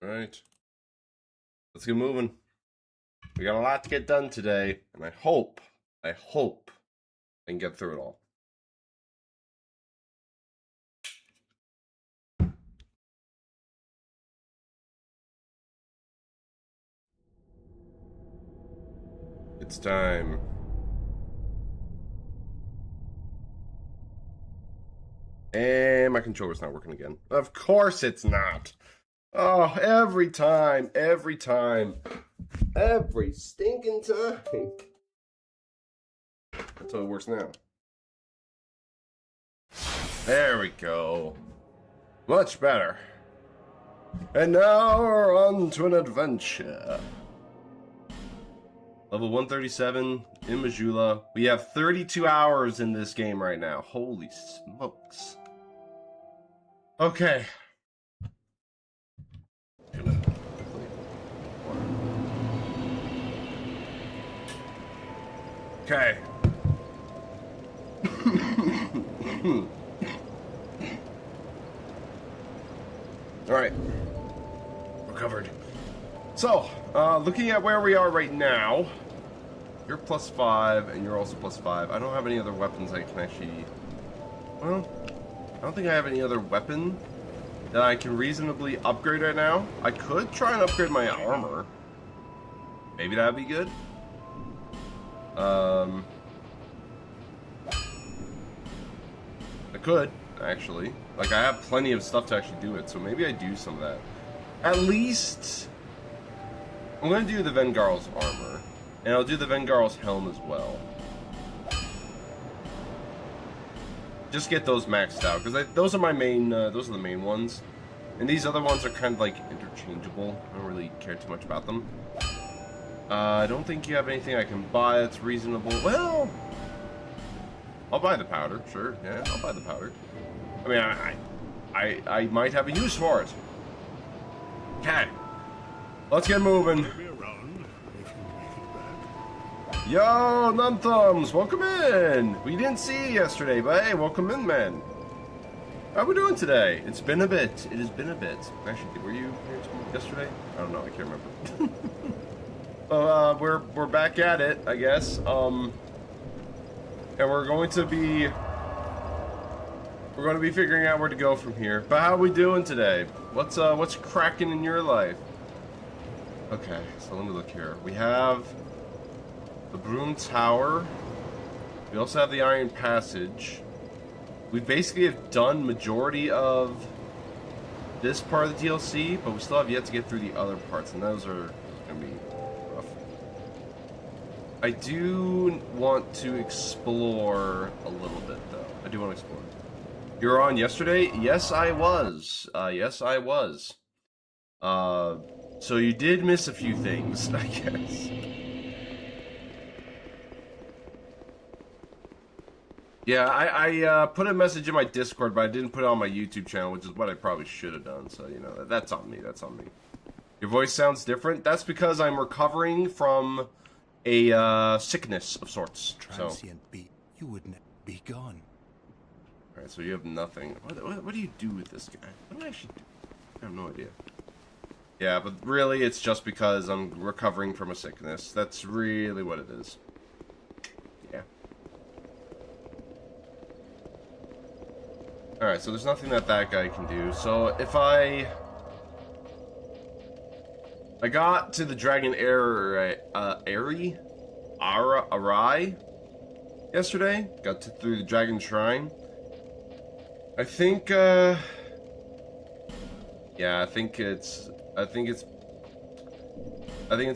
All right. Let's get moving. We got a lot to get done today, and I hope I can get through it all. It's time. And my controller's not working again. Of course it's not. Oh, every time. Every stinking time. That's how it works now. There we go. Much better. And now we're on to an adventure. Level 137 in Majula. We have 32 hours in this game right now. Holy smokes. Okay. Okay. All right. We're covered. So, looking at where we are right now, you're +5 and you're also +5. I don't have any other weapons I can actually... Well, I don't think I have any other weapon that I can reasonably upgrade right now. I could try and upgrade my armor. Maybe that'd be good. I could, actually. Like, I have plenty of stuff to actually do it, so maybe I do some of that. At least... I'm going to do the Vengarl's armor. And I'll do the Vengarl's helm as well. Just get those maxed out, because those are my main, those are the main ones. And these other ones are kind of like interchangeable. I don't really care too much about them. I don't think you have anything I can buy that's reasonable. Well, I'll buy the powder, sure. Yeah, I'll buy the powder. I mean, I might have a use for it. Okay, let's get moving. Yo, None Thumbs, welcome in. We didn't see you yesterday, but hey, welcome in, man. How we doing today? It's been a bit. It has been a bit. Actually, were you here yesterday? I don't know. I can't remember. So we're back at it, I guess. And we're going to be figuring out where to go from here. But how are we doing today? What's cracking in your life? Okay, so let me look here. We have the Broom Tower. We also have the Iron Passage. We basically have done majority of this part of the DLC, but we still have yet to get through the other parts, and those are gonna be rough. I do want to explore a little bit, though. I do want to explore. You were on yesterday? Yes, I was. Yes, I was. So you did miss a few things, I guess. Yeah, I put a message in my Discord, but I didn't put it on my YouTube channel, which is what I probably should have done. So, you know, that's on me. That's on me. Your voice sounds different. That's because I'm recovering from a sickness of sorts. Transient beat, you wouldn't be gone. All right, so you have nothing. What do you do with this guy? What do I actually do? I have no idea. Yeah, but really, it's just because I'm recovering from a sickness. That's really what it is. Yeah. Alright, so there's nothing that guy can do. So if I got to the Dragon Aerie yesterday. Got through the Dragon Shrine. I think yeah, I think it's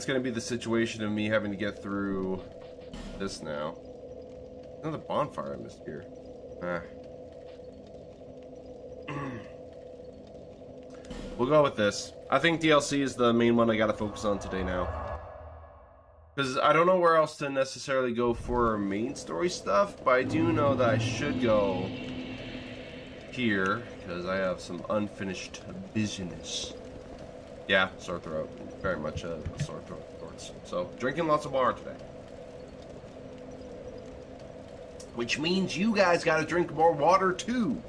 gonna be the situation of me having to get through this now. Another bonfire I missed here. We'll go with this. I think DLC is the main one I gotta focus on today now. Because I don't know where else to necessarily go for main story stuff, but I do know that I should go here, because I have some unfinished business. Yeah, sore throat. Very much a sore throat of sorts. So, drinking lots of water today. Which means you guys gotta drink more water too.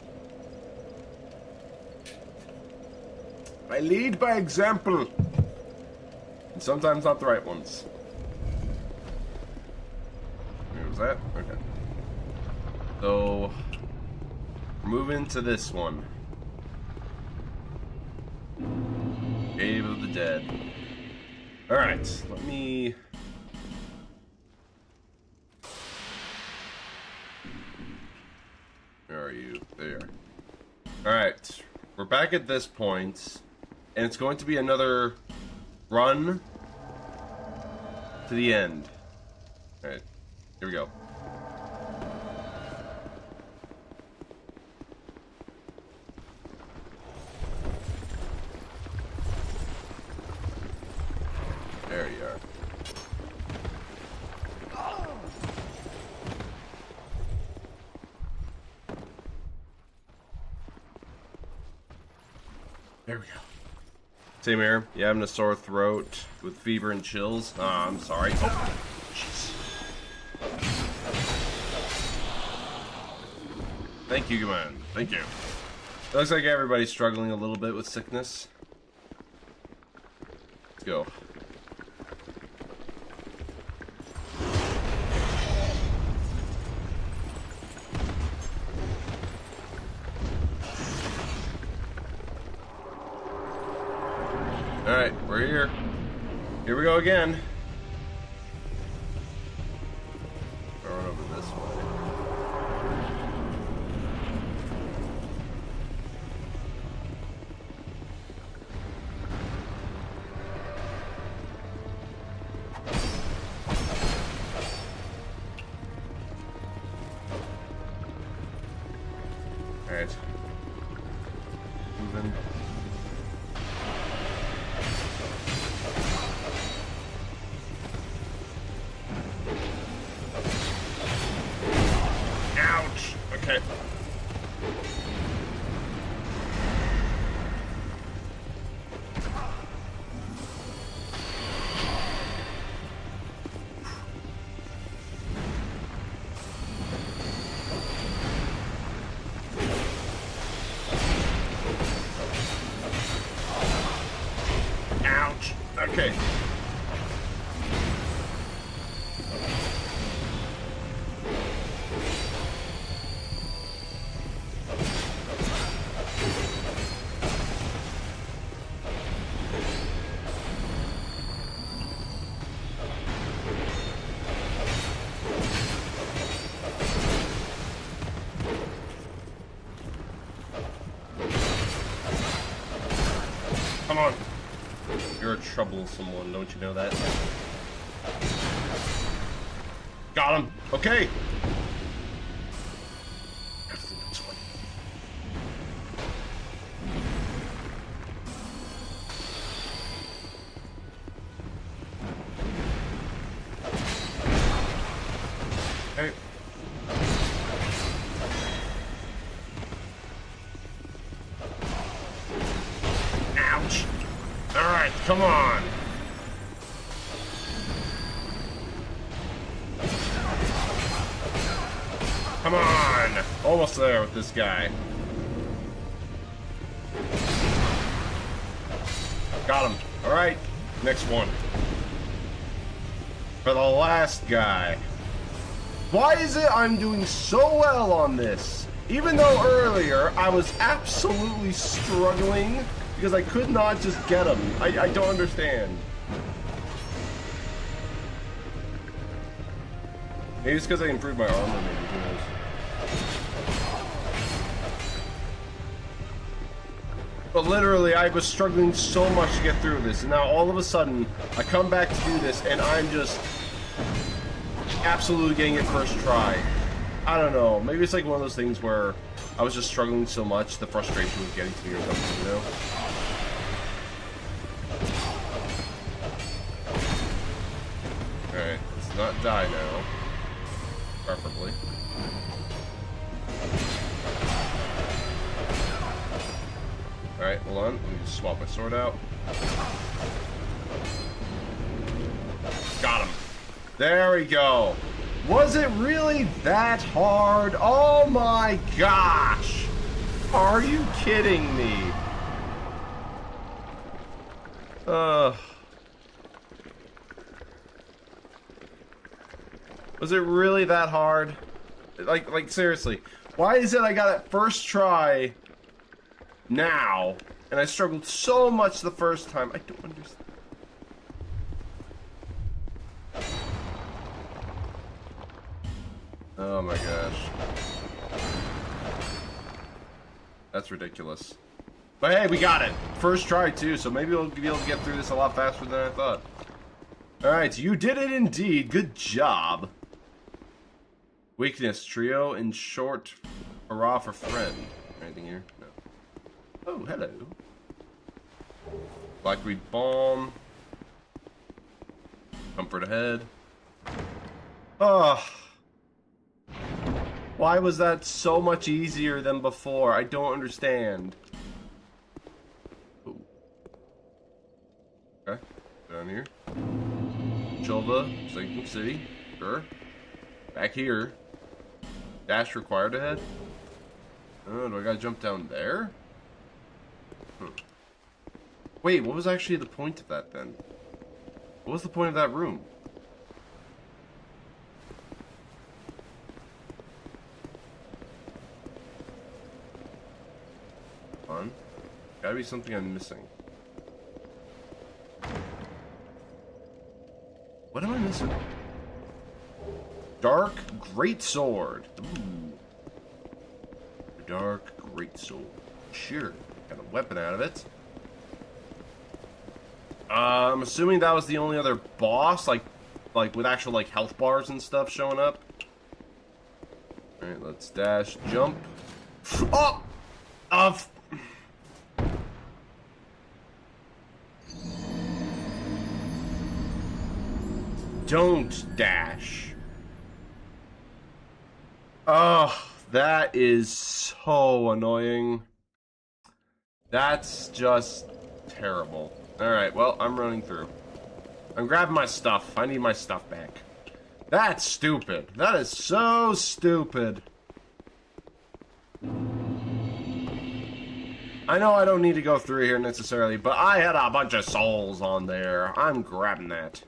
I lead by example. And sometimes not the right ones. Where was that? Okay. So, we're moving to this one. Cave of the Dead. Alright, let me... Where are you? There. Alright, we're back at this point, and it's going to be another run to the end. Alright, here we go. There you are. There we go. Same here. You having a sore throat with fever and chills? I'm sorry. Oh, jeez. Thank you, man. Thank you. It looks like everybody's struggling a little bit with sickness. Let's go. Alright, we're here. Here we go again. I'll run over this way. Alright. Moving. Okay. Ouch. Okay. Come on. You're a troublesome one, don't you know that? Got him. Okay. After the next one. Hey. Ouch. Alright, come on. Come on. Almost there with this guy. Got him. Alright, next one. For the last guy. Why is it I'm doing so well on this? Even though earlier I was absolutely struggling because I could not just get him. I don't understand. Maybe it's because I improved my armor, maybe. Who knows? But literally, I was struggling so much to get through this, and now all of a sudden, I come back to do this, and I'm just absolutely getting it first try. I don't know. Maybe it's like one of those things where I was just struggling so much, the frustration was getting to me or something, you know? Alright, let's not die now. Preferably. Alright, hold on. Let me just swap my sword out. Got him. There we go. Was it really that hard? Oh my gosh! Are you kidding me? Was it really that hard? Like seriously, why is it I got it first try now, and I struggled so much the first time? I don't understand. Oh my gosh. That's ridiculous. But hey, we got it. First try too, so maybe we'll be able to get through this a lot faster than I thought. Alright, you did it indeed. Good job. Weakness, trio, in short, hurrah for friend. Anything here? No. Oh, hello. Blackweed bomb. Comfort ahead. Oh. Why was that so much easier than before? I don't understand. Ooh. Okay, down here. Chilva, Sinking City. Sure. Back here. Dash required ahead. Oh, do I gotta jump down there? Wait, what was actually the point of that then? What was the point of that room? On. Gotta be something I'm missing. What am I missing? Dark Greatsword. Ooh. Dark Greatsword. Sure. Got a weapon out of it. I'm assuming that was the only other boss, like with actual like health bars and stuff showing up. Alright, let's dash, jump. Oh! Don't dash. Oh, that is so annoying. That's just terrible. Alright, well, I'm running through. I'm grabbing my stuff. I need my stuff back. That's stupid. That is so stupid. I know I don't need to go through here necessarily, but I had a bunch of souls on there. I'm grabbing that.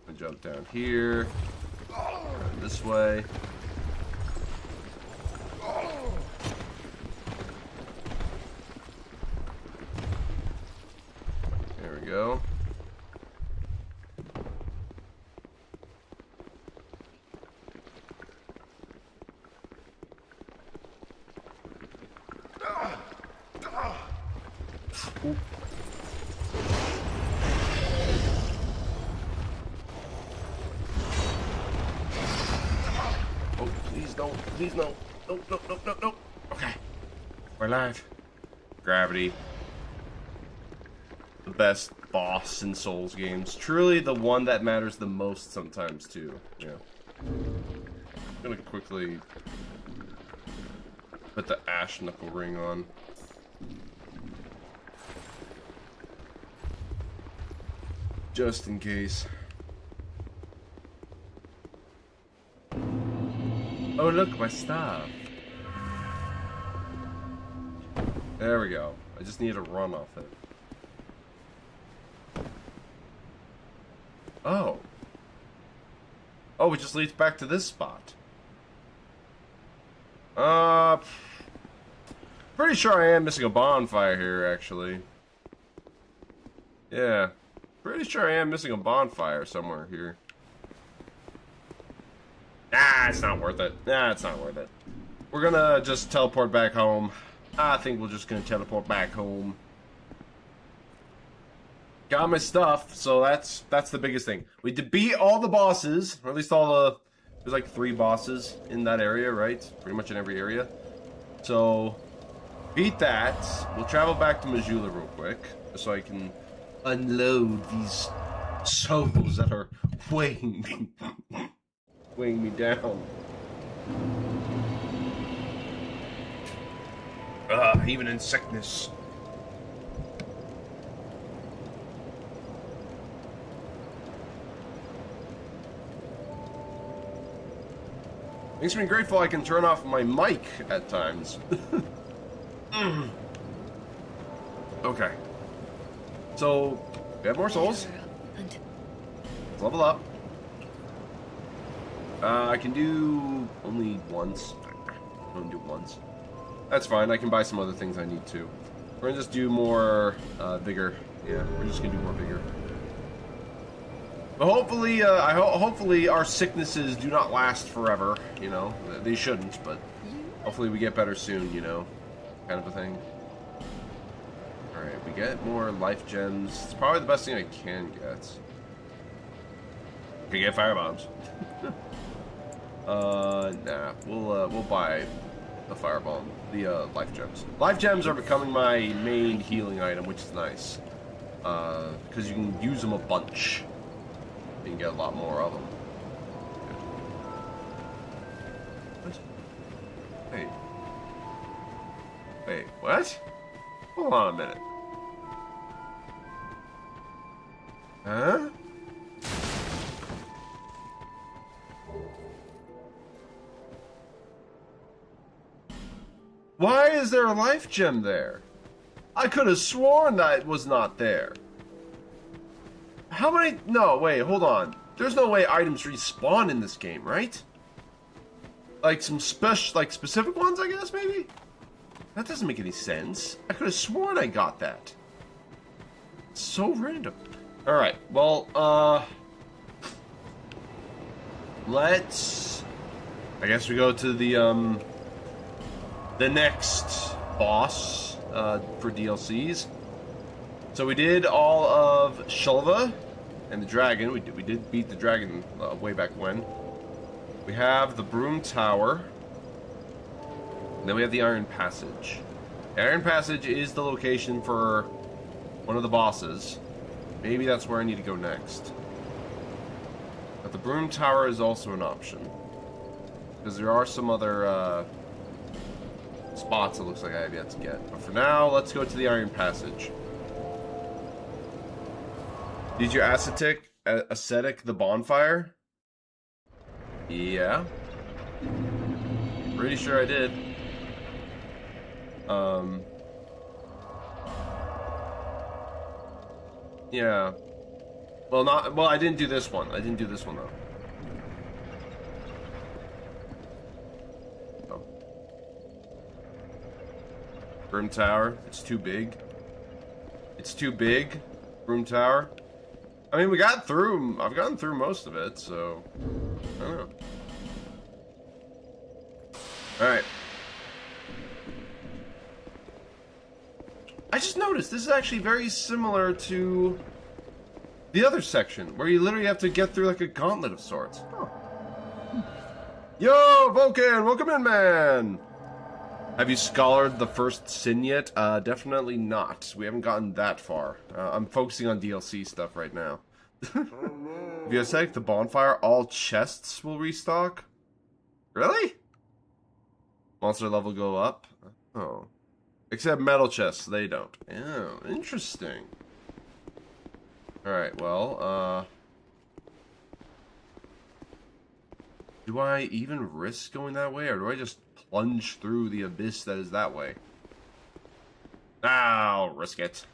I jump down here. This way. There we go. Ooh. Oh, please don't. Please no. Nope, nope, nope, nope, nope. Okay. We're alive. Gravity. The best boss in Souls games. Truly the one that matters the most sometimes, too. Yeah. I'm gonna quickly put the Ash Knuckle ring on. Just in case. Oh, look, my stuff. There we go. I just need to run off it. Oh. Oh, it just leads back to this spot. Pretty sure I am missing a bonfire here, actually. Yeah. Pretty sure I am missing a bonfire somewhere here. Nah, it's not worth it. Nah, it's not worth it. We're gonna just teleport back home. I think we're just gonna teleport back home. Got my stuff, so that's the biggest thing. We did beat all the bosses, or at least all the... There's like 3 bosses in that area, right? Pretty much in every area. So, beat that. We'll travel back to Majula real quick, just so I can unload these souls that are weighing me down. Even in sickness. Makes me grateful I can turn off my mic at times. Okay. So, we have more souls. Let's level up. I can do only once. I can do once. That's fine. I can buy some other things I need to. We're gonna just do more vigor. Yeah, we're just gonna do more vigor. But hopefully, hopefully our sicknesses do not last forever. You know, they shouldn't, but hopefully we get better soon. You know, kind of a thing. All right, we get more life gems. It's probably the best thing I can get. We can get fire bombs. Nah, we'll buy the firebomb, the life gems. Life gems are becoming my main healing item, which is nice, because you can use them a bunch. You can get a lot more of them. What? Wait. Wait, what? Hold on a minute. Huh? Why is there a life gem there? I could have sworn that it was not there. How many? No, wait, hold on. There's no way items respawn in this game, right? Like some specific ones, I guess, maybe? That doesn't make any sense. I could have sworn I got that. It's so random. Alright, well, let's... I guess we go to the next boss, for DLCs. So we did all of Shulva and the dragon. We did beat the dragon way back when. We have the Broom Tower. And then we have the Iron Passage. The Iron Passage is the location for one of the bosses. Maybe that's where I need to go next. But the Broom Tower is also an option. Because there are some other spots it looks like I have yet to get. But for now, let's go to the Iron Passage. Did you ascetic the bonfire? Yeah. Pretty sure I did. Yeah. Well, I didn't do this one. I didn't do this one though. Oh. Broom Tower. It's too big. It's too big. Broom Tower. I mean, I've gotten through most of it, so I don't know. Alright. I just noticed this is actually very similar to the other section, where you literally have to get through like a gauntlet of sorts. Oh. Yo, Vulcan, welcome in, man! Have you scholared the first sin yet? Definitely not. We haven't gotten that far. I'm focusing on DLC stuff right now. If you attack the bonfire, all chests will restock? Really? Monster level go up? Oh. Except metal chests, they don't. Oh, interesting. Alright, well, do I even risk going that way, or do I just plunge through the abyss that is that way? I'll risk it.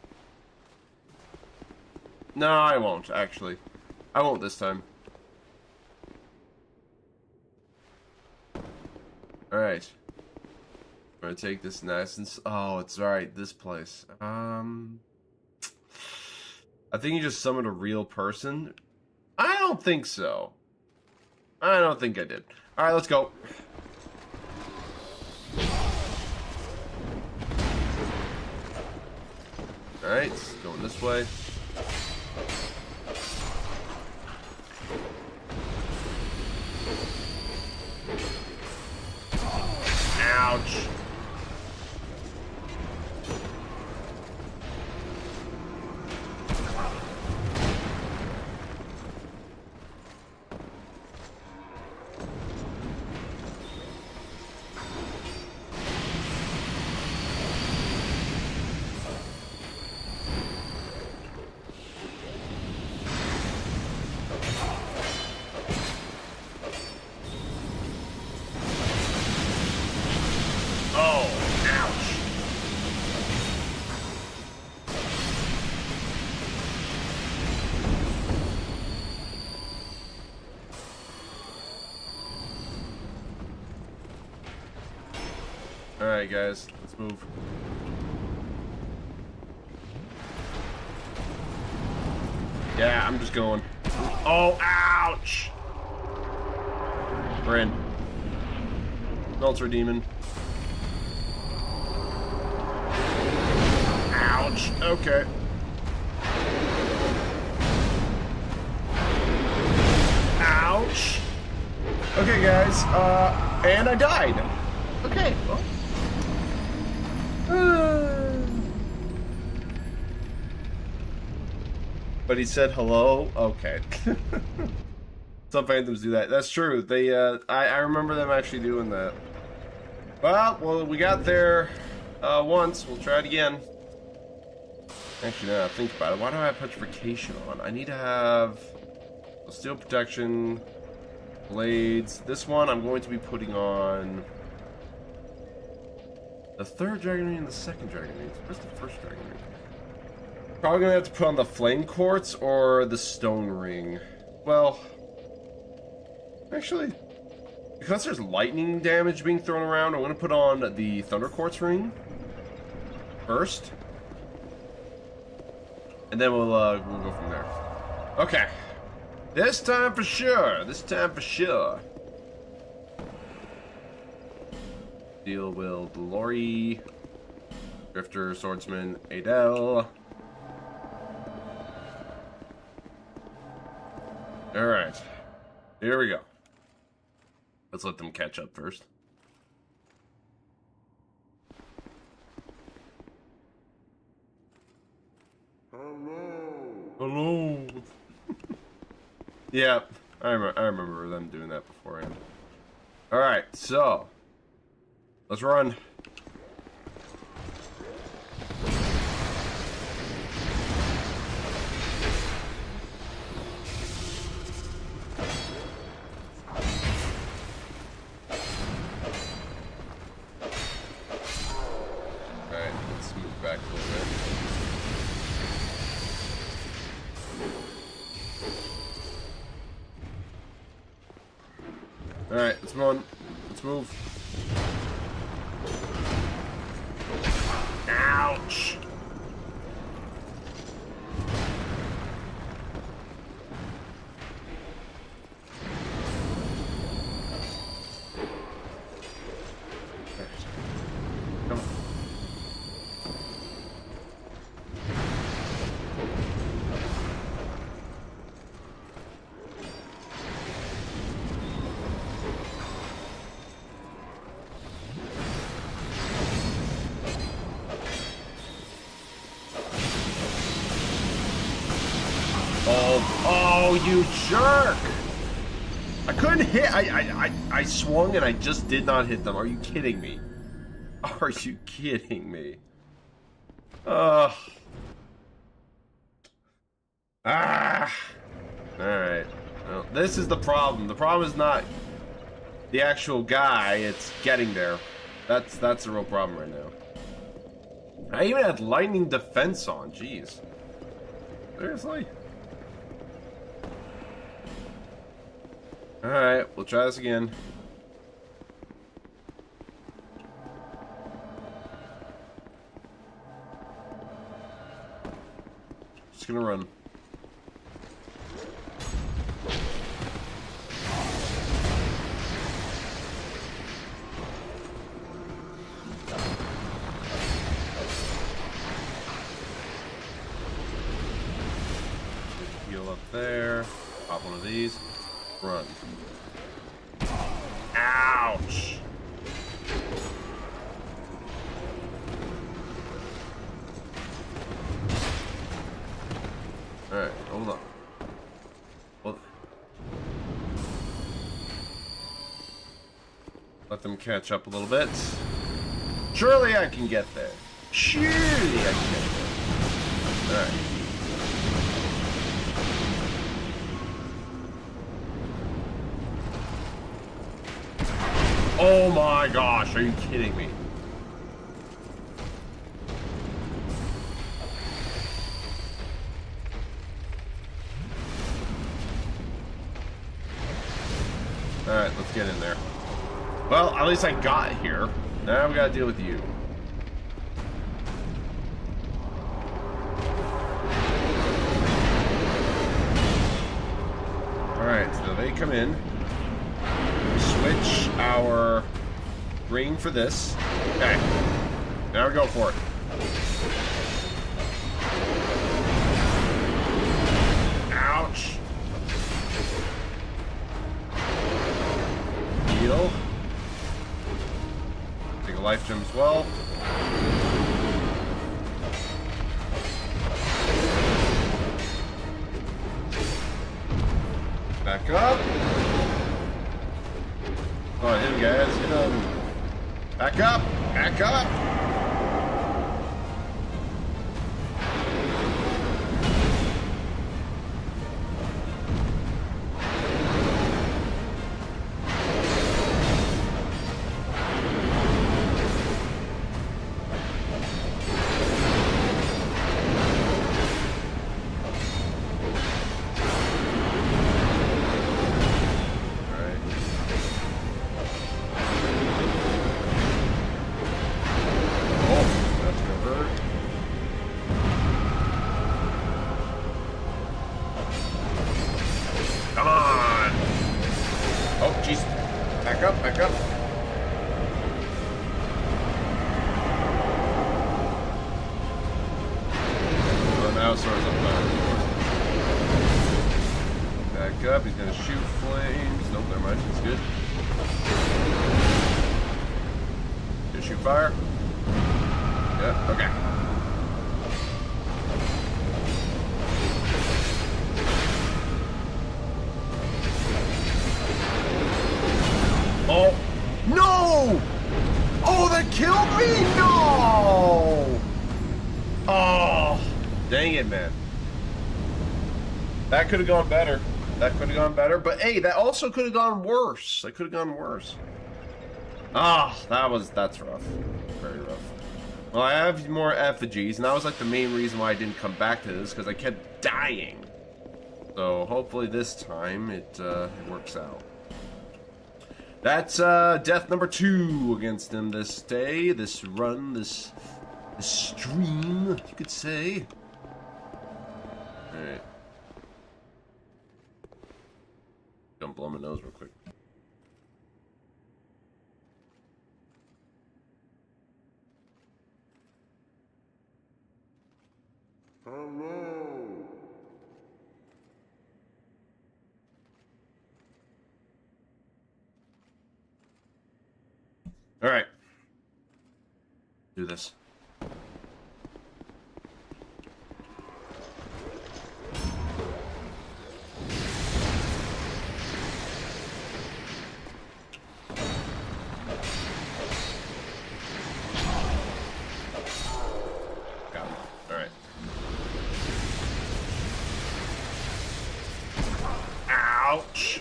No, I won't, actually. I won't this time. Alright. I'm gonna take this nice and... Oh, it's right, this place. I think you just summoned a real person. I don't think so. I don't think I did. Alright, let's go. Alright, going this way. Ouch. Alright, guys. Let's move. Yeah, I'm just going. Oh, ouch! We're in. Ultra Demon. Ouch. Okay. Ouch. Okay, guys. And I died. Okay. Well. But he said hello? Okay. Some fandoms do that. That's true. They, I remember them actually doing that. Well, we got there once. We'll try it again. Actually, now I think about it. Why do I have petrification on? I need to have steel protection, blades. This one I'm going to be putting on the third dragon ring and the second dragon ring. Where's the first dragon ring? Probably gonna have to put on the flame quartz or the stone ring. Well, actually, because there's lightning damage being thrown around, I'm gonna put on the thunder quartz ring first, and then we'll go from there. Okay, this time for sure. This time for sure. Steel will Glory, Drifter, Swordsman, Adele. Alright, here we go. Let's let them catch up first. Hello. Yeah, I remember them doing that beforehand. Alright, so let's run. Alright, let's move. Let's move. Ouch! Come on. Oh, you jerk! I couldn't hit. I swung and I just did not hit them. Are you kidding me? Are you kidding me? Ah. Alright. Well, this is the problem. The problem is not the actual guy, it's getting there. That's the real problem right now. I even had lightning defense on, jeez. Seriously? Alright, we'll try this again. Just gonna run. Heal up there. Pop one of these. Run. Ouch! Alright, hold on. Well, let them catch up a little bit. Surely I can get there. Surely I can get there. Alright. Oh my gosh, are you kidding me? Alright, let's get in there. Well, at least I got here. Now we gotta deal with you. Alright, so they come in. Switch our ring for this. Okay. Now we go for it. Ouch. Heal. Take a life gem as well. Back up. Come on, hit him, guys. Hit him. Back up. Back up. Back up. Well, now Sora's up there. Back up. He's gonna shoot flames. Nope, never mind. He's good. Gonna shoot fire. Yeah. Okay. Oh, no! Oh, that killed me? No! Oh, dang it, man. That could have gone better. That could have gone better. But, hey, that also could have gone worse. That could have gone worse. Ah, that's rough. Very rough. Well, I have more effigies, and that was, like, the main reason why I didn't come back to this, because I kept dying. So, hopefully this time it works out. That's death number 2 against him this day, this run, this stream, you could say. Alright. Don't blow my nose real quick. Hello. All right. Do this. Got him. All right. Ouch.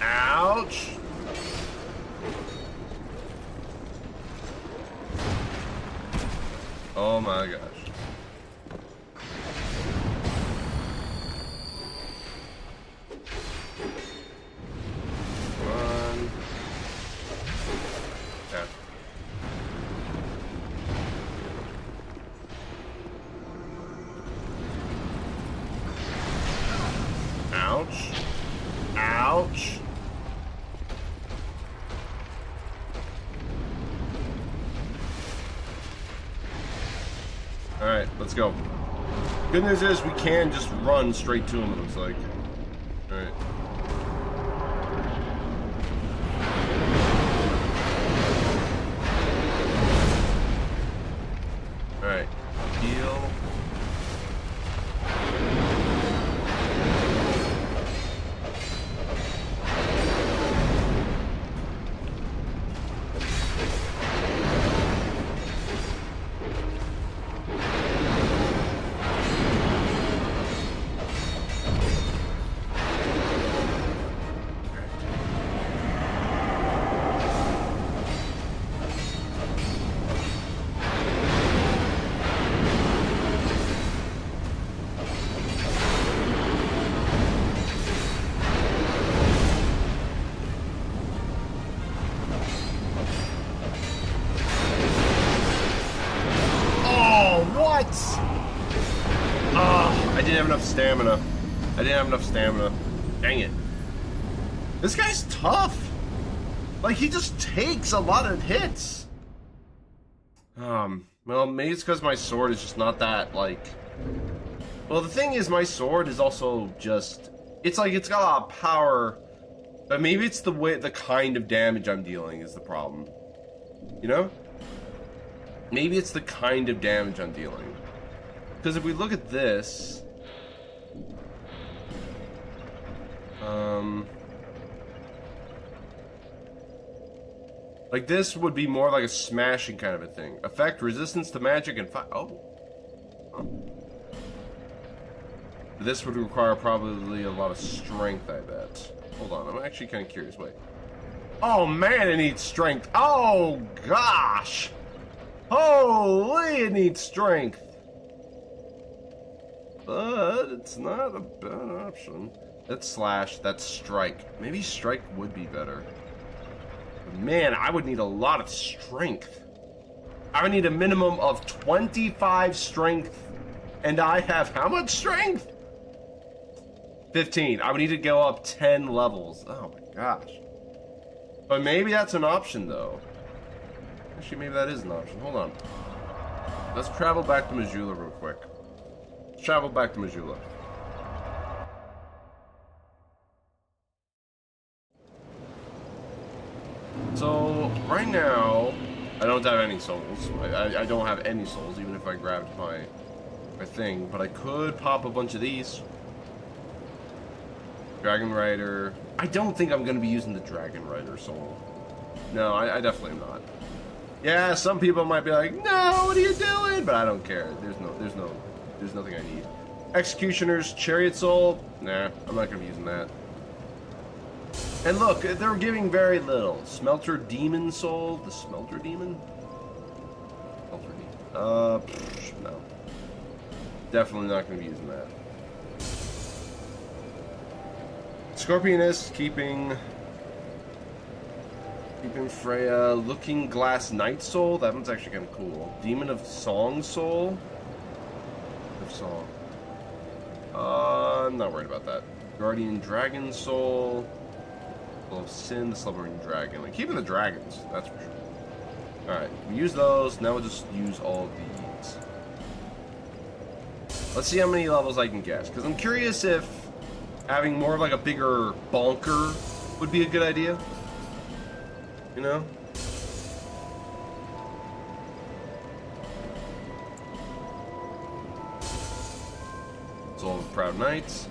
Ouch. Oh my gosh. Run. Yeah. Ouch. Ouch. Alright, let's go. Good news is we can just run straight to him, it looks like. Alright. Alright. Heal. have enough stamina. I didn't have enough stamina. Dang it. This guy's tough. Like, he just takes a lot of hits. Well, maybe it's because my sword is just not that, like... Well, the thing is, my sword is also just... It's like, it's got a lot of power, but maybe it's the kind of damage I'm dealing is the problem. You know? Maybe it's the kind of damage I'm dealing. Because if we look at this... Like, this would be more like a smashing kind of a thing. Effect, resistance to magic, and fire. Oh. This would require probably a lot of strength, I bet. Hold on, I'm actually kind of curious. Wait. Oh, man, it needs strength. Oh, gosh. Holy, it needs strength. But it's not a bad option. That's slash, that's strike. Maybe strike would be better. Man, I would need a lot of strength. I would need a minimum of 25 strength. And I have how much strength? 15. I would need to go up 10 levels. Oh my gosh. But maybe that's an option, though. Actually, maybe that is an option. Hold on. Let's travel back to Majula real quick. Let's travel back to Majula. So, right now, I don't have any souls. I don't have any souls, even if I grabbed my thing. But I could pop a bunch of these. Dragon Rider. I don't think I'm going to be using the Dragon Rider soul. No, I definitely am not. Yeah, some people might be like, no, what are you doing? But I don't care. There's nothing I need. Executioner's Chariot Soul. Nah, I'm not going to be using that. And look, they're giving very little. Smelter Demon Soul. The Smelter Demon? Smelter Demon. No. Definitely not going to be using that. Scorpioness, keeping Freya. Looking Glass Night Soul. That one's actually kind of cool. Demon of Song Soul. Of Song. I'm not worried about that. Guardian Dragon Soul. Of Sin, the Slumbering Dragon. Like, keeping the dragons, that's for sure. Alright, we use those. Now we'll just use all of these. Let's see how many levels I can get. Because I'm curious if having more of like a bigger bonker would be a good idea. You know? Soul of Proud Knights.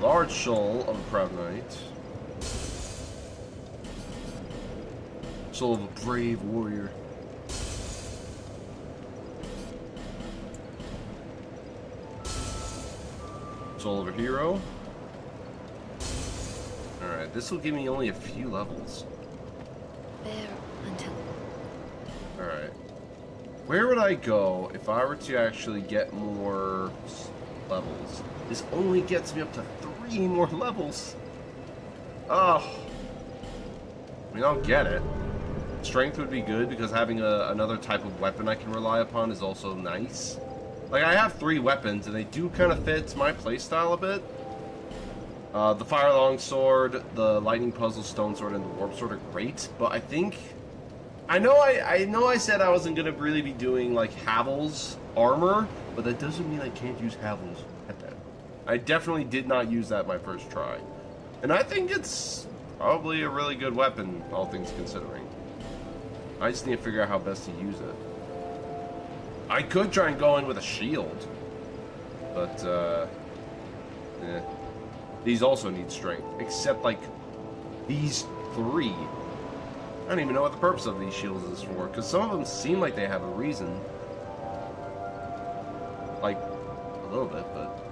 Large Soul of a Proud Knight. Soul of a Brave Warrior. Soul of a Hero. Alright, this will give me only a few levels. Alright. Where would I go if I were to actually get more levels? This only gets me up to 3 more levels. Oh. I mean, I'll get it. Strength would be good because having another type of weapon I can rely upon is also nice. Like, I have 3 weapons, and they do kind of fit my playstyle a bit. The Fire Longsword, the Lightning Puzzle Stone Sword, and the Warp Sword are great, but I think... I know I said I wasn't going to really be doing, like, Havel's armor, but that doesn't mean I can't use Havel's weapon. I definitely did not use that my first try. And I think it's probably a really good weapon, all things considering. I just need to figure out how best to use it. I could try and go in with a shield. But, eh. These also need strength. Except, like, these 3. I don't even know what the purpose of these shields is for. Because some of them seem like they have a reason. Like, a little bit, but...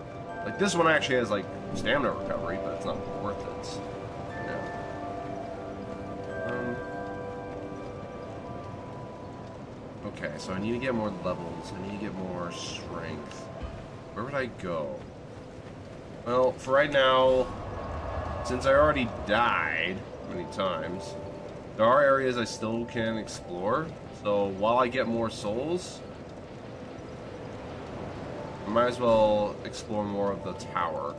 Like, this one actually has, like, stamina recovery, but it's not worth it. Yeah. Okay, so I need to get more levels. I need to get more strength. Where would I go? Well, for right now, since I already died many times, there are areas I still can explore. So while I get more souls, I might as well explore more of the tower.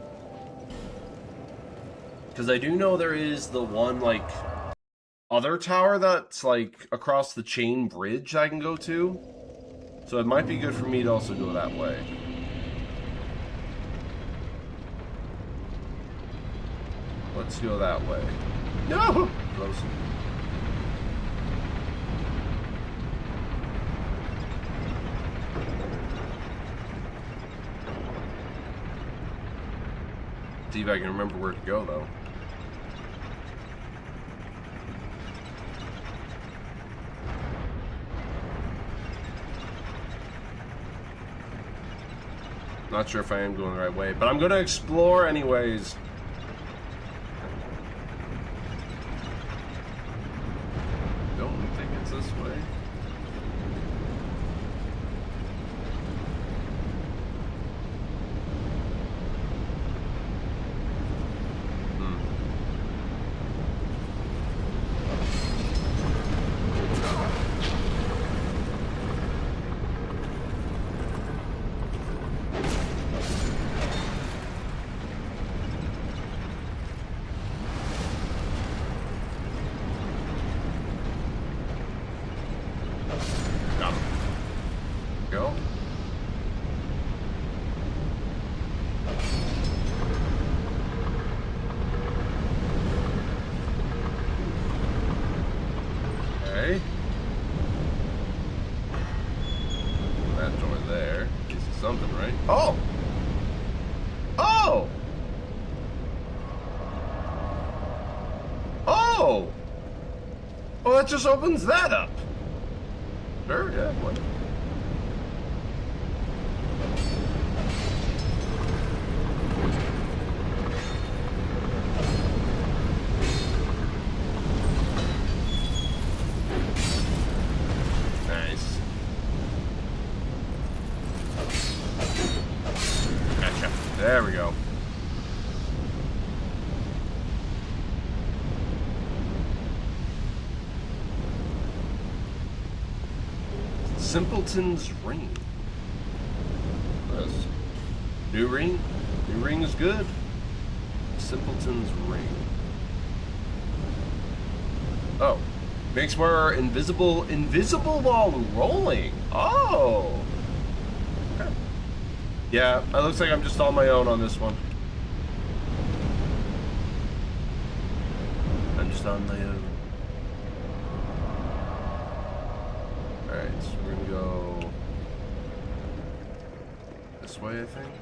Because I do know there is the one, like, other tower that's, like, across the chain bridge that I can go to. So it might be good for me to also go that way. Let's go that way. No! Close. See if I can remember where to go, though. Not sure if I am going the right way, but I'm going to explore anyways. Don't think it's this way. Go. Okay. That door there. This is something, right? Oh! Oh! Oh! Oh, that just opens that up. Sure, yeah, what? Nice. Gotcha. There we go. Simpleton's ring. Yes. New ring? New ring is good. Simpleton's ring. Oh. Makes more invisible while rolling. Oh. Okay. Yeah, it looks like I'm just on my own on this one. I'm just on my own. Alright, so we're gonna go this way, I think.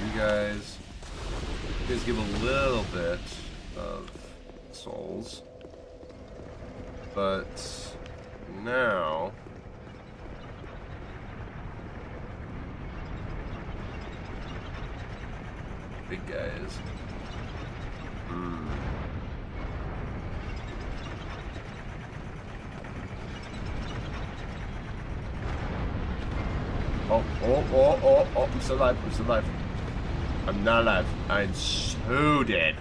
You guys give a little bit of souls, but now big guys. Oh, I'm still alive, I'm still alive. I'm not alive. I'm so dead.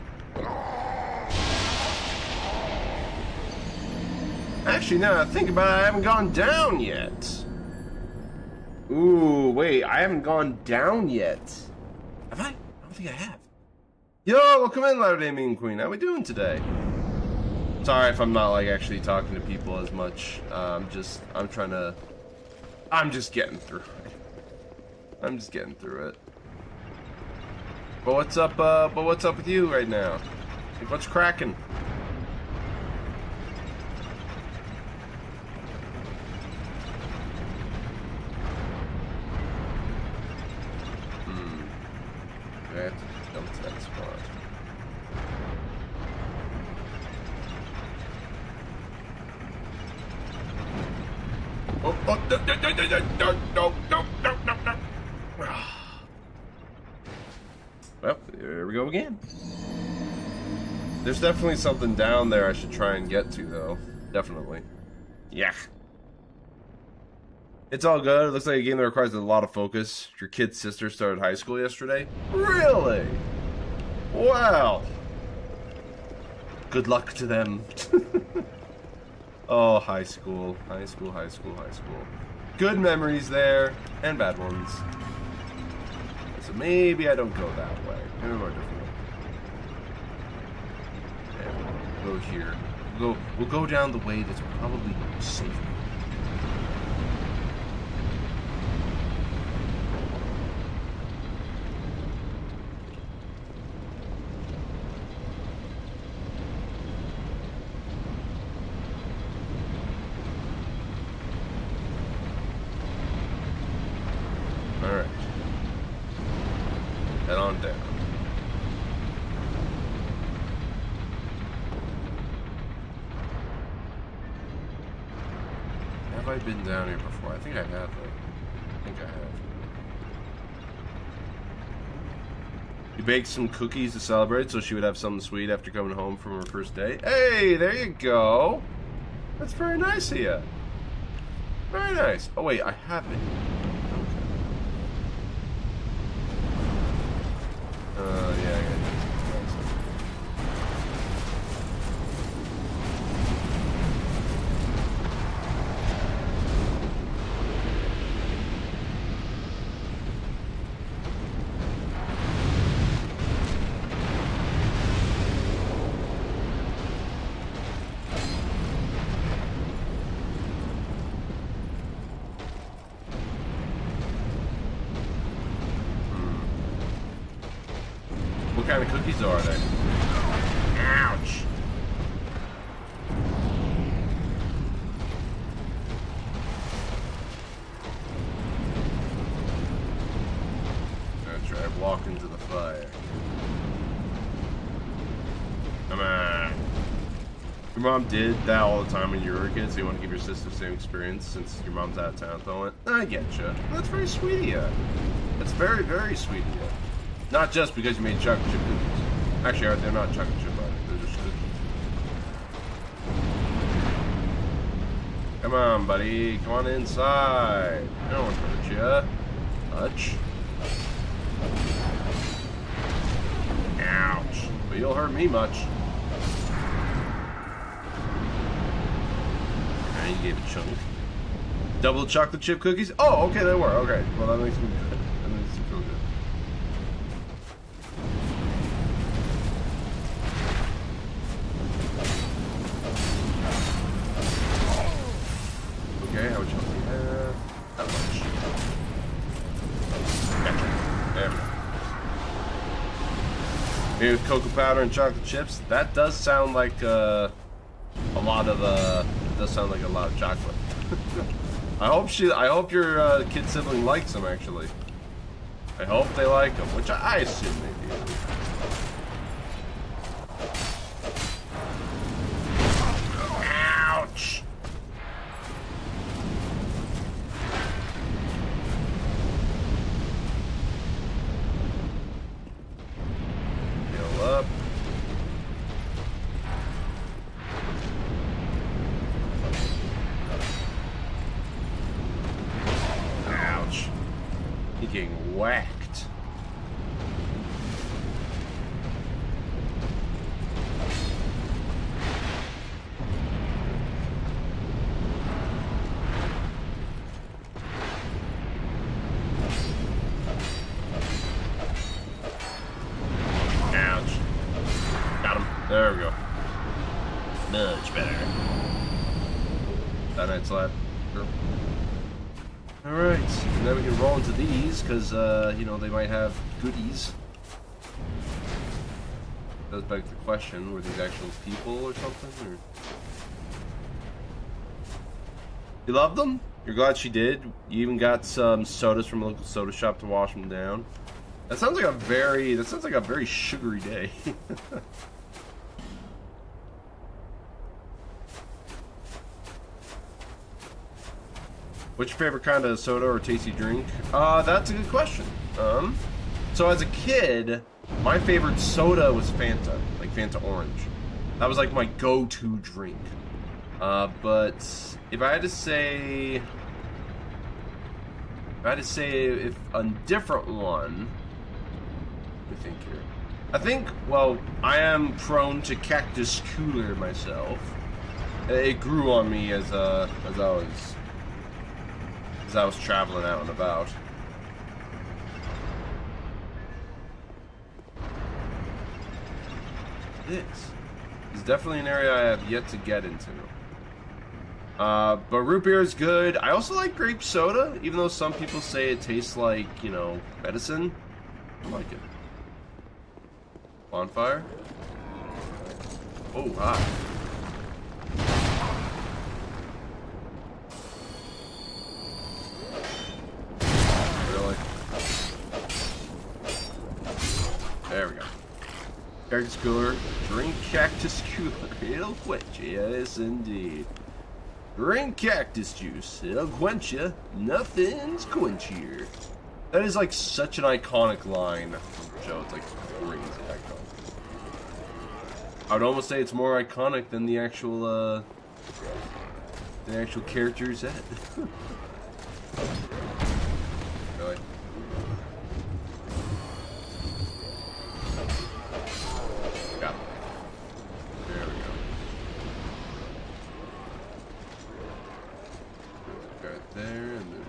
Actually, now that I think about it, I haven't gone down yet. Ooh, wait, I haven't gone down yet. Have I? I don't think I have. Yo, welcome in, Latter-day Mean Queen. How we doing today? Sorry if I'm not, like, actually talking to people as much. I'm just getting through it. I'm just getting through it. But what's up with you right now? Like, what's cracking? I have to jump to that spot. No. Well, here we go again. There's definitely something down there I should try and get to, though. Definitely. Yeah. It's all good. It looks like a game that requires a lot of focus. Your kid's sister started high school yesterday? Really? Wow. Good luck to them. Oh, high school. High school, high school, high school. Good memories there, and bad ones. So maybe I don't go that way. Maybe we're different. Okay, we'll go here. We'll go down the way that's probably safer. Alright. Head on down. Have I been down here before? I think I have, though. I think I have. You baked some cookies to celebrate so she would have something sweet after coming home from her first day. Hey, there you go. That's very nice of you. Very nice. Oh, wait, I have it. Yeah, I got it. What kind of cookies are they? Ouch! That's right, walk into the fire. Come on. Your mom did that all the time when you were a kid, so you want to give your sister the same experience since your mom's out of town throwing it. I getcha. That's very sweet of you. That's very, very sweet of you. Not just because you made chocolate chip cookies. Actually, they're not chocolate chip, they're just cookies. Come on, buddy. Come on inside. I don't want to hurt you. Much. Ouch. But you'll hurt me much. And you gave a chunk. Double chocolate chip cookies? Oh, okay, they were. Okay. Well, that makes me good. That makes me feel good. Okay, how much health do you have? Not much. Gotcha. There we go. Maybe with cocoa powder and chocolate chips. That does sound like a lot of chocolate. I hope your kid sibling likes them. Actually, I hope they like them, which I assume they do. Ouch! Heal up. Ouch. You're getting whacked. Ouch. Got him. There we go. Much better. That night slap. Sure. Alright, and then we can roll into these, because, you know, they might have goodies. Does beg the question, were these actual people or something? Or... You love them? You're glad she did? You even got some sodas from a local soda shop to wash them down? That sounds like a very sugary day. What's your favorite kind of soda or tasty drink? That's a good question. So as a kid, my favorite soda was Fanta, like Fanta Orange. That was like my go-to drink. But if I had to say if a different one, let me think here. I think, well, I am prone to cactus cooler myself. It grew on me as I was traveling out and about. This is definitely an area I have yet to get into. But root beer is good. I also like grape soda, even though some people say it tastes like, you know, medicine. I like it. Bonfire. Oh, hot. Really? There we go. Cactus cooler. Drink cactus cooler. It'll quench you. Yes, indeed. Drink cactus juice. It'll quench you. Nothing's quenchier. That is like such an iconic line from the show. It's like crazy iconic. I would almost say it's more iconic than the actual character said. Really? Got it. There we go. Right there, and then.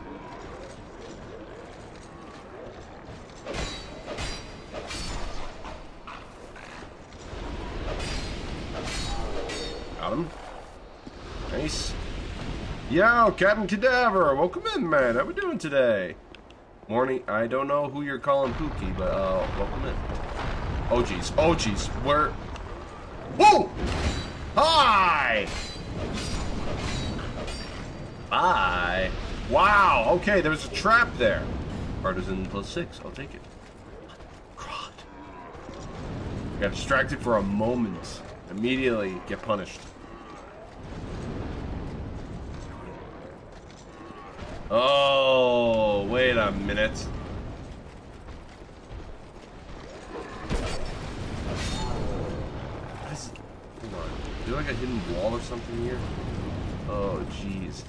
Got him. Nice. Yo, Captain Cadaver, welcome in, man. How we doing today? Morning. I don't know who you're calling Pookie, but welcome in. Oh jeez. Oh jeez. Where? Whoa! Hi. Bye. Wow. Okay, there's a trap there. Partisan +6. I'll take it. God. Got distracted for a moment. Immediately get punished. Oh, wait a minute. What is it? Hold on. Is there like a hidden wall or something here? Oh, jeez.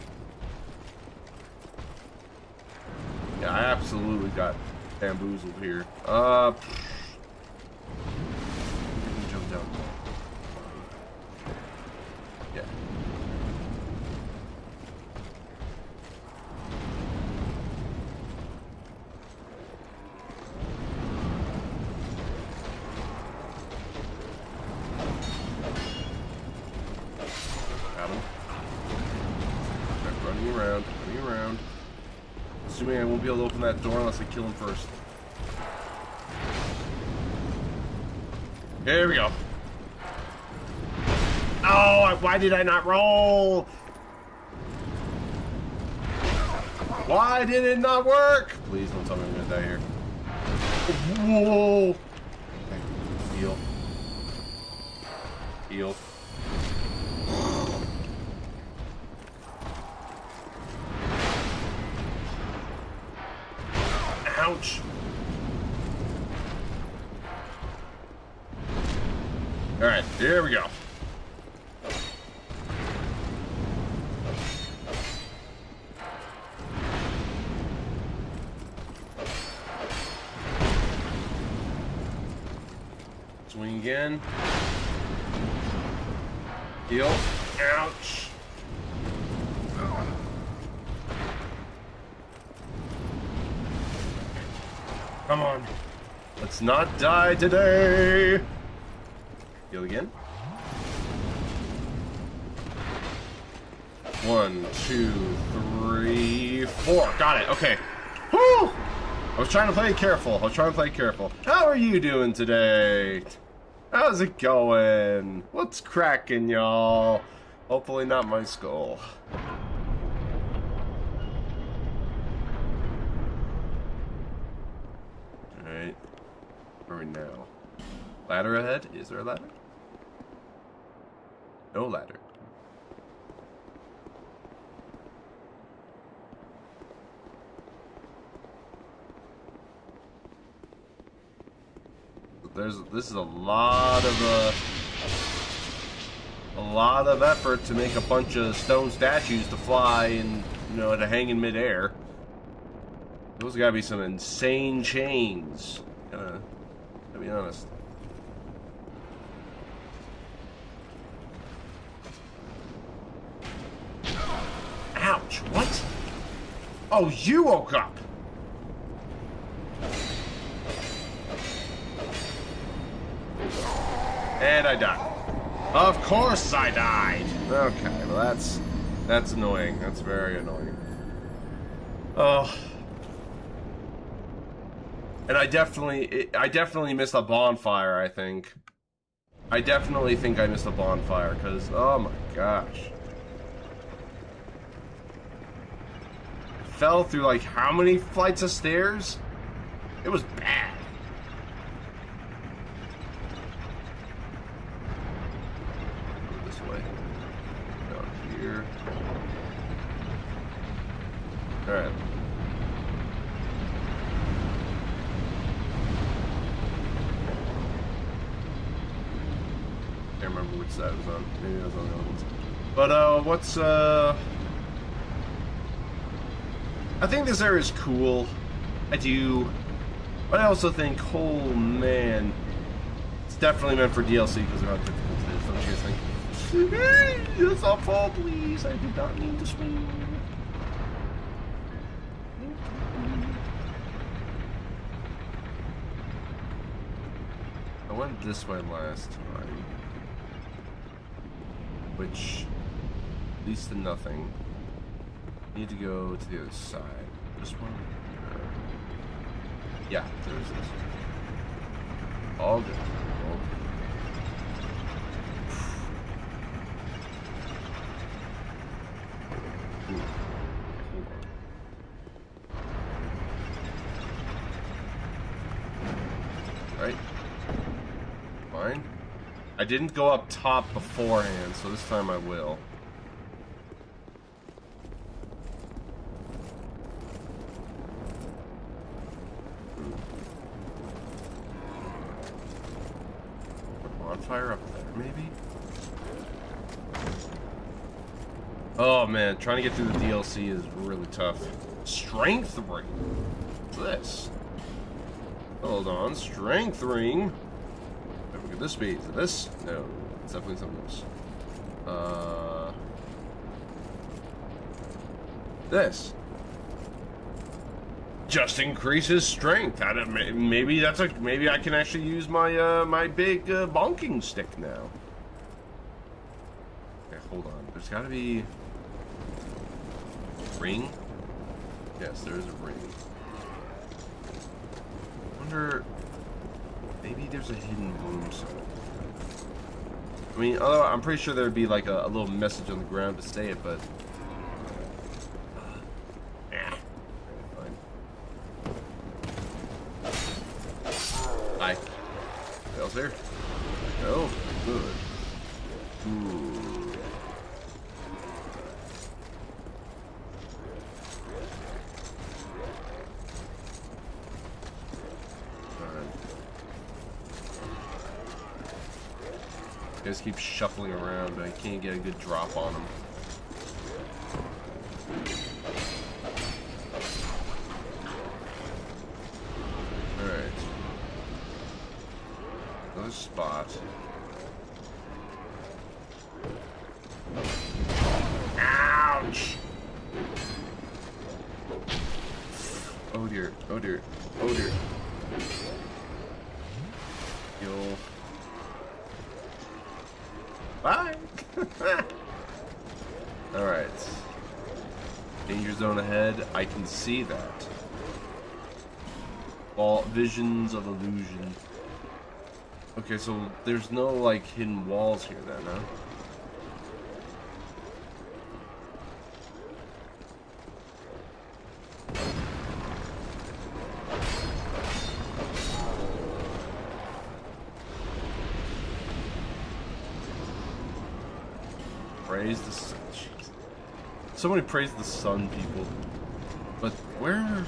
Yeah, I absolutely got bamboozled here. Jump down. Yeah. Got him. Running around. Assuming I won't be able to open that door unless I kill him first. Here we go. Oh, why did I not roll? Why did it not work? Please don't tell me I'm gonna die here. Whoa! Okay. Heal. Heal. Ouch. Alright, here we go. Swing again. Heal. Ouch. Come on. Let's not die today. Heal again. 1, 2, 3, 4. Got it. Okay. Woo! I was trying to play careful. How are you doing today? How's it going? What's cracking, y'all? Hopefully not my skull. Alright. Where are we now? Ladder ahead? Is there a ladder? No ladder. This is a lot of effort to make a bunch of stone statues to fly and, you know, to hang in midair. Those gotta be some insane chains. To be honest. What? Oh, you woke up! And I died. Of course I died! Okay, well that's annoying. That's very annoying. Oh. And I definitely missed a bonfire, I think. I definitely think I missed a bonfire, because, oh my gosh. I fell through, like, how many flights of stairs? It was bad. Go this way. Down here. Alright. Can't remember which side it was on. Maybe it was on the other ones. But, what's, I think this area is cool. I do. But I also think, oh man, it's definitely meant for DLC because of how difficult it is, don't you guys think? Let's not fall, please. I did not mean to swing. I went this way last time. Which leads to nothing. Need to go to the other side. This one? Yeah, there is this. All good. All good. Ooh. Right. Fine. I didn't go up top beforehand, so this time I will. Bonfire up there, maybe? Oh man, trying to get through the DLC is really tough. Strength ring? What's this? Hold on, strength ring. What could this be? Is it this? No, it's definitely something else. This. Just increases strength. Maybe that's maybe I can actually use my my big bonking stick now. Okay, hold on. There's got to be a ring. Yes, there is a ring. I wonder. Maybe there's a hidden room somewhere. I mean, although I'm pretty sure there'd be like a little message on the ground to say it, but. Hi. What else here? No? Good. Ooh. You guys keep shuffling around, but I can't get a good drop on them. Spot. Ouch! Oh dear, oh dear, oh dear. You'll... Bye! Alright. Danger zone ahead. I can see that. All visions of illusion. Okay, so there's no, like, hidden walls here then, huh? Praise the sun. Jeez. Somebody praise the sun, people. But where...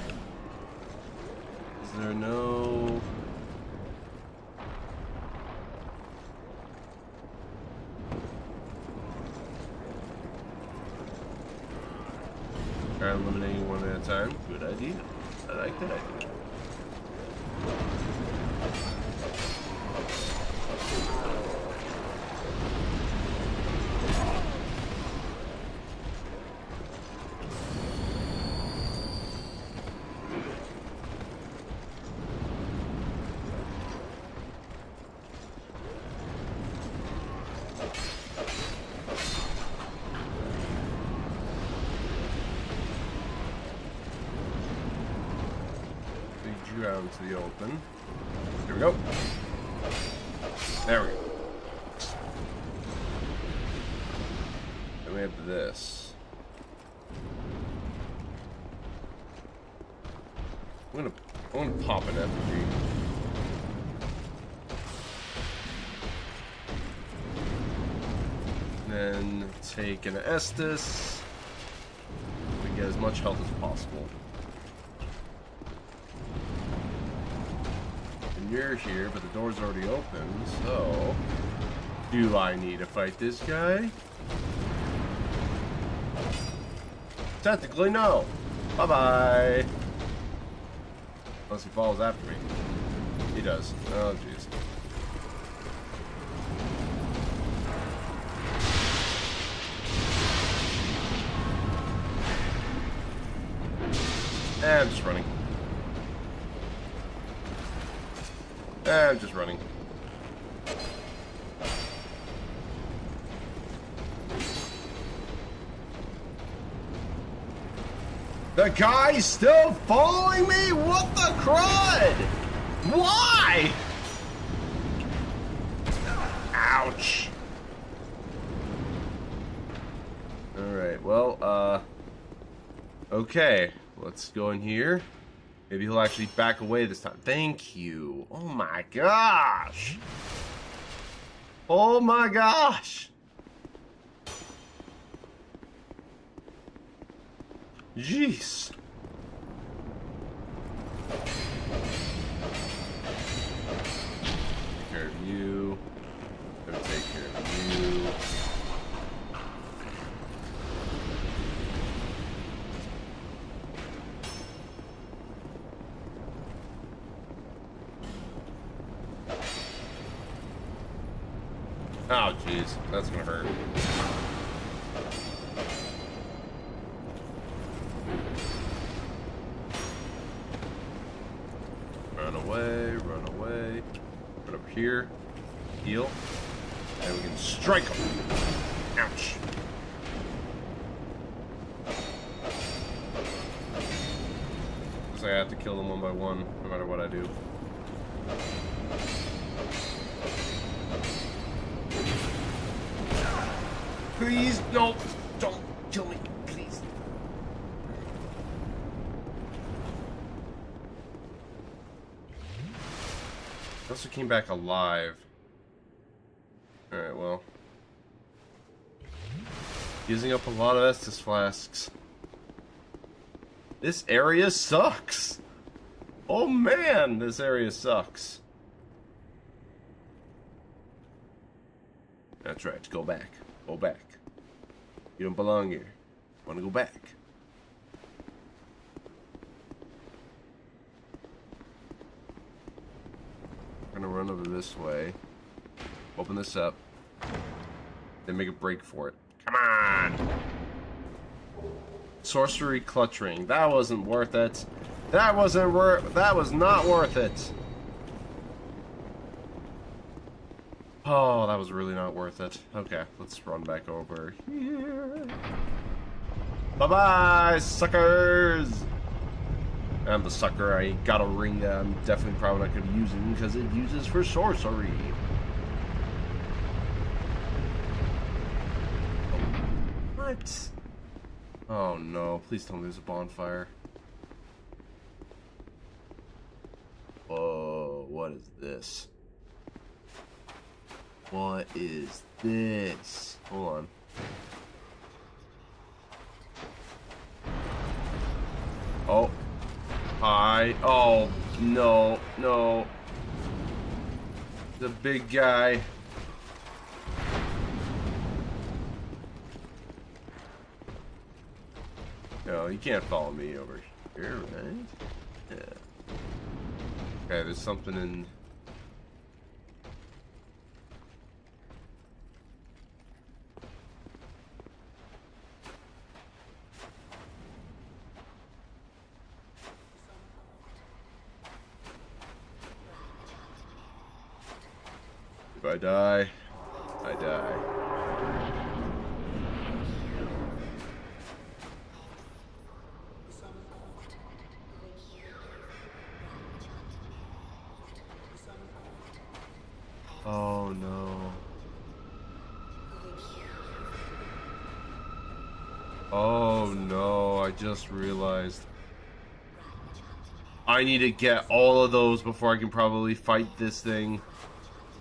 Is there no... Eliminating one at a time. Good idea. I like that idea. you out into the open. Here we go. There we go. Then we have this. I'm gonna pop an effigy. Then take an Estus. We get as much health as possible. And you're here, but the door's already open, so do I need to fight this guy? Technically, no. Bye-bye. Unless he follows after me. He does. Oh, jeez. I'm just running. I'm just running. The guy's still following me? What the crud? Why? Ouch. Alright, well, okay. Let's go in here. Maybe he'll actually back away this time. Thank you. Oh my gosh. Oh my gosh. Jeez. Take care of you. Gonna take care of you. Oh, jeez. That's gonna hurt. Run away, run away. Run over here. Heal. And we can strike him. Ouch. Looks like I have to kill them one by one, no matter what I do. Please, no, don't kill me, please. I also came back alive. Alright, well. Using up a lot of Estus flasks. This area sucks. Oh man, this area sucks. That's right, go back. Go back. You don't belong here. Want to go back. I'm gonna run over this way. Open this up. Then make a break for it. Come on! Sorcery clutching. That wasn't worth it. That was not worth it. Oh, that was really not worth it. Okay, let's run back over here. Bye-bye, suckers! I'm the sucker. I got a ring that I'm definitely probably not going to be using because it uses for sorcery. What? Oh no, please tell me there's a bonfire. Whoa, what is this? What is this? Hold on. Oh. Hi. Oh, no, no. The big guy. No, you can't follow me over here, right? Yeah. Okay, there's something in... If I die, I die. Oh no. Oh no, I just realized. I need to get all of those before I can probably fight this thing.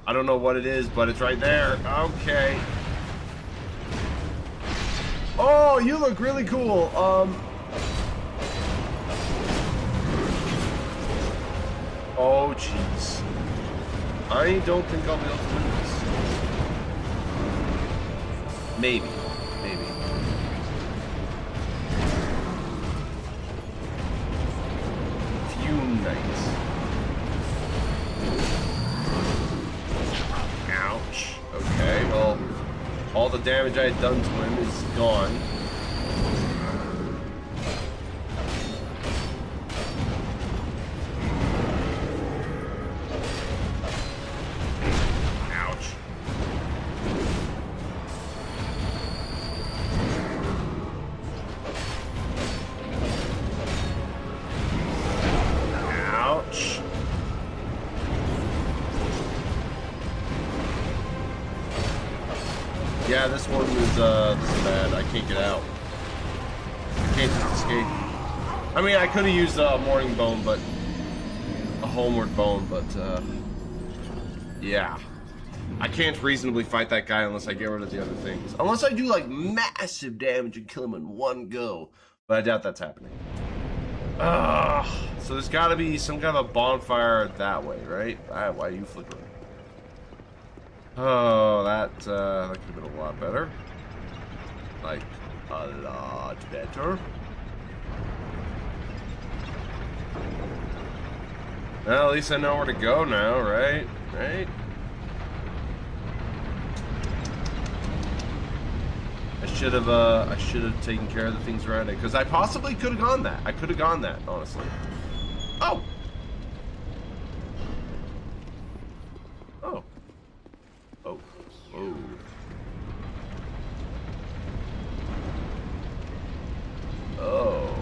I don't know what it is, but it's right there. Okay. Oh, you look really cool. Oh, jeez. I don't think I'll be able to win this. Maybe. Maybe. Few nights. Ouch. Okay, well, all the damage I had done to him is gone. Yeah, this one is bad. I can't get out. I can't just escape. I mean, I could have used a morning bone, but a homeward bone, but yeah, I can't reasonably fight that guy unless I get rid of the other things. Unless I do like massive damage and kill him in one go, but I doubt that's happening. So there's got to be some kind of a bonfire that way, right? Why are you flickering? Oh, that could have been a lot better. Like, a lot better. Well, at least I know where to go now, right? Right? I should have taken care of the things around it, because I possibly could have gone that. I could have gone that, honestly. Oh! Oh. Oh. Oh. Oh.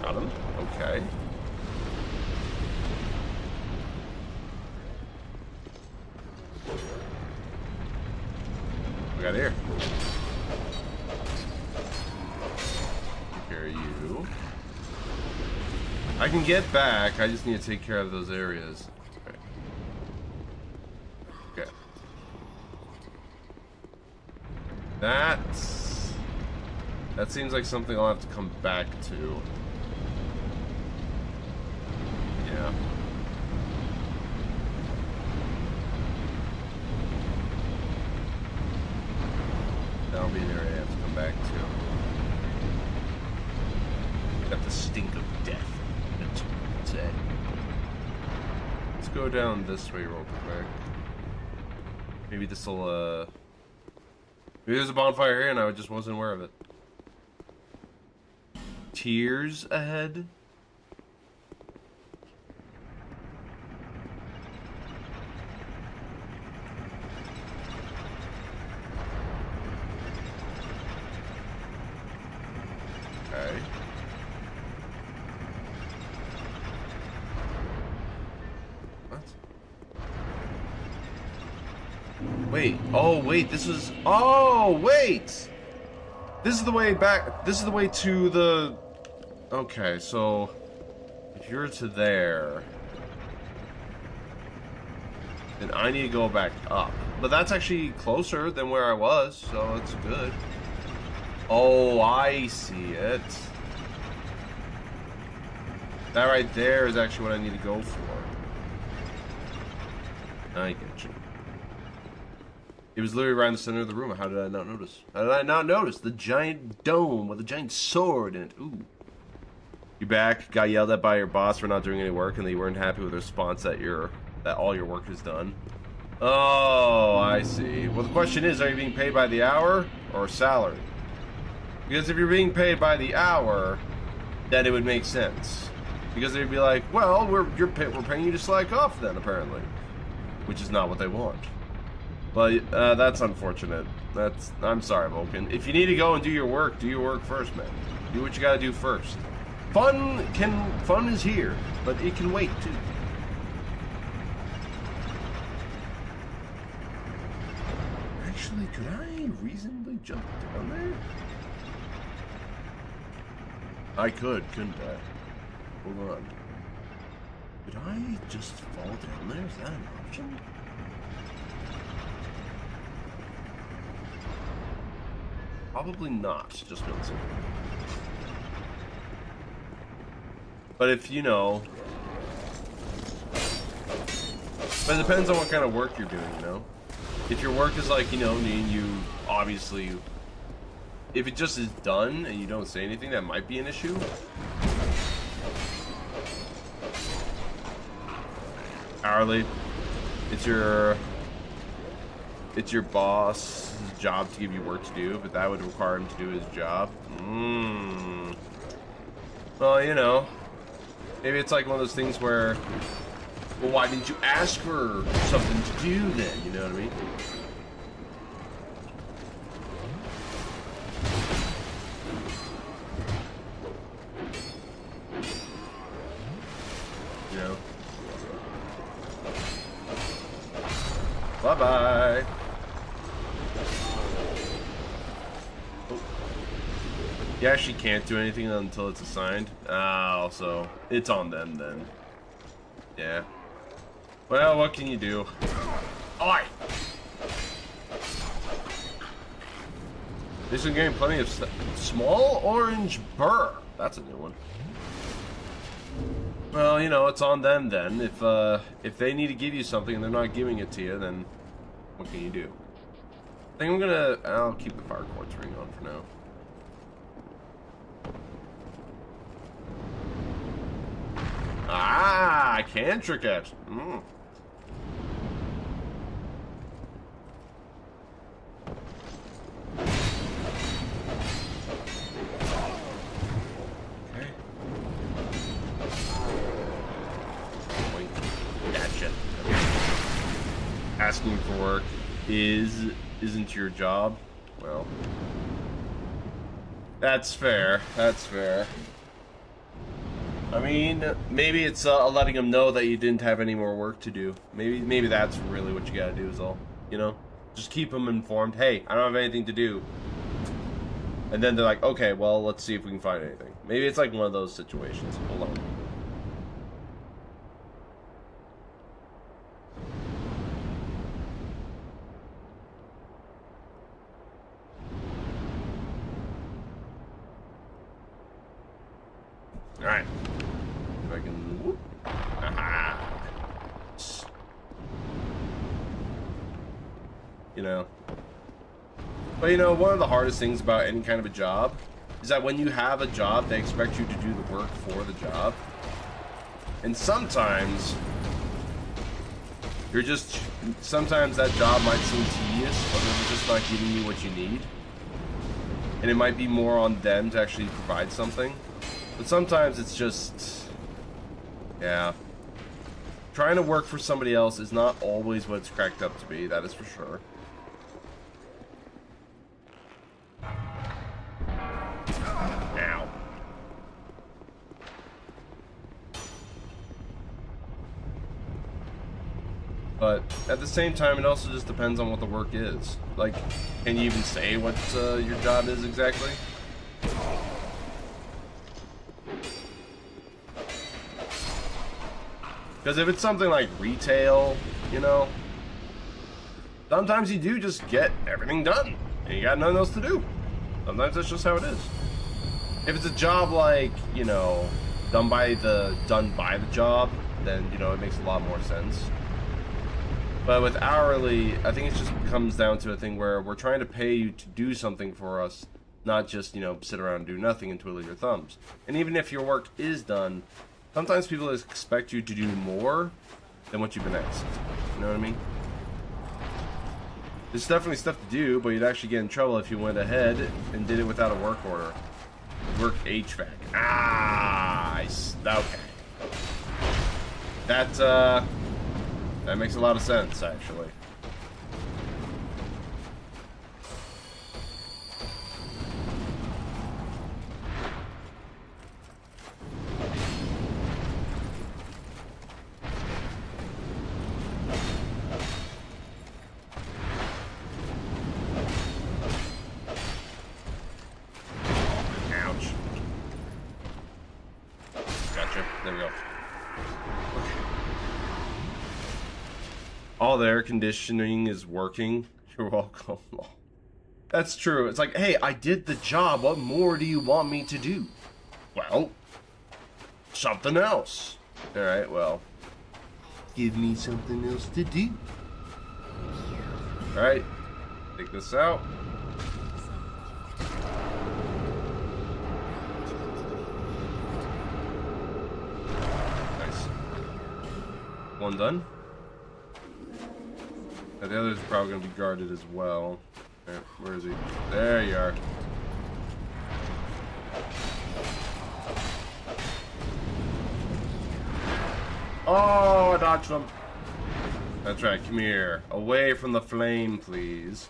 Got him. Okay. What we got here? You. I can get back. I just need to take care of those areas. Okay. Okay. That seems like something I'll have to come back to. Yeah. That'll be an area I have to come back to. Got the stink of death. That's what I'd say. Let's go down this way real quick. Maybe this'll, maybe there's a bonfire here and I just wasn't aware of it. Tears ahead? Okay. Wait, oh wait, this is, oh wait! This is the way back, this is the way to the, okay, so, if you're to there, then I need to go back up. But that's actually closer than where I was, so it's good. Oh, I see it. That right there is actually what I need to go for. I get you. It was literally right in the center of the room. How did I not notice? How did I not notice? The giant dome with a giant sword in it. Ooh. You back? Got yelled at by your boss for not doing any work, and they weren't happy with the response that all your work is done. Oh, I see. Well, the question is, are you being paid by the hour or salary? Because if you're being paid by the hour, then it would make sense. Because they'd be like, well, we're paying you to slack off then, apparently. Which is not what they want. But that's unfortunate. I'm sorry, Vulcan. If you need to go and do your work first, man. Do what you gotta do first. Fun is here, but it can wait too. Actually, could I reasonably jump down there? I could, couldn't I? Hold on. Could I just fall down there? Is that an option? Probably not, just build it. But if you know... But it depends on what kind of work you're doing, you know? If your work is like, you know, you obviously... If it just is done and you don't say anything, that might be an issue. Hourly. It's your boss' job to give you work to do, but that would require him to do his job. Well, you know, maybe it's like one of those things where, well, why didn't you ask for something to do then? You know what I mean? You know? Bye-bye. You actually can't do anything until it's assigned. So it's on them then. Yeah. Well, what can you do? Oi! This is getting plenty of small orange burr. That's a new one. Well, you know, it's on them then. If they need to give you something and they're not giving it to you, then what can you do? I think I'll keep the fire quartz ring on for now. Ah, I can trick it. Okay. Gotcha. Asking for work isn't your job. Well, that's fair. That's fair. I mean, maybe it's letting them know that you didn't have any more work to do. Maybe that's really what you gotta do is all. You know? Just keep them informed. Hey, I don't have anything to do. And then they're like, okay, well, let's see if we can find anything. Maybe it's like one of those situations. Hold on. Alright. If I can... Whoop. Aha! You know. But you know, one of the hardest things about any kind of a job is that when you have a job, they expect you to do the work for the job. And sometimes sometimes that job might seem tedious, or they're just not giving you what you need. And it might be more on them to actually provide something. But sometimes it's just, yeah. Trying to work for somebody else is not always what it's cracked up to be, that is for sure. Ow. But at the same time, it also just depends on what the work is. Like, can you even say what your job is exactly? Because if it's something like retail, you know, sometimes you do just get everything done, and you got nothing else to do. Sometimes that's just how it is. If it's a job like, you know, done by the job, then, you know, it makes a lot more sense. But with hourly, I think it just comes down to a thing where we're trying to pay you to do something for us, not just, you know, sit around and do nothing and twiddle your thumbs. And even if your work is done, sometimes people expect you to do more than what you've been asked. You know what I mean? There's definitely stuff to do, but you'd actually get in trouble if you went ahead and did it without a work order. Work HVAC. Ah, okay. That makes a lot of sense, actually. All the air conditioning is working. You're welcome. That's true. It's like, hey, I did the job. What more do you want me to do? Well, something else. Alright, well. Give me something else to do. Alright. Take this out. Nice. One done. And the other's probably going to be guarded as well. Right, where is he? There you are. Oh, I dodged him. That's right, come here. Away from the flame, please.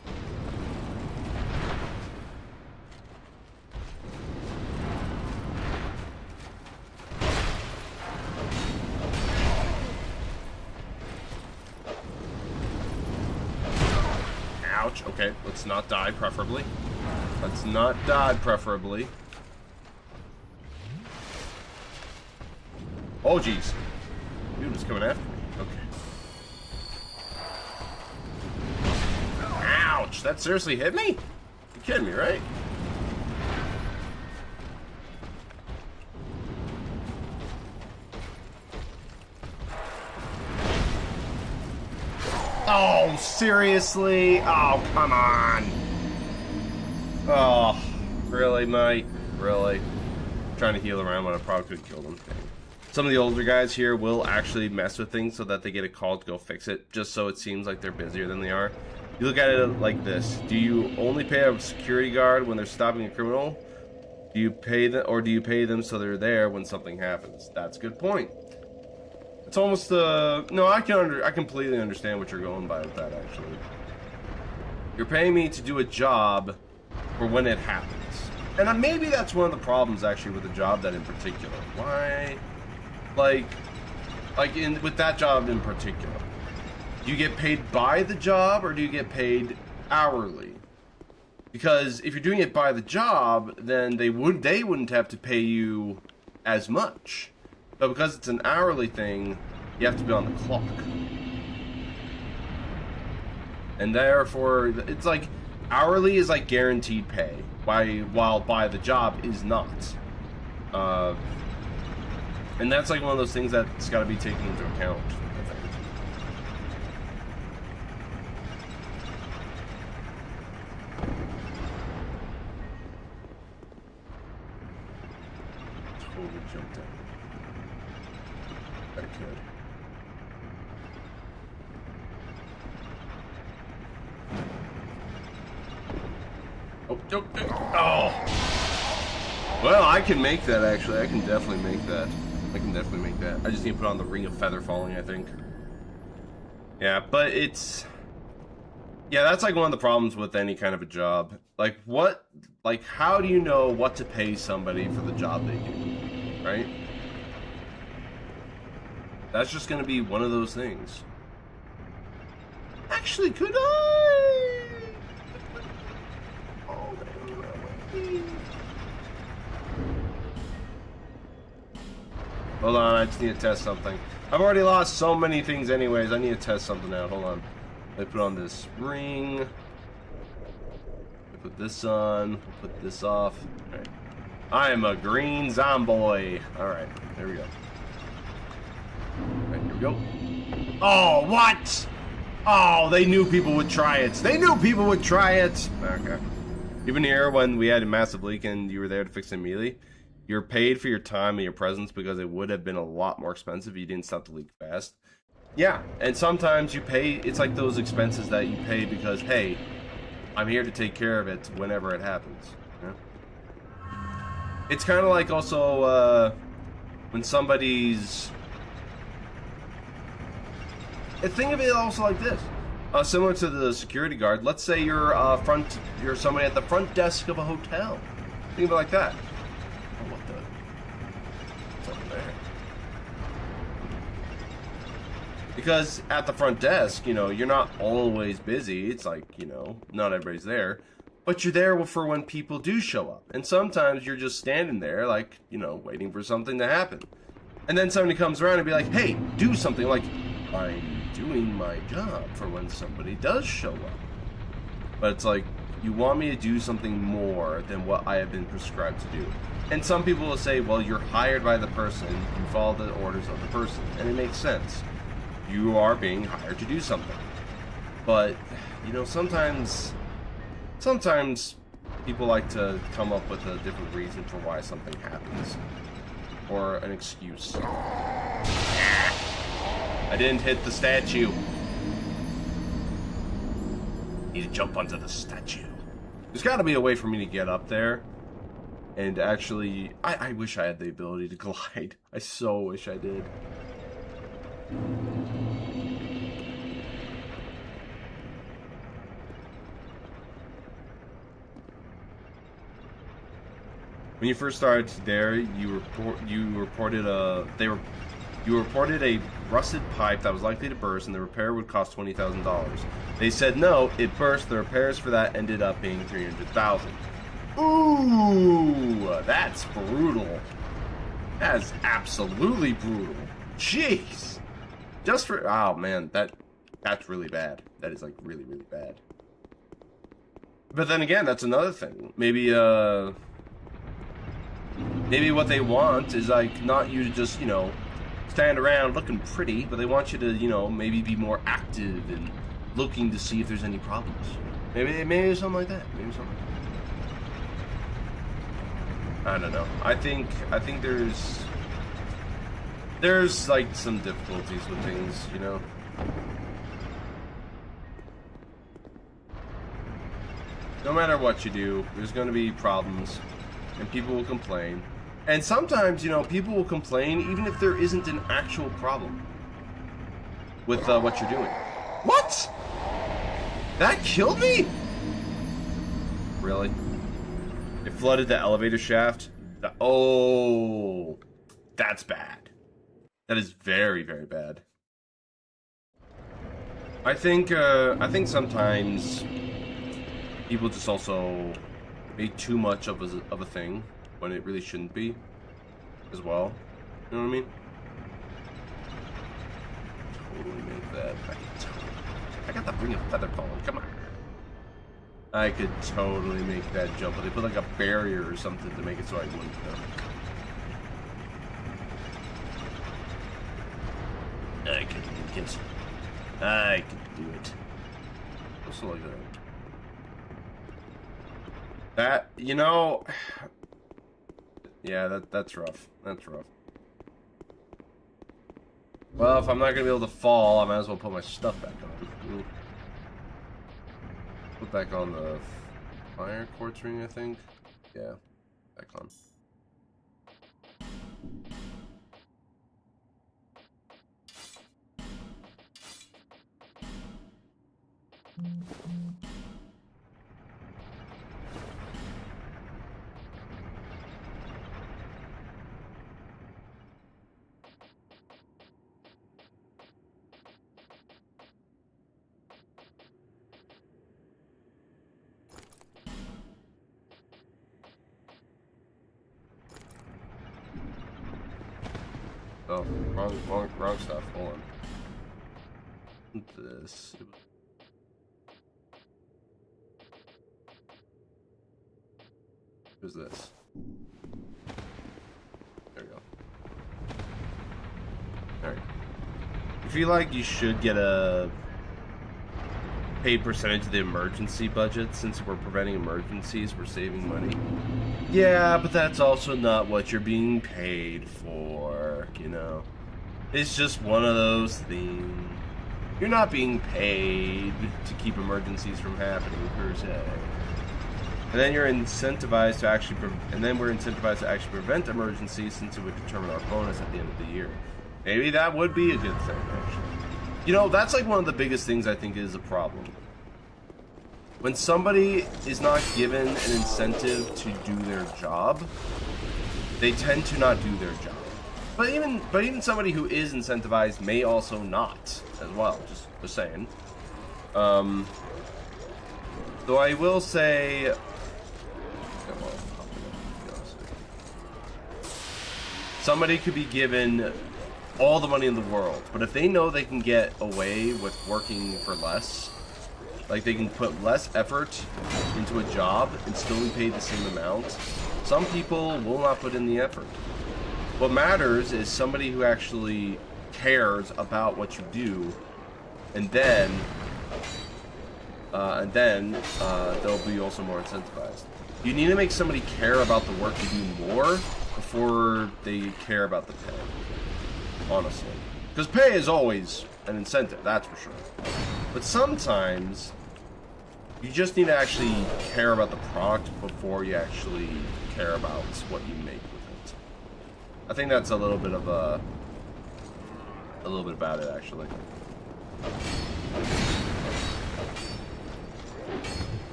Ouch. Okay, let's not die, preferably. Let's not die, preferably. Oh, jeez. Dude was coming after me. Okay. Ouch! That seriously hit me? You're kidding me, right? Oh, seriously? Oh, come on. Oh, really, mate? Really? I'm trying to heal around when I probably could have killed him. Some of the older guys here will actually mess with things so that they get a call to go fix it, just so it seems like they're busier than they are. You look at it like this. Do you only pay a security guard when they're stopping a criminal? Do you pay them, or do you pay them so they're there when something happens? That's a good point. It's almost no, I completely understand what you're going by with that, actually. You're paying me to do a job for when it happens. And maybe that's one of the problems, actually, with the job that in particular. Why? Like with that job in particular, do you get paid by the job or do you get paid hourly? Because if you're doing it by the job, then they wouldn't have to pay you as much. But because it's an hourly thing, you have to be on the clock. And therefore, it's like hourly is like guaranteed pay, while by the job is not. And that's like one of those things that's got to be taken into account, I think. Totally jumped in. I could. Oh! Well, I can make that, actually. I can definitely make that. I just need to put on the Ring of Feather Falling, I think. Yeah, but it's... Yeah, that's like one of the problems with any kind of a job. Like, how do you know what to pay somebody for the job they do? Right? That's just gonna be one of those things. Actually, could I? Oh, hold on, I just need to test something. I've already lost so many things anyways. I need to test something out. Hold on. Let me put on this ring. Put this on. Put this off. Alright. I am a green zombie. Alright, there we go. Alright, here we go. Oh, what? Oh, they knew people would try it. They knew people would try it. Okay. Even here, when we had a massive leak and you were there to fix it immediately, you're paid for your time and your presence because it would have been a lot more expensive if you didn't stop the leak fast. Yeah, and sometimes you pay, it's like those expenses that you pay because, hey, I'm here to take care of it whenever it happens. You know? It's kind of like also when somebody's... Think of it also like this. Similar to the security guard, let's say you're somebody at the front desk of a hotel. Think of it like that. Oh, what the? What's over there? Because at the front desk, you know, you're not always busy. It's like, you know, not everybody's there. But you're there for when people do show up. And sometimes you're just standing there, like, you know, waiting for something to happen. And then somebody comes around and be like, hey, do something. Like, I'm doing my job for when somebody does show up. But it's like, you want me to do something more than what I have been prescribed to do. And some people will say, well, you're hired by the person, you follow the orders of the person. And it makes sense. You are being hired to do something. But, you know, sometimes people like to come up with a different reason for why something happens. Or an excuse. I didn't hit the statue. Need to jump onto the statue. There's got to be a way for me to get up there. And actually, I wish I had the ability to glide. I so wish I did. When you first started there, you reported a rusted pipe that was likely to burst, and the repair would cost $20,000. They said no, it burst. The repairs for that ended up being $300,000. Ooh, that's brutal. That is absolutely brutal. Jeez. Just for oh man, that's really bad. That is like really bad. But then again, that's another thing. Maybe what they want is like not you to just, you know, stand around looking pretty, but they want you to, you know, maybe be more active and looking to see if there's any problems. Maybe something like that. Maybe something like that. I don't know. I think there's like some difficulties with things, you know. No matter what you do, there's going to be problems, and people will complain. And sometimes, you know, people will complain even if there isn't an actual problem with what you're doing. What? That killed me? Really? It flooded the elevator shaft? Oh, that's bad. That is very bad. I think sometimes people just also make too much of a thing when it really shouldn't be, as well. You know what I mean? Totally make that. I got the bring a feather falling. Come on. I could totally make that jump, but they put like a barrier or something to make it so I wouldn't go. I could make it. I could do it. Also like that, you know, yeah, that's rough. That's rough. Well, if I'm not gonna be able to fall, I might as well put my stuff back on. Put back on the fire quartz ring, I think. Yeah, back on. Oh, wrong stuff. Hold on. This. Who's this? There we go. Alright. I feel like you should get a paid percentage of the emergency budget. Since we're preventing emergencies, we're saving money. Yeah, but that's also not what you're being paid for, you know. It's just one of those things. You're not being paid to keep emergencies from happening, per se. And then you're incentivized to actually, we're incentivized to actually prevent emergencies, since it would determine our bonus at the end of the year. Maybe that would be a good thing, actually. You know, that's like one of the biggest things I think is a problem. When somebody is not given an incentive to do their job, they tend to not do their job. But even somebody who is incentivized may also not as well. Just saying. Though I will say, somebody could be given all the money in the world. But if they know they can get away with working for less, like they can put less effort into a job and still be paid the same amount, some people will not put in the effort. What matters is somebody who actually cares about what you do, and then they'll be also more incentivized. You need to make somebody care about the work you do more before they care about the pay. Honestly. Because pay is always an incentive, that's for sure. But sometimes you just need to actually care about the product before you actually care about what you make with it. I think that's a little bit about it, actually.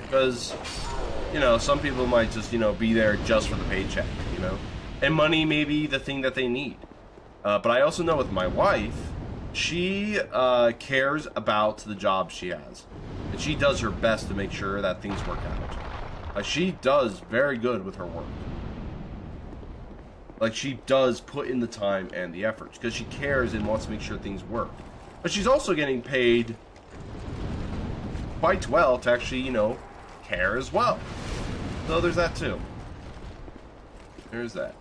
Because, you know, some people might just, you know, be there just for the paycheck, you know? And money may be the thing that they need. But I also know with my wife, she cares about the job she has. And she does her best to make sure that things work out. She does very good with her work. Like, she does put in the time and the effort. Because she cares and wants to make sure things work. But she's also getting paid quite well to actually, you know, care as well. So there's that too. There's that.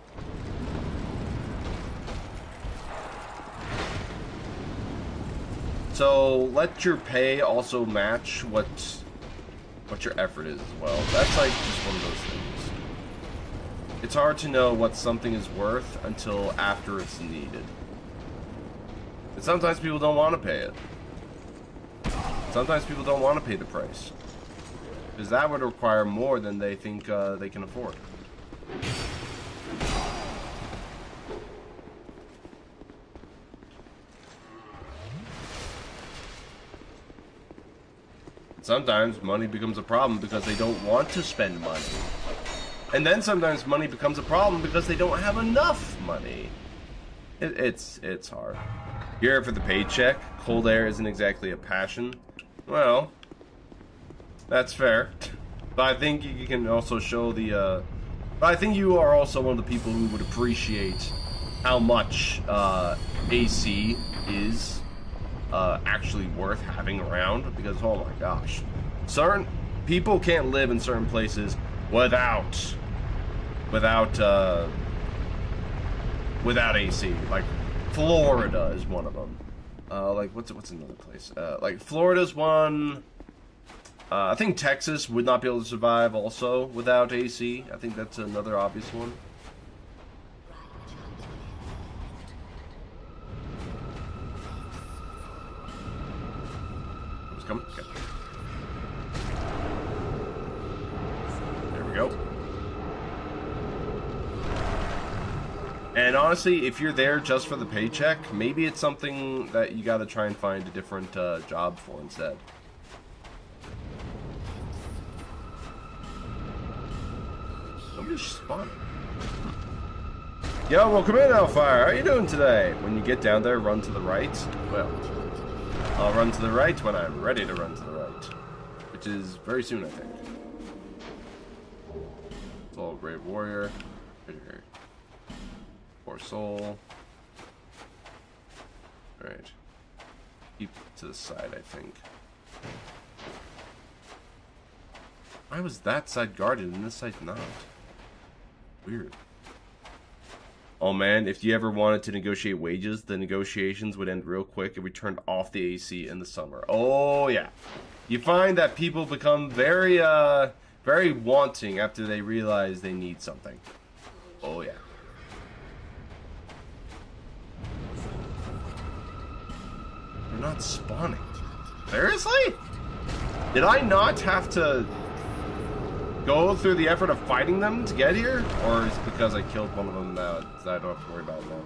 So let your pay also match what your effort is as well. That's like just one of those things. It's hard to know what something is worth until after it's needed. And sometimes people don't want to pay it. Sometimes people don't want to pay the price. Because that would require more than they think they can afford. Sometimes money becomes a problem because they don't want to spend money. And then sometimes money becomes a problem because they don't have enough money. It's hard. You're here for the paycheck. Cold air isn't exactly a passion. Well, that's fair. But I think you can also show the... But I think you are also one of the people who would appreciate how much AC is actually worth having around, because oh my gosh, certain people can't live in certain places without AC. Like Florida is one of them. Like what's another place? Like Florida's one. I think Texas would not be able to survive also without AC. I think that's another obvious one. Come. Okay. There we go. And honestly, if you're there just for the paycheck, maybe it's something that you gotta try and find a different job for instead. Nobody's spawning. Yo, welcome in, Hellfire. How are you doing today? When you get down there, run to the right. Well, I'll run to the right when I'm ready to run to the right. Which is very soon, I think. Soul Brave Warrior. Right here. Poor soul. Alright. Keep to the side, I think. Why was that side guarded and this side not? Weird. Oh man, if you ever wanted to negotiate wages, the negotiations would end real quick if we turned off the AC in the summer. Oh yeah. You find that people become very, very wanting after they realize they need something. Oh yeah. They're not spawning. Seriously? Did I not have to go through the effort of fighting them to get here? Or is it because I killed one of them now that I don't have to worry about it now?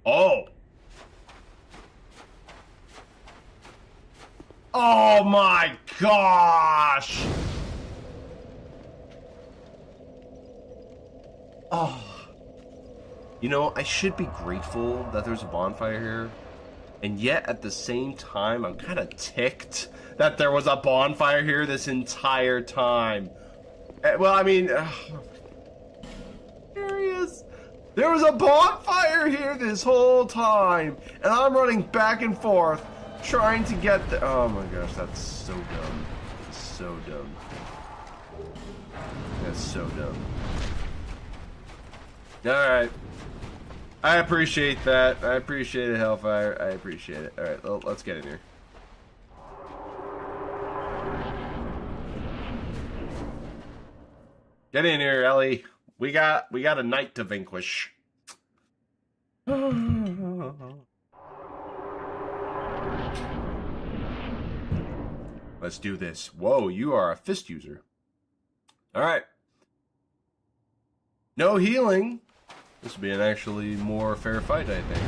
Oh! Oh my gosh! Oh. You know, I should be grateful that there's a bonfire here. And yet, at the same time, I'm kind of ticked that there was a bonfire here this entire time. Well, I mean... Serious? There was a bonfire here this whole time, and I'm running back and forth, trying to get the... Oh my gosh, that's so dumb. That's so dumb. That's so dumb. Alright. I appreciate that. I appreciate it, Hellfire. I appreciate it. Alright, well, let's get in here. Get in here, Ellie. We got a night to vanquish. Let's do this. Whoa, you are a fist user. Alright. No healing. This would be an actually more fair fight, I think.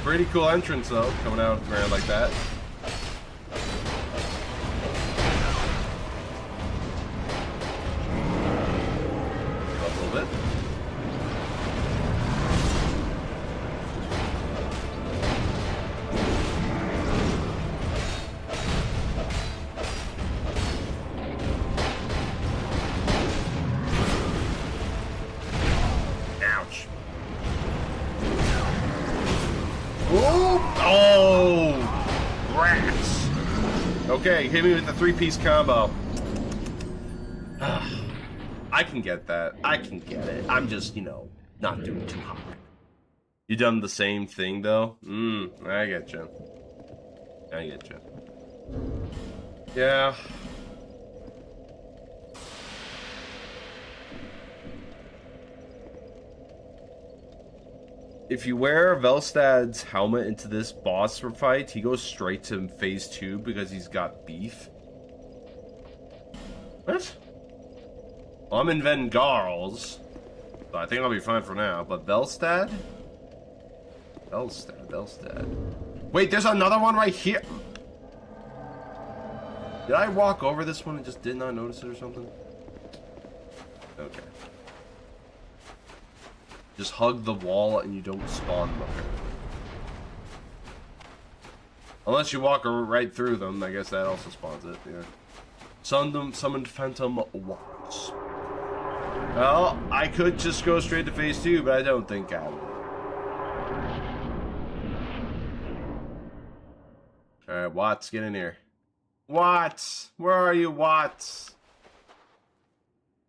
Pretty cool entrance, though, coming out of the ground like that. A little bit. Oh! Rats! Okay, hit me with the three-piece combo. I can get that. I can get it. I'm just, you know, not doing too hot. You done the same thing, though? I get you. I get you. Yeah. If you wear Velstad's helmet into this boss fight, he goes straight to phase 2 because he's got beef. What? Well, I'm in Vengarls, so I think I'll be fine for now. But Velstad? Velstad. Wait, there's another one right here. Did I walk over this one and just did not notice it or something? Okay. Just hug the wall and you don't spawn them. Unless you walk right through them, I guess that also spawns it, yeah. Summoned Phantom Walks. Well, I could just go straight to phase 2, but I don't think I will. Alright, Watts, get in here. Watts! Where are you, Watts?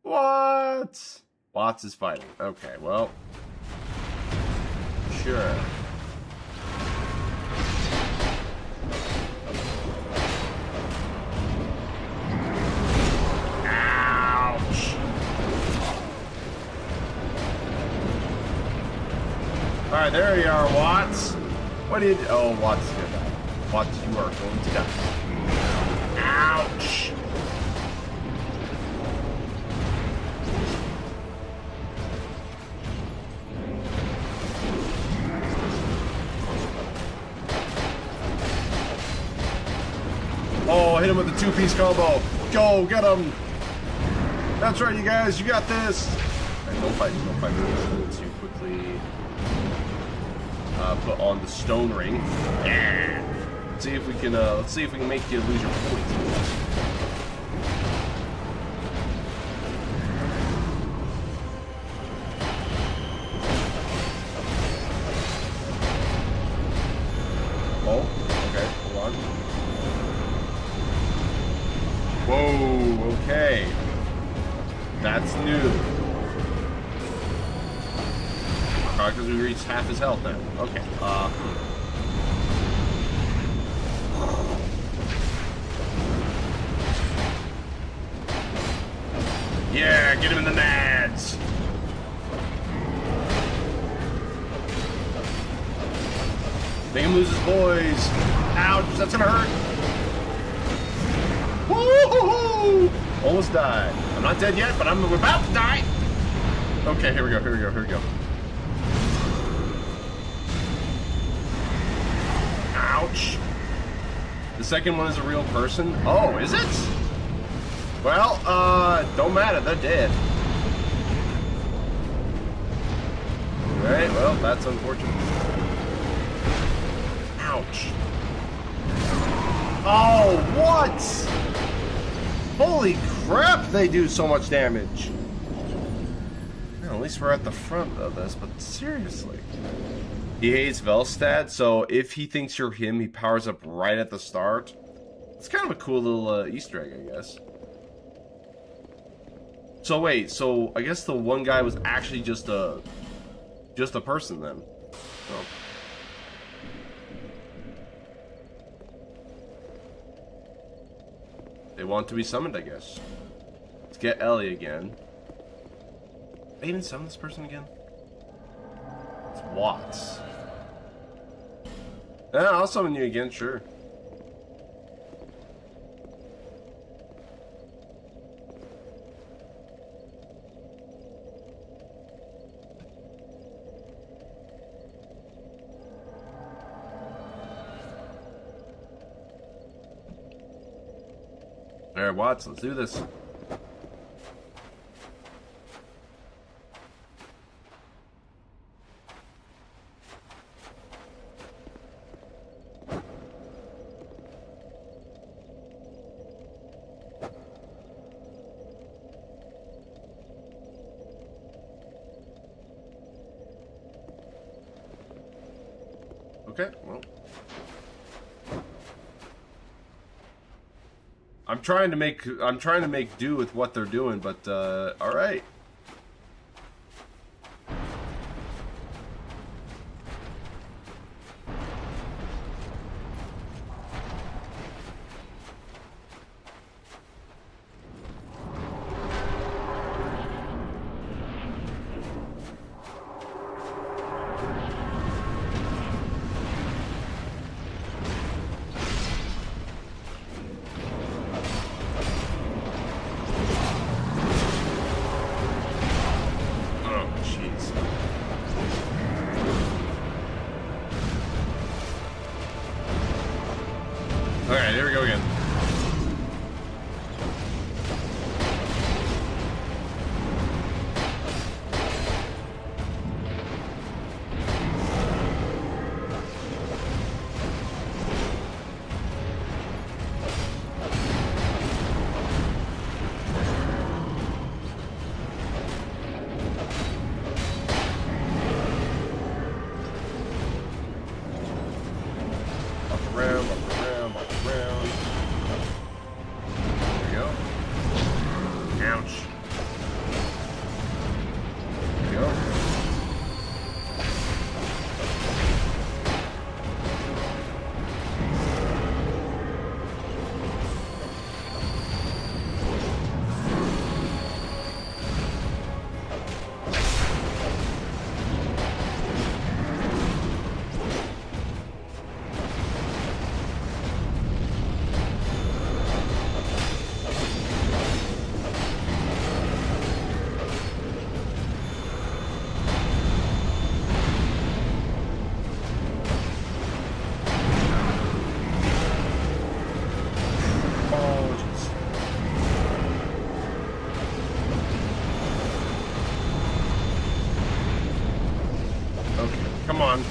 Watts! Watts is fighting. Okay, well. Sure. Ouch! Alright, there you are, Watts. What did... Oh, Watts is gonna die. Watts, you are going to die. Ouch! Oh, hit him with the two-piece combo. Go, get him. That's right, you guys. You got this. Right, don't fight me. Don't fight me. Let's quickly put on the stone ring. Yeah. Let's see if we can. Let's see if we can make you lose your points. Whoa, okay. That's new. Because we reached half his health now. Okay. Yeah, get him in the nads. Make him lose his boys. Ouch, that's gonna hurt. Woo-hoo-hoo! Almost died. I'm not dead yet, but I'm about to die. Okay, here we go. Ouch. The second one is a real person. Oh, is it? Well, don't matter. They're dead. Alright, well, that's unfortunate. Ouch. Oh, what? Holy crap, they do so much damage. Well, at least we're at the front of this, but seriously. He hates Velstad, so if he thinks you're him, he powers up right at the start. It's kind of a cool little Easter egg, I guess. So wait, so I guess the one guy was actually just a person then. Oh. They want to be summoned, I guess. Let's get Ellie again. Did I even summon this person again? It's Watts. Yeah, I'll summon you again, sure. Alright, Watts, let's do this. Okay, well. I'm trying to make do with what they're doing, but all right. Alright, here we go again. Up around, up around, up around. There we go. Ouch. There we go. Come on.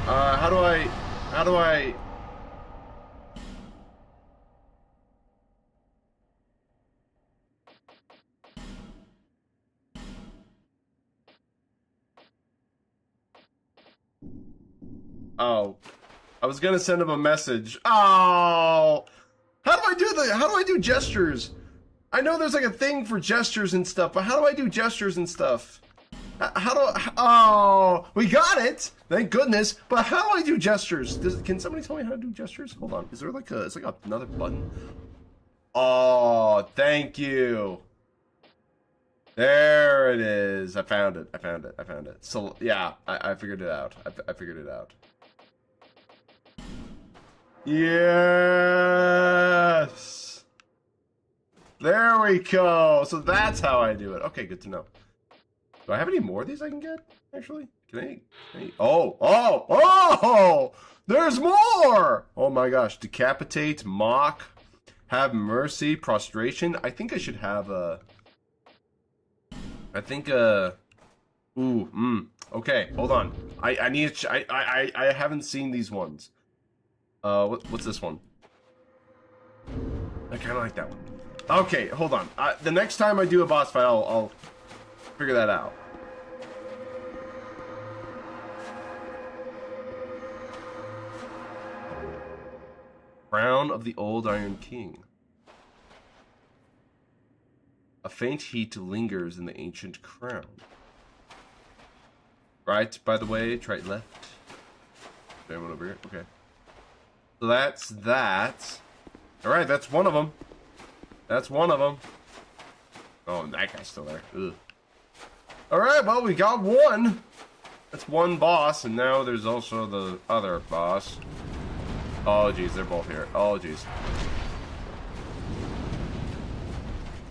How do I... Oh. I was gonna send him a message. Oh! How do I do gestures? I know there's like a thing for gestures and stuff, but how do I do gestures and stuff? Oh, we got it! Thank goodness. But how do I do gestures? Can somebody tell me how to do gestures? Hold on. Is there like a, it's like another button? Oh, thank you. There it is. I found it. I found it. I found it. So, yeah, I figured it out. I figured it out. Yes! There we go. So that's how I do it. Okay, good to know. Do I have any more of these I can get, actually? Can I oh! There's more! Oh my gosh. Decapitate, mock, have mercy, prostration. I think I should have a... Okay, hold on. I need to... I haven't seen these ones. What's this one? I kind of like that one. Okay, hold on. The next time I do a boss fight, I'll figure that out. Crown of the Old Iron King. A faint heat lingers in the ancient crown. Right, by the way, try left. Anyone over here? Okay. So that's that. Alright, that's one of them. That's one of them. Oh, that guy's still there. Ugh. Alright, well, we got one. That's one boss, and now there's also the other boss. Oh, jeez, they're both here. Oh, jeez.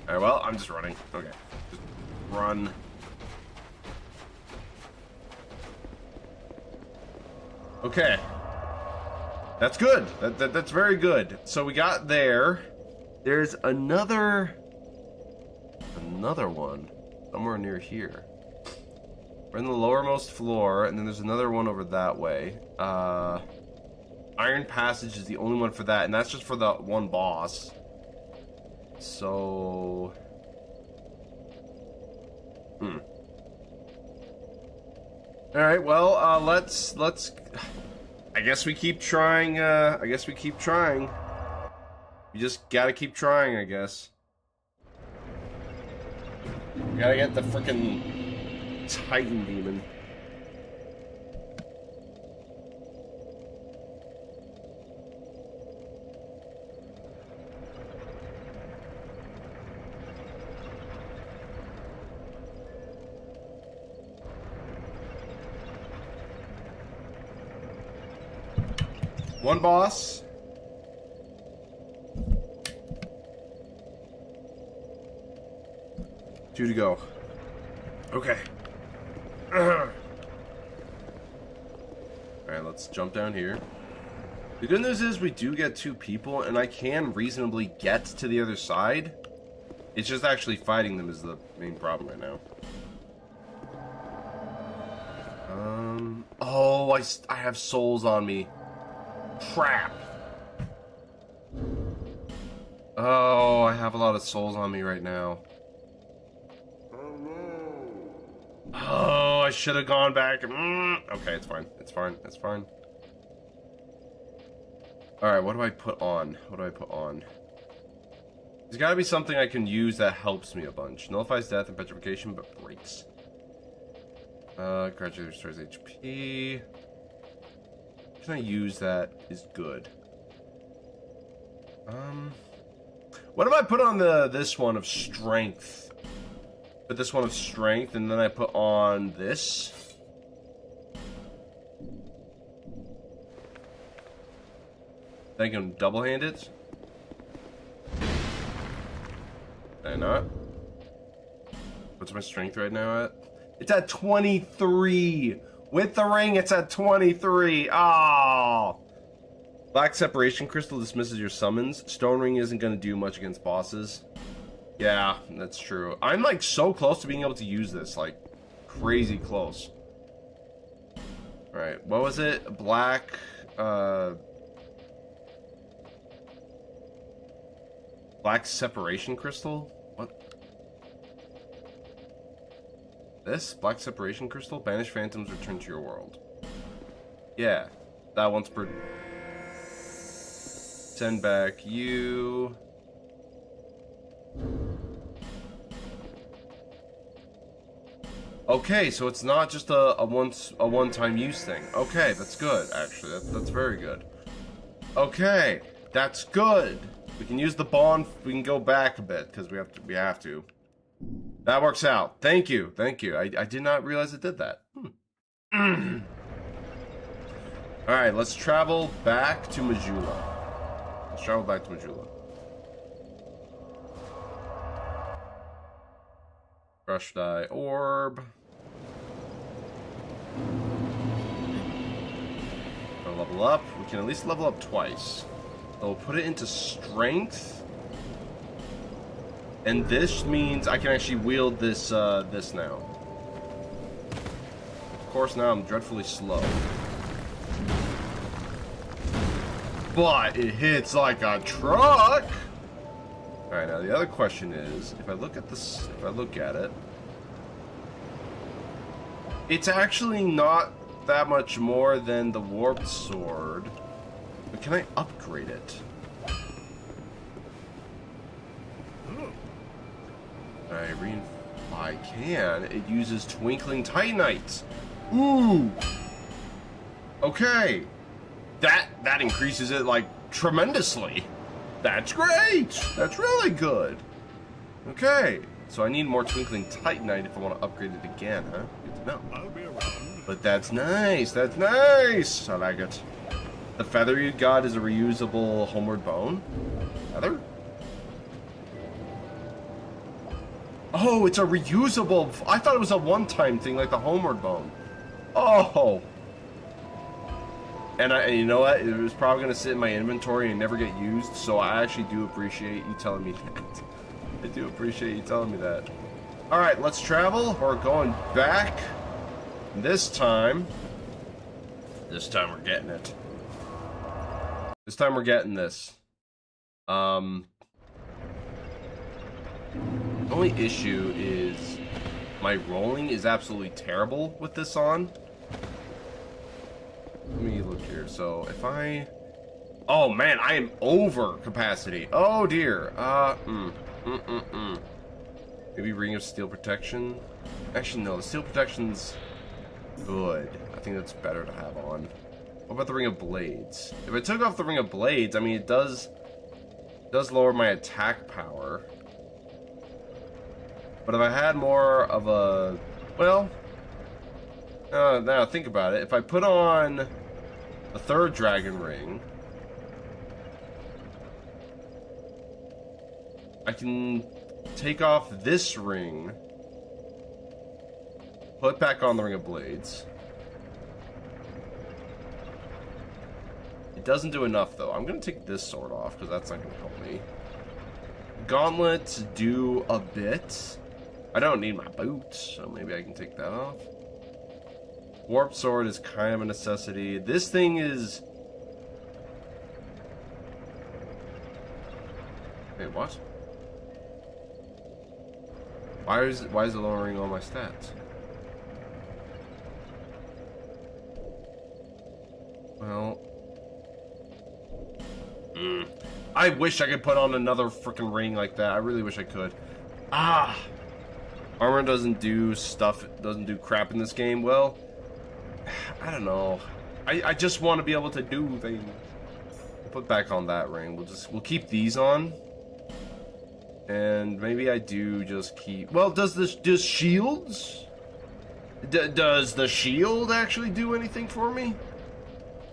Alright, well, I'm just running. Okay. Just run. Okay. That's good. That's very good. So we got there. There's another one somewhere near here. We're in the lowermost floor, and then there's another one over that way. Iron Passage is the only one for that, and that's just for the one boss. So... Alright, well, let's... I guess we keep trying, You just gotta keep trying, I guess. We gotta get the frickin' Titan Demon. One boss. Two to go. Okay. Alright, let's jump down here. The good news is we do get two people, and I can reasonably get to the other side. It's just actually fighting them is the main problem right now. Oh, I have souls on me. Crap. Oh, I have a lot of souls on me right now. Oh, I should have gone back. Okay, it's fine. It's fine. It's fine. Alright, what do I put on? What do I put on? There's gotta be something I can use that helps me a bunch. Nullifies death and petrification, but breaks. Gradually restores HP. Can I use that is good. What if I put on this one of strength? Put this one of strength, and then I put on this. Then I can double-hand it. Can I not? What's my strength right now at? It's at 23! With the ring, it's at 23. Oh! Black Separation Crystal dismisses your summons. Stone Ring isn't going to do much against bosses. Yeah, that's true. I'm like so close to being able to use this. Like, crazy close. Alright, what was it? Black, Black Separation Crystal? What? This? Black Separation Crystal? Banish phantoms, return to your world. Yeah. That one's per... Send back you... Okay, so it's not just a one-time use thing. Okay, that's good, actually. That's very good. Okay, that's good. We can use the bond. We can go back a bit because we have to. That works out. Thank you. Thank you. I did not realize it did that. Alright, let's travel back to Majula. Let's travel back to Majula. Crush die orb. to level up. We can at least level up twice. So we'll put it into strength. And this means I can actually wield this this now. Of course, now I'm dreadfully slow. But it hits like a truck. All right, now the other question is, if I look at this, if I look at it, it's actually not that much more than the warped sword. But can I upgrade it? I can. It uses Twinkling Titanites. Ooh. Okay. That increases it like tremendously. That's great. That's really good. Okay. So I need more Twinkling Titanite if I want to upgrade it again, huh? Good to know. I'll be around. But that's nice. That's nice. I like it. The feather you got is a reusable homeward bone. Feather? Oh, it's a reusable. I thought it was a one-time thing like the homeward bone. Oh. And you know what? It was probably going to sit in my inventory and never get used, so I actually do appreciate you telling me that. I do appreciate you telling me that. Alright, let's travel. We're going back. This time we're getting it. This time we're getting this. The only issue is my rolling is absolutely terrible with this on. Let me look here. So if I... Oh man, I am over capacity. Oh dear. Maybe Ring of Steel Protection. Actually, no. The Steel Protection's good. I think that's better to have on. What about the Ring of Blades? If I took off the Ring of Blades, I mean, it does lower my attack power. But if I had more of a... Well... now think about it. If I put on the third dragon ring, I can take off this ring, put back on the Ring of Blades. It doesn't do enough though. I'm gonna take this sword off because that's not gonna help me. Gauntlets do a bit. I don't need my boots, so maybe I can take that off. Warp sword is kind of a necessity. This thing is... Wait, what? Why is it lowering all my stats? Well... I wish I could put on another freaking ring like that. I really wish I could. Ah! Armor doesn't do stuff, doesn't do crap in this game. Well... I don't know. I just want to be able to do things. Put back on that ring. We'll keep these on. And maybe I do just keep... Well, does shields? Does the shield actually do anything for me?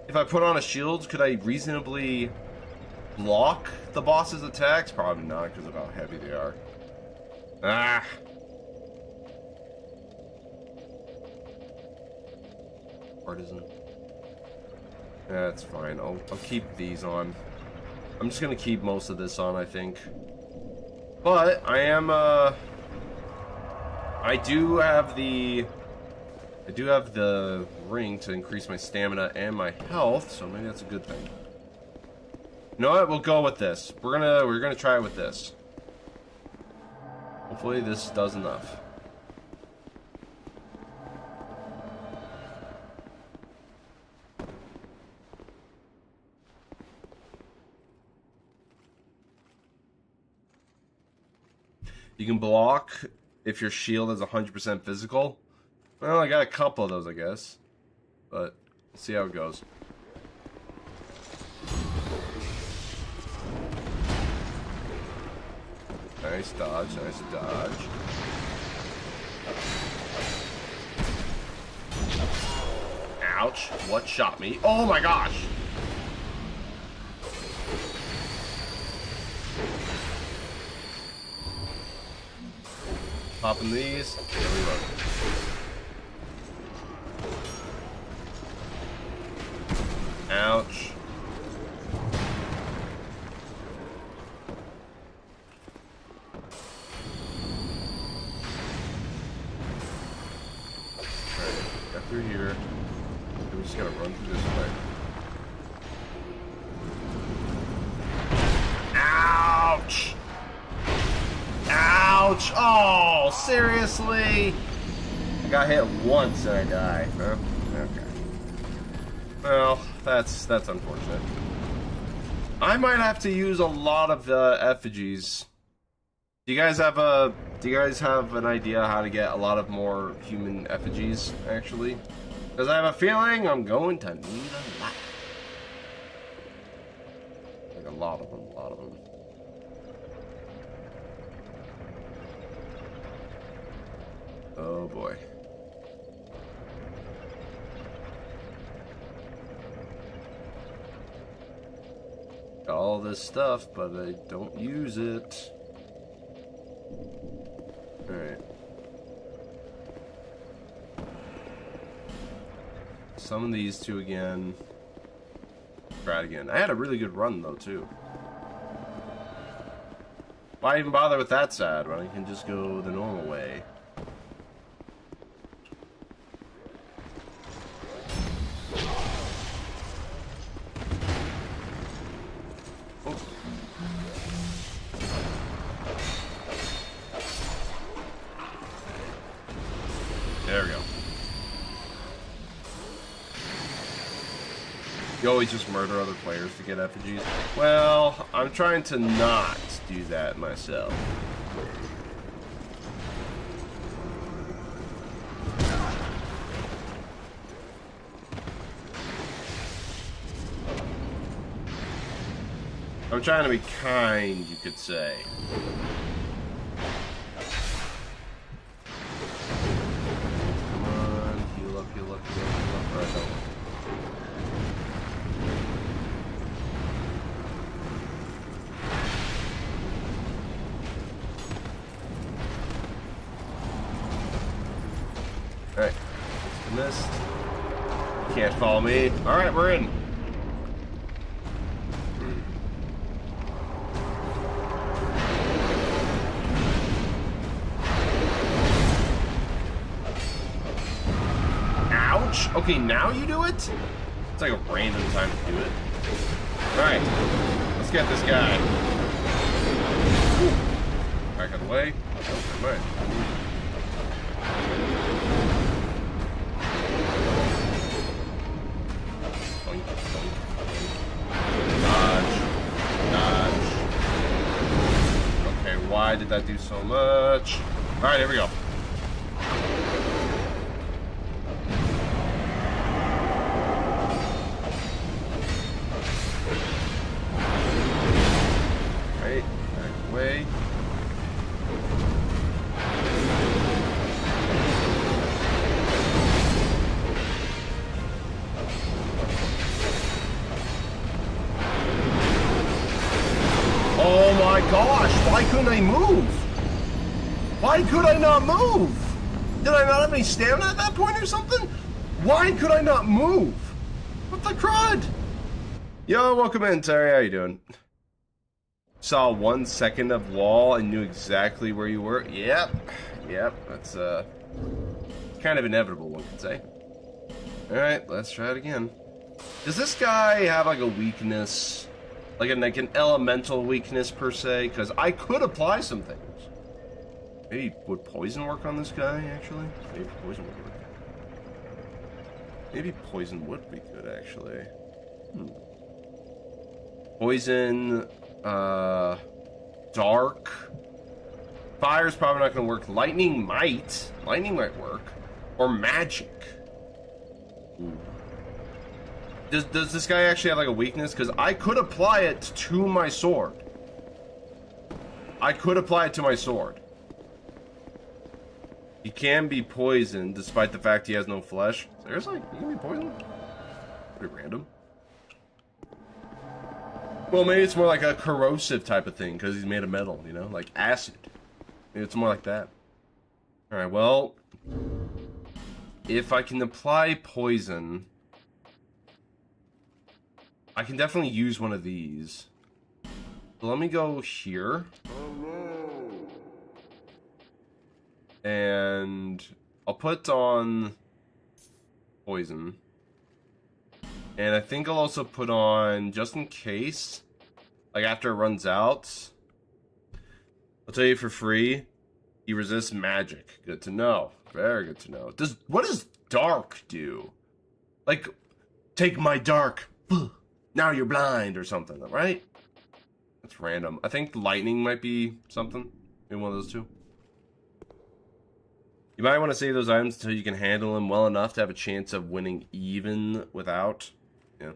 If I put on a shield, could I reasonably block the boss's attacks? Probably not because of how heavy they are. Ah. Partisan. That's fine. I'll keep these on. I'm just gonna keep most of this on, I think. But I am I do have the ring to increase my stamina and my health, so maybe that's a good thing. You know what? We'll go with this. We're gonna try it with this. Hopefully this does enough. You can block if your shield is 100% physical. Well, I got a couple of those, I guess. But, let's see how it goes. Nice dodge, nice dodge. Ouch. What shot me? Oh my gosh! Popping these. Reload. Ouch. Alright, got through here. We just gotta run through this way. Ouch! Ouch! Oh, seriously? I got hit once and I died. Huh? Okay. Well, that's unfortunate. I might have to use a lot of effigies. Do you guys have an idea how to get a lot of more human effigies, actually? Because I have a feeling I'm going to need a lot. Like a lot of them, a lot of them. Oh boy. Got all this stuff, but I don't use it. Alright. Summon these two again. Try it again. I had a really good run though, too. Why even bother with that side when I can just go the normal way? There we go. You always just murder other players to get effigies. Well, I'm trying to not do that myself. I'm trying to be kind, you could say. Alright, missed. Can't follow me. Alright, we're in. Ouch! Okay, now you do it? It's like a random time to do it. Alright, let's get this guy. Ooh. Back out of the way. Oh, never mind. Why did that do so much? Alright, here we go. Right, back away. Oh my gosh, why couldn't I move? Why could I not move? Did I not have any stamina at that point or something? Why could I not move? What the crud? Yo, welcome in, Terry. How you doing? Saw 1 second of wall and knew exactly where you were. Yep. That's kind of inevitable, one could say. Alright, let's try it again. Does this guy have like a weakness? Like an elemental weakness per se? Because I could apply some things. Maybe would poison work on this guy, actually? Maybe poison would work. Maybe poison would be good, actually. Poison, dark. Fire's probably not going to work. Lightning might. Lightning might work. Or magic. Ooh. Does this guy actually have like a weakness? Because I could apply it to my sword. I could apply it to my sword. He can be poisoned despite the fact he has no flesh. Seriously? He can be poisoned? Pretty random. Well, maybe it's more like a corrosive type of thing because he's made of metal, you know? Like acid. Maybe it's more like that. Alright, well... if I can apply poison... I can definitely use one of these. So let me go here. And I'll put on poison. And I think I'll also put on, just in case, like after it runs out, I'll tell you for free, he resists magic. Good to know. Very good to know. What does dark do? Like, take my dark. Now you're blind or something, right? That's random. I think lightning might be something. Maybe one of those two. You might want to save those items until you can handle them well enough to have a chance of winning even without. Yeah.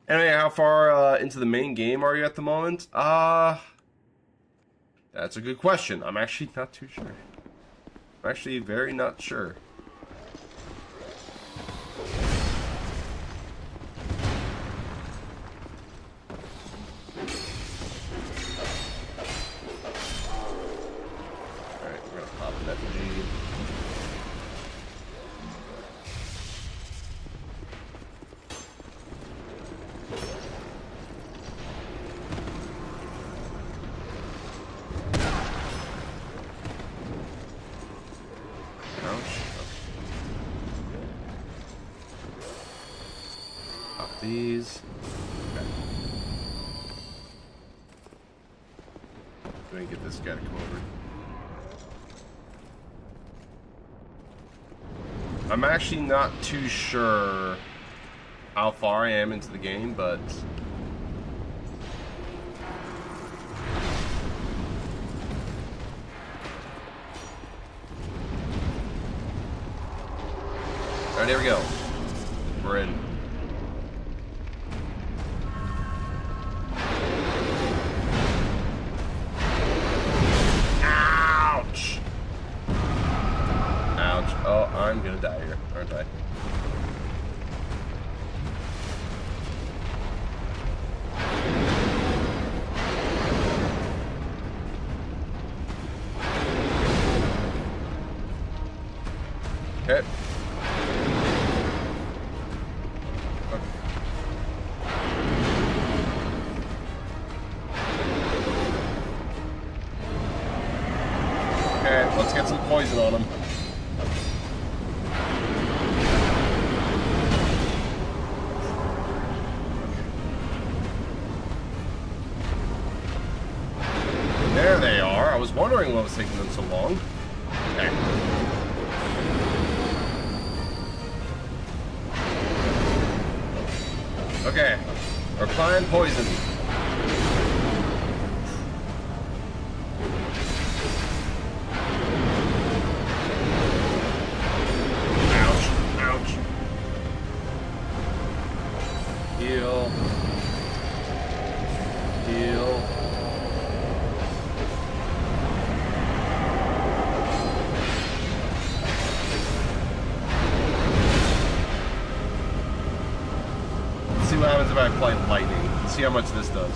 Anyway, how far into the main game are you at the moment? That's a good question. I'm actually not too sure. I'm actually very not sure. Alright, we're gonna pop an effigy. These. Okay. Let me get this guy to come over. I'm actually not too sure how far I am into the game, but alright, here we go. We're in. Oh, I'm gonna die here, aren't I? Okay. Okay, let's get some poison on him. There they are. I was wondering what was taking them so long. Okay. Okay. We're applying poison. Ouch. Ouch. Heal. Heal. What happens if I apply lightning? Let's see how much this does.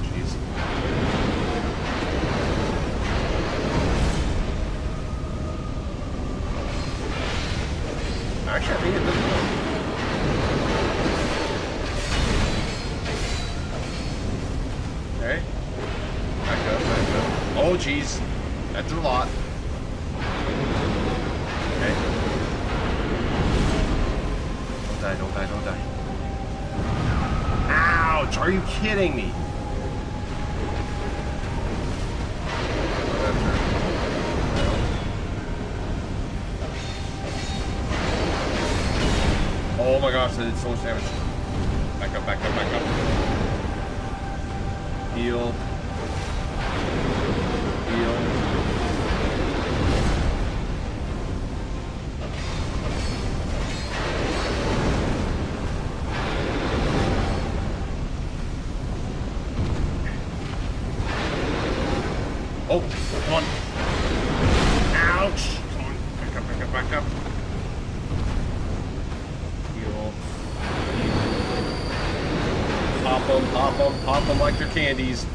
Jeez. Actually, I think it does more. Okay. Back up, back up. Oh, jeez. That did a lot. Okay. Don't die, don't die, don't die. Ouch! Are you kidding me? Oh my gosh, that did so much damage. Back up, back up, back up. Heal. Heal. Oh, come on. Ouch. Come on. Back up, back up, back up. Heal. Pop them like they're candies.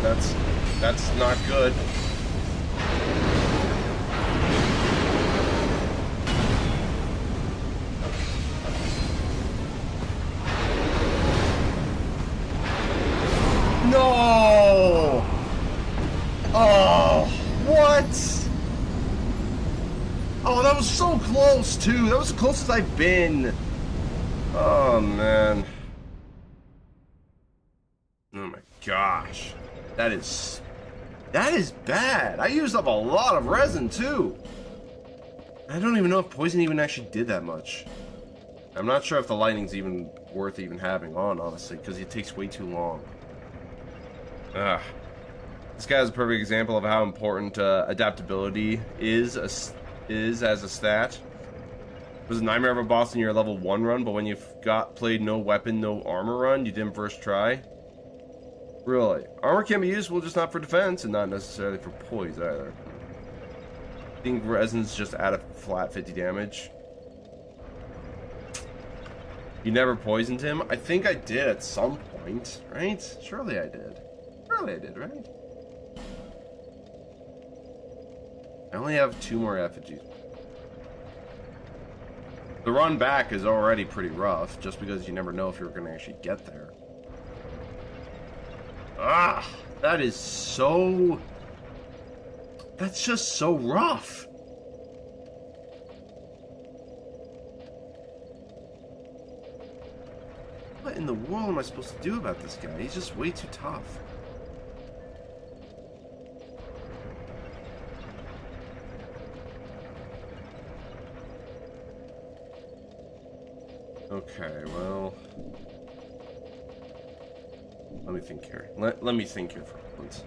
That's not good. No! Oh, what? Oh, that was so close, too. That was the closest I've been. Oh, man. Oh, my gosh. That is bad. I used up a lot of resin, too. I don't even know if poison even actually did that much. I'm not sure if the lightning's even worth even having on, honestly, because it takes way too long. Ugh. This guy is a perfect example of how important adaptability is as a stat. It was a nightmare of a boss in your level 1 run, but when you've played no weapon, no armor run, you didn't first try. Really? Armor can be useful, just not for defense, and not necessarily for poise either. I think resins just add a flat 50 damage. You never poisoned him? I think I did at some point, right? Surely I did. Surely I did, right? I only have 2 more effigies. The run back is already pretty rough, just because you never know if you're going to actually get there. Ah, that is so... That's just so rough. What in the world am I supposed to do about this guy? He's just way too tough. Okay, well... Let me think here. Let me think here for once.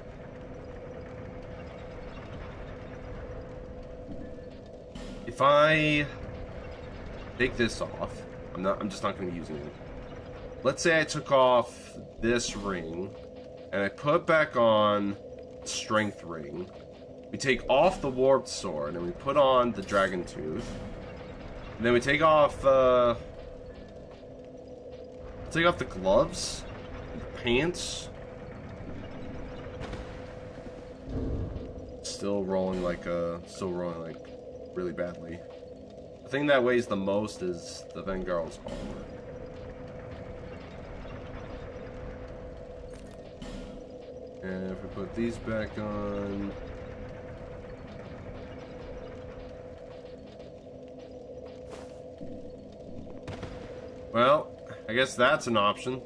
If I take this off, I'm just not going to be using it. Let's say I took off this ring and I put back on strength ring. We take off the warped sword and we put on the dragon tooth. And then we take off the gloves, the pants. Still rolling like really badly. The thing that weighs the most is the Vanguard's armor. And if we put these back on... Well, I guess that's an option.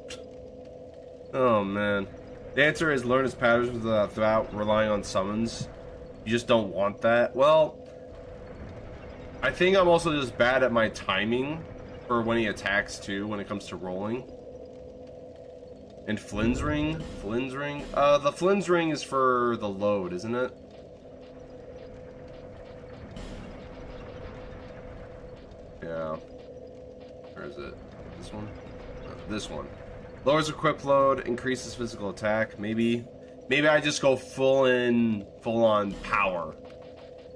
Oh, man. The answer is learn his patterns without relying on summons. You just don't want that. Well, I think I'm also just bad at my timing for when he attacks, too, when it comes to rolling. And Flynn's ring? The Flynn's ring is for the load, isn't it? Yeah. Where is it? This one? This one. Lowers equip load, increases physical attack. Maybe I just go full on power.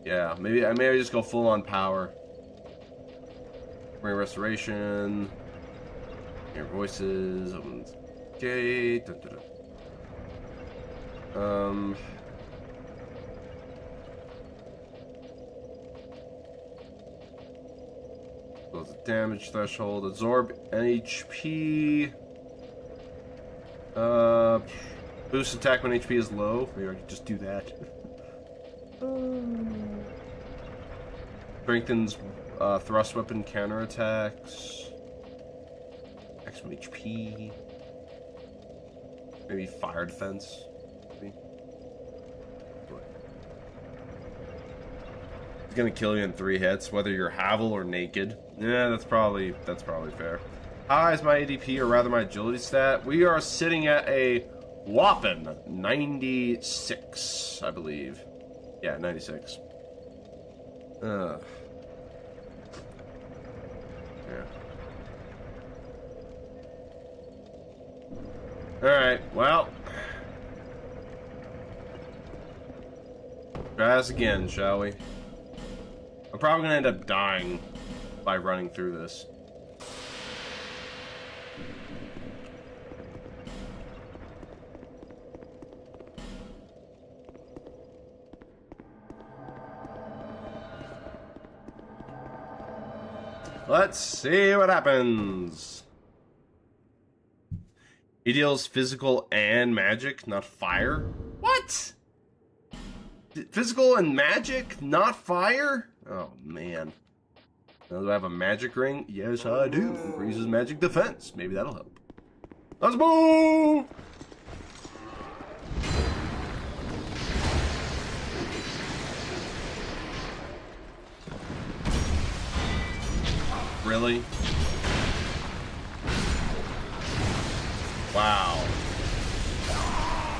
Yeah, maybe I just go full on power. Ring restoration. Hear voices. Okay. Dun, dun, dun. Close the damage threshold. Absorb HP. Boost attack when HP is low. Maybe I could just do that. Strengthens thrust weapon counterattacks. Maximum HP. Maybe fire defense. Maybe. It's gonna kill you in 3 hits, whether you're Havel or naked. Yeah, that's probably fair. How high is my ADP, or rather my agility stat? We are sitting at a whopping 96, I believe. Yeah, 96. Yeah. Alright, well. Try this again, shall we? I'm probably gonna end up dying by running through this. Let's see what happens. He deals physical and magic, not fire. What? Physical and magic, not fire? Oh, man. Now, do I have a magic ring? Yes, I do. Increases magic defense. Maybe that'll help. Let's move! Really? Wow.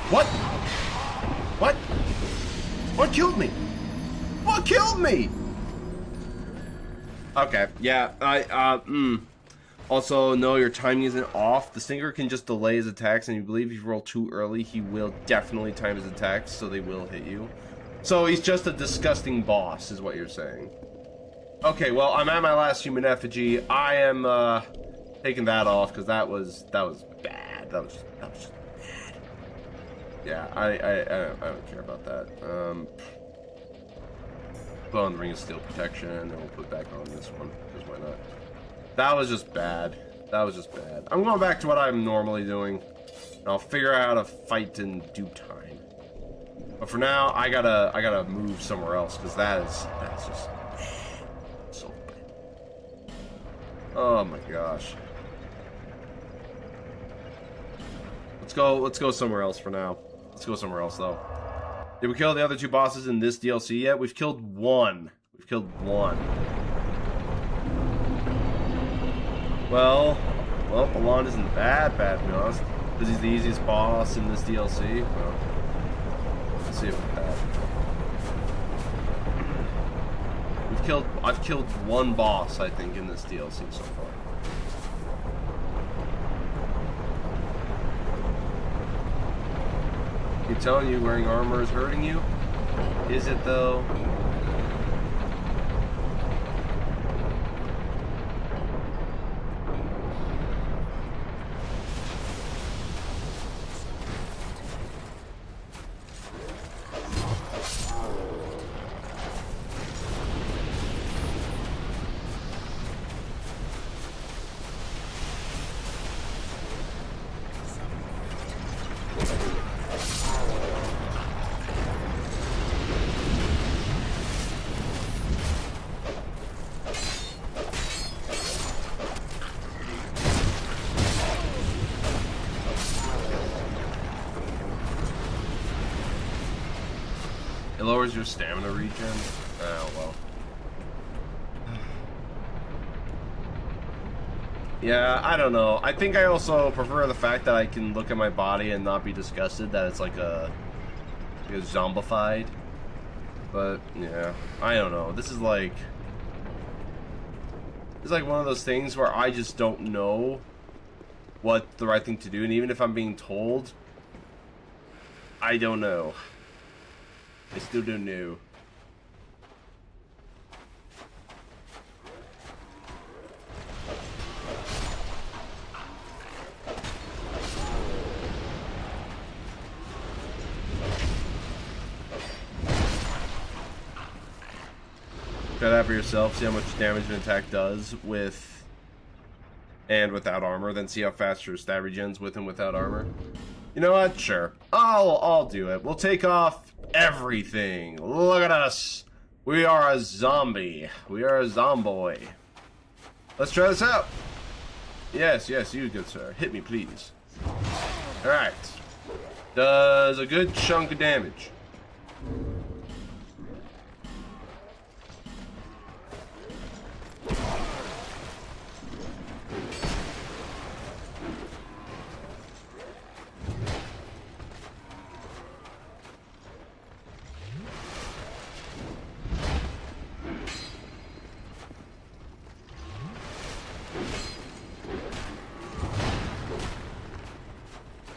What? What? What killed me? What killed me? Okay, yeah, Also, no, your timing isn't off. The Stinger can just delay his attacks, and you believe if you roll too early, he will definitely time his attacks, so they will hit you. So he's just a disgusting boss, is what you're saying. Okay, well, I'm at my last human effigy. I am, taking that off, because that was bad. That was just bad. Yeah, I don't care about that. Put on the Ring of Steel Protection, and then we'll put back on this one, because why not? That was just bad. That was just bad. I'm going back to what I'm normally doing, and I'll figure out how to fight in due time. But for now, I gotta move somewhere else, because that's just so bad. Oh my gosh. Let's go somewhere else for now. Let's go somewhere else though. Did we kill the other two bosses in this DLC yet? We've killed one. We've killed one. Well, Alon isn't that bad, to be honest. Because he's the easiest boss in this DLC. Well, let's see about that. I've killed one boss, I think, in this DLC so far. Keep telling you wearing armor is hurting you? Is it though? It lowers your stamina regen? Oh, well. Yeah, I don't know. I think I also prefer the fact that I can look at my body and not be disgusted that it's like a zombified. But, yeah, I don't know. This is like... It's like one of those things where I just don't know what the right thing to do. And even if I'm being told, I don't know. I still don't know. Try that for yourself. See how much damage an attack does with and without armor. Then see how fast your stat regens with and without armor. You know what? Sure. I'll do it. We'll take off everything. Look at us. We are a zombie. We are a zomboy. Let's try this out. Yes, you good sir. Hit me, please. Alright. Does a good chunk of damage.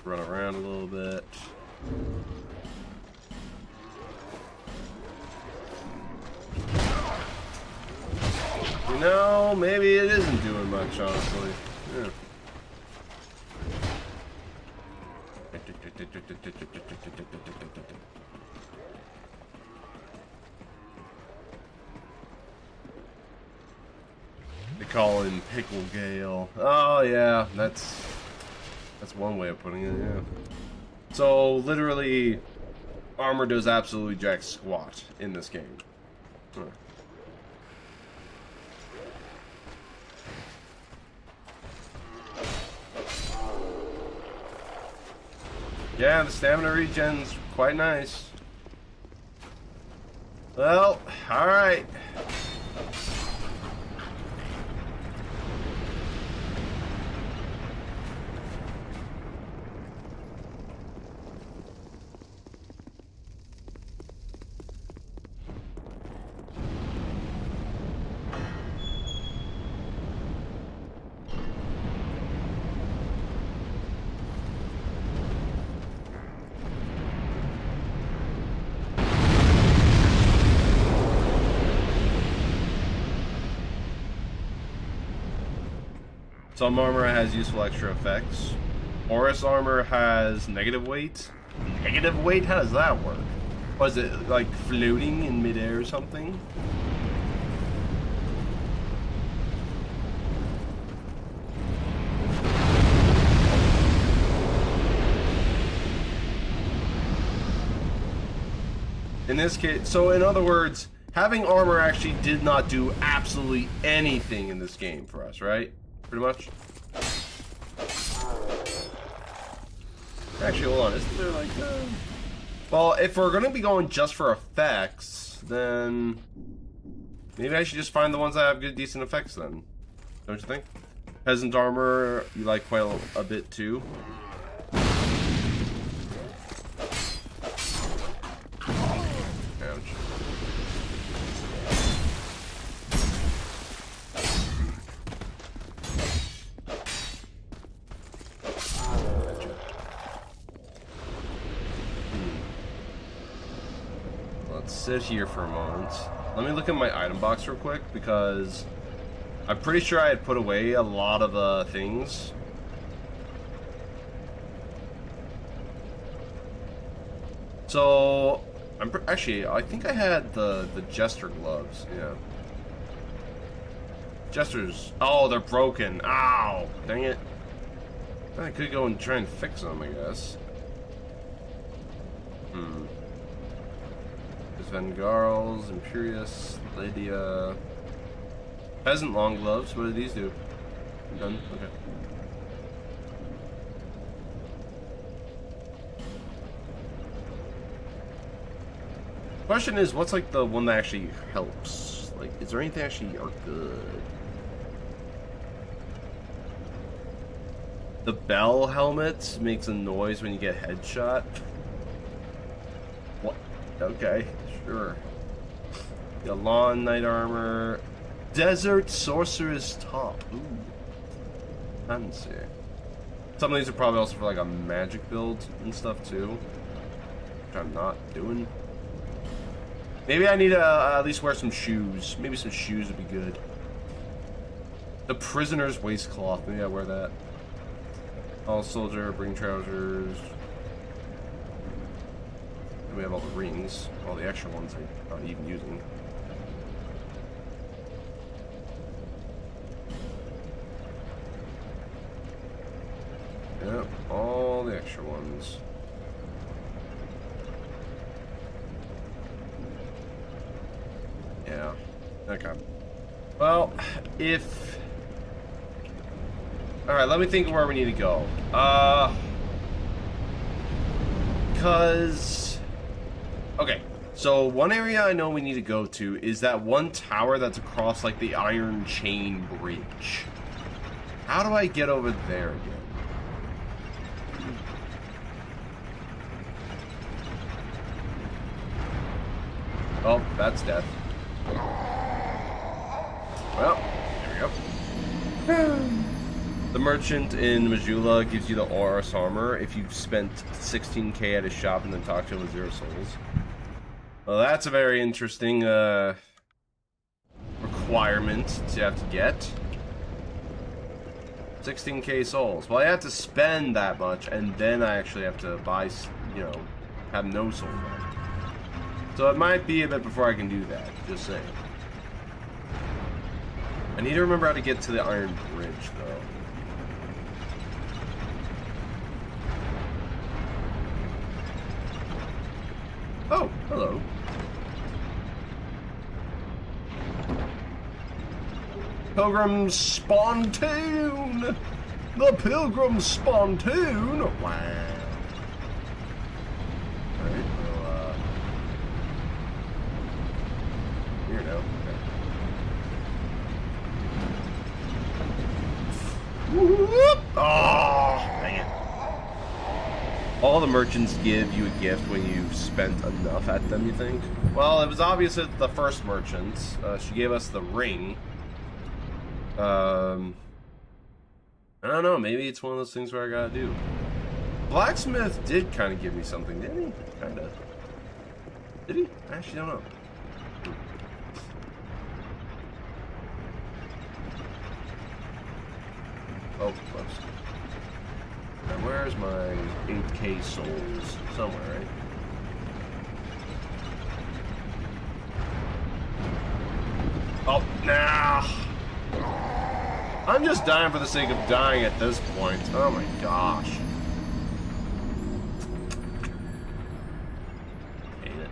Run around a little bit. You know, maybe it isn't doing much, honestly. Yeah. call him Pickle Gale. Oh yeah, that's one way of putting it. Yeah. So literally, armor does absolutely jack squat in this game. Huh. Yeah, the stamina regen's quite nice. Well, alright. Some armor has useful extra effects. Horus armor has negative weight. Negative weight? How does that work? Was it like floating in midair or something? In this case, so in other words, having armor actually did not do absolutely anything in this game for us, right? Pretty much. Actually, hold on. Isn't there like well, if we're gonna be going just for effects, then maybe I should just find the ones that have good, decent effects then. Don't you think? Peasant armor, you like quite a bit too. Ouch. Sit here for a moment. Let me look at my item box real quick because I'm pretty sure I had put away a lot of things. So actually I think I had the jester gloves. Yeah. Jesters. Oh, they're broken. Ow! Dang it. I could go and try and fix them, I guess. Vengarls, Imperius, Lydia. Peasant long gloves. What do these do? Done? Okay. Question is, what's like the one that actually helps? Like, is there anything actually are good? The bell helmet makes a noise when you get headshot. What? Okay. Sure. The lawn knight armor. Desert sorcerer's top. Ooh. Fancy. Some of these are probably also for like a magic build and stuff too. Which I'm not doing. Maybe I need to at least wear some shoes. Maybe some shoes would be good. The prisoner's waistcloth. Maybe I wear that. All soldier, bring trousers. We have all the rings, all the extra ones I'm not even using. Yep, all the extra ones. Yeah, okay. Well, if... Alright, let me think of where we need to go. Because... Okay, so one area I know we need to go to is that one tower that's across like the Iron Chain Bridge. How do I get over there again? Oh, that's death. Well, there we go. The merchant in Majula gives you the Horus armor if you've spent 16k at his shop and then talked to him with 0 souls. Well, that's a very interesting requirement to have to get. 16k souls. Well, I have to spend that much, and then I actually have to buy, you know, have no soul left. So it might be a bit before I can do that, just saying. I need to remember how to get to the Iron Bridge, though. Oh, hello. Pilgrim's Spontoon! The Pilgrim's Spontoon! Wow. Alright, well, here now. Okay. Whoop! Oh, dang it. All the merchants give you a gift when you've spent enough at them, you think? Well, it was obvious at the first merchant. She gave us the ring. I don't know, maybe it's one of those things where I gotta do. Blacksmith did kind of give me something, didn't he? Kind of. Did he? I actually don't know. Oh, close. Now, where's my 8K souls? Somewhere, right? Oh, nah! I'm just dying for the sake of dying at this point. Oh my gosh. Hate it.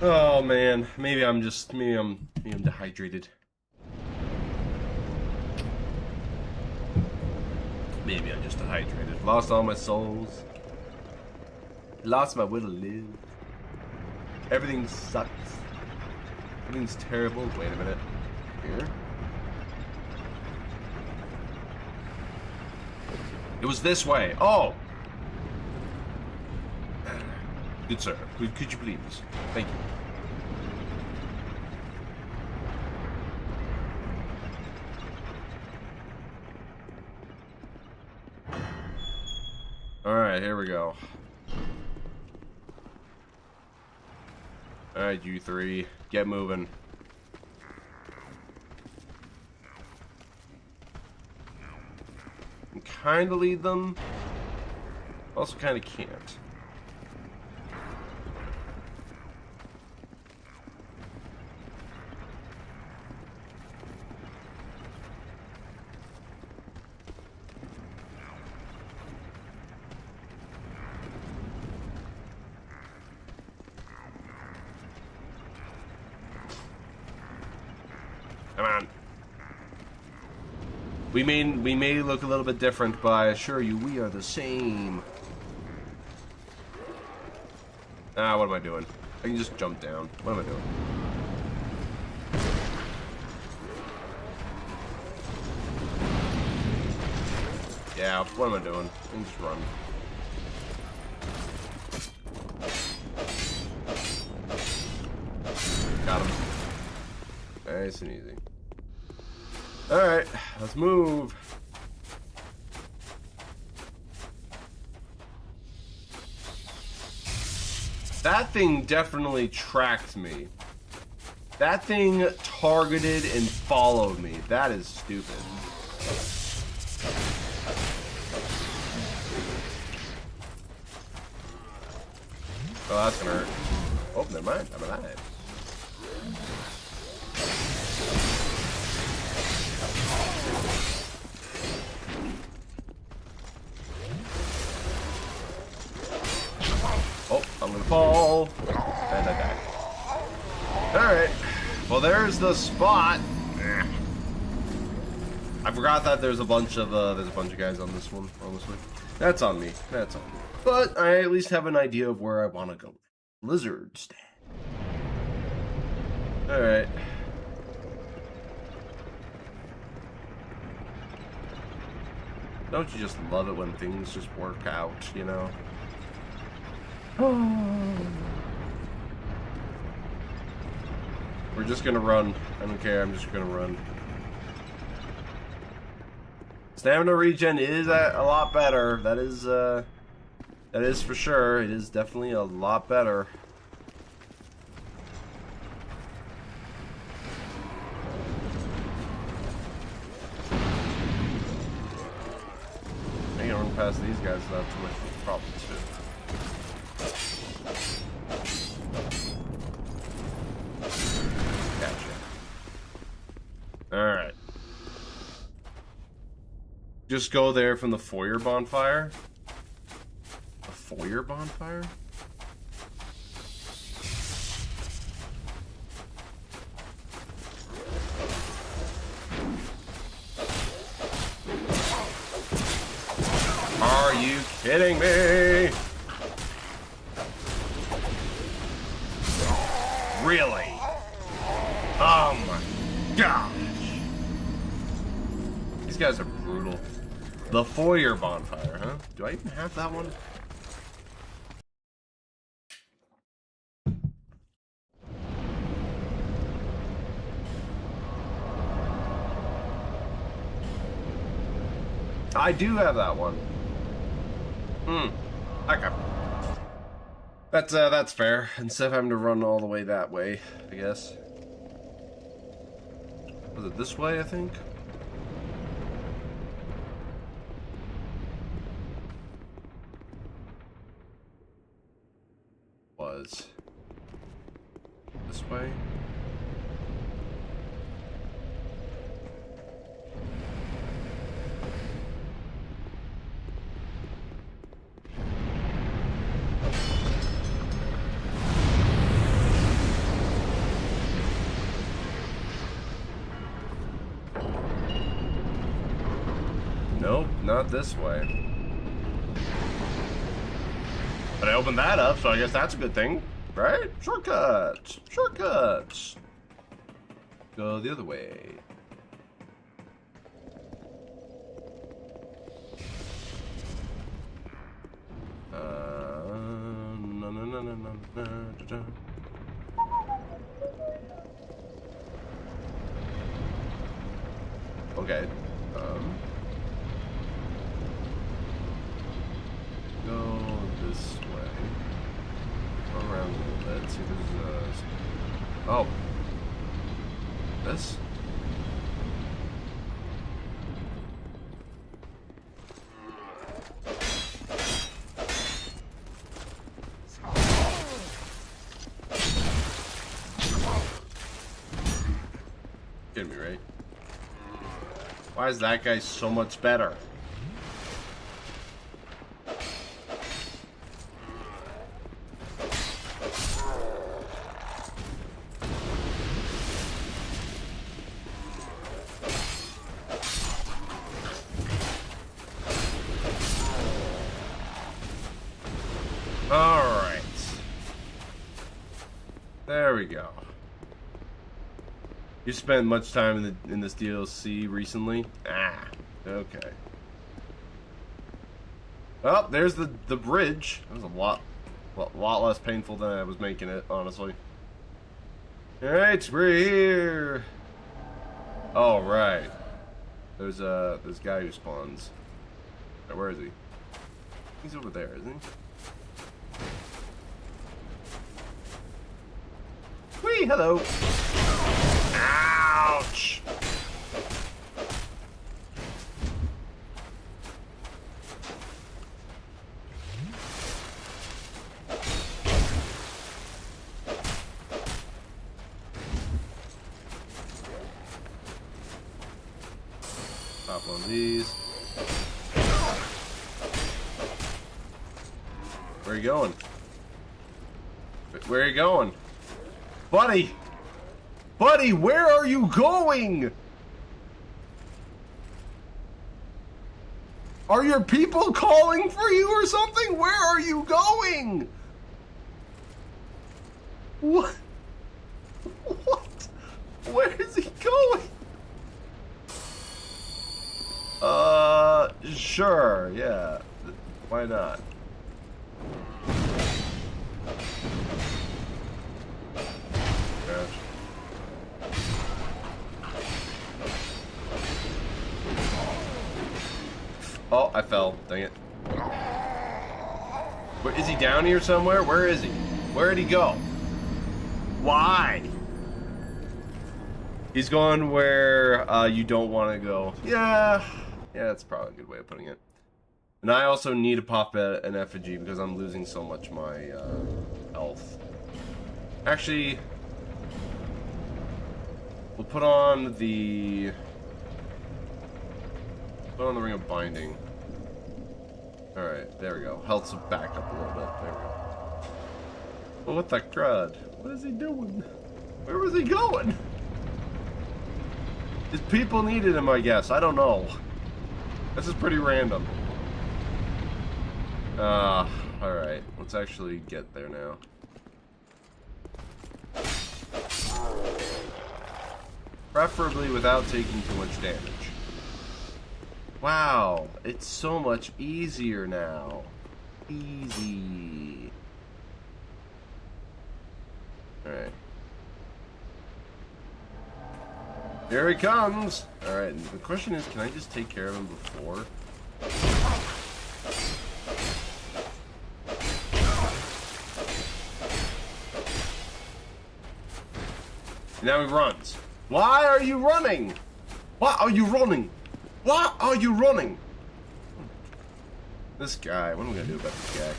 Oh man, maybe I'm dehydrated. Maybe I'm just dehydrated. Lost all my souls. Lost my will to live. Everything sucks. Everything's terrible. Wait a minute. Here. It was this way. Oh! Good sir. Could you please? Thank you. Alright, here we go. Alright, you three. Get moving. Kind of lead them, also kind of can't. Come on. We may look a little bit different, but I assure you, we are the same. Ah, what am I doing? I can just jump down. What am I doing? Yeah, what am I doing? I can just run. Got him. Nice and easy. Alright, let's move. That thing definitely tracked me. That thing targeted and followed me. That is stupid. Oh, that's gonna hurt. Oh, never mind. I'm alive. Oh, I'm gonna fall. And I die. Alright. Well, there's the spot. I forgot that there's a bunch of guys on this one, honestly. That's on me. That's on me. But I at least have an idea of where I want to go. Lizard stand. Alright. Don't you just love it when things just work out, you know? We're just gonna run. I don't care, I'm just gonna run. Stamina regen is a lot better. That is for sure. It is definitely a lot better. I can run past these guys without too much problem too. Gotcha. Just go there from the foyer bonfire. A foyer bonfire? Are you kidding me? Really? Oh my gosh. These guys are brutal. The foyer bonfire, huh? Do I even have that one? I do have that one. Okay. That's fair. Instead of having to run all the way that way, I guess. Was it this way, I think? Was. This way? Nope, not this way. But I opened that up, so I guess that's a good thing, right? Shortcuts! Shortcuts! Go the other way. No, no, no, no, no, no, no. Okay. Go this way. Go around a little bit. See if there's oh. This? Kidding me, right? Why is that guy so much better? Alright. There we go. You spent much time in this DLC recently? Ah, okay. Well, there's the bridge. That was a lot less painful than I was making it, honestly. Alright, we're here. Oh, right. There's this guy who spawns. Where is he? He's over there, isn't he? Whee! Hello! Ouch! Pop one of these. Where are you going? Where are you going? Buddy! Buddy, where are you going? Are your people calling for you or something? Where are you going? What? What? Where is he going? Sure, yeah. Why not? Oh, I fell. Dang it. Where, is he down here somewhere? Where is he? Where'd he go? Why? He's going where you don't want to go. Yeah, that's probably a good way of putting it. And I also need to pop an effigy because I'm losing so much my health. Actually, we'll put on the... Put on the ring of binding. Alright, there we go. Health's back up a little bit. There we go. Well, what the crud? What is he doing? Where was he going? His people needed him, I guess. I don't know. This is pretty random. Alright. Let's actually get there now. Preferably without taking too much damage. Wow, it's so much easier now. Easy. Alright. Here he comes! Alright, the question is, can I just take care of him before? Now he runs. Why are you running? Why are you running? Why are you running? This guy. What am I gonna do about this guy?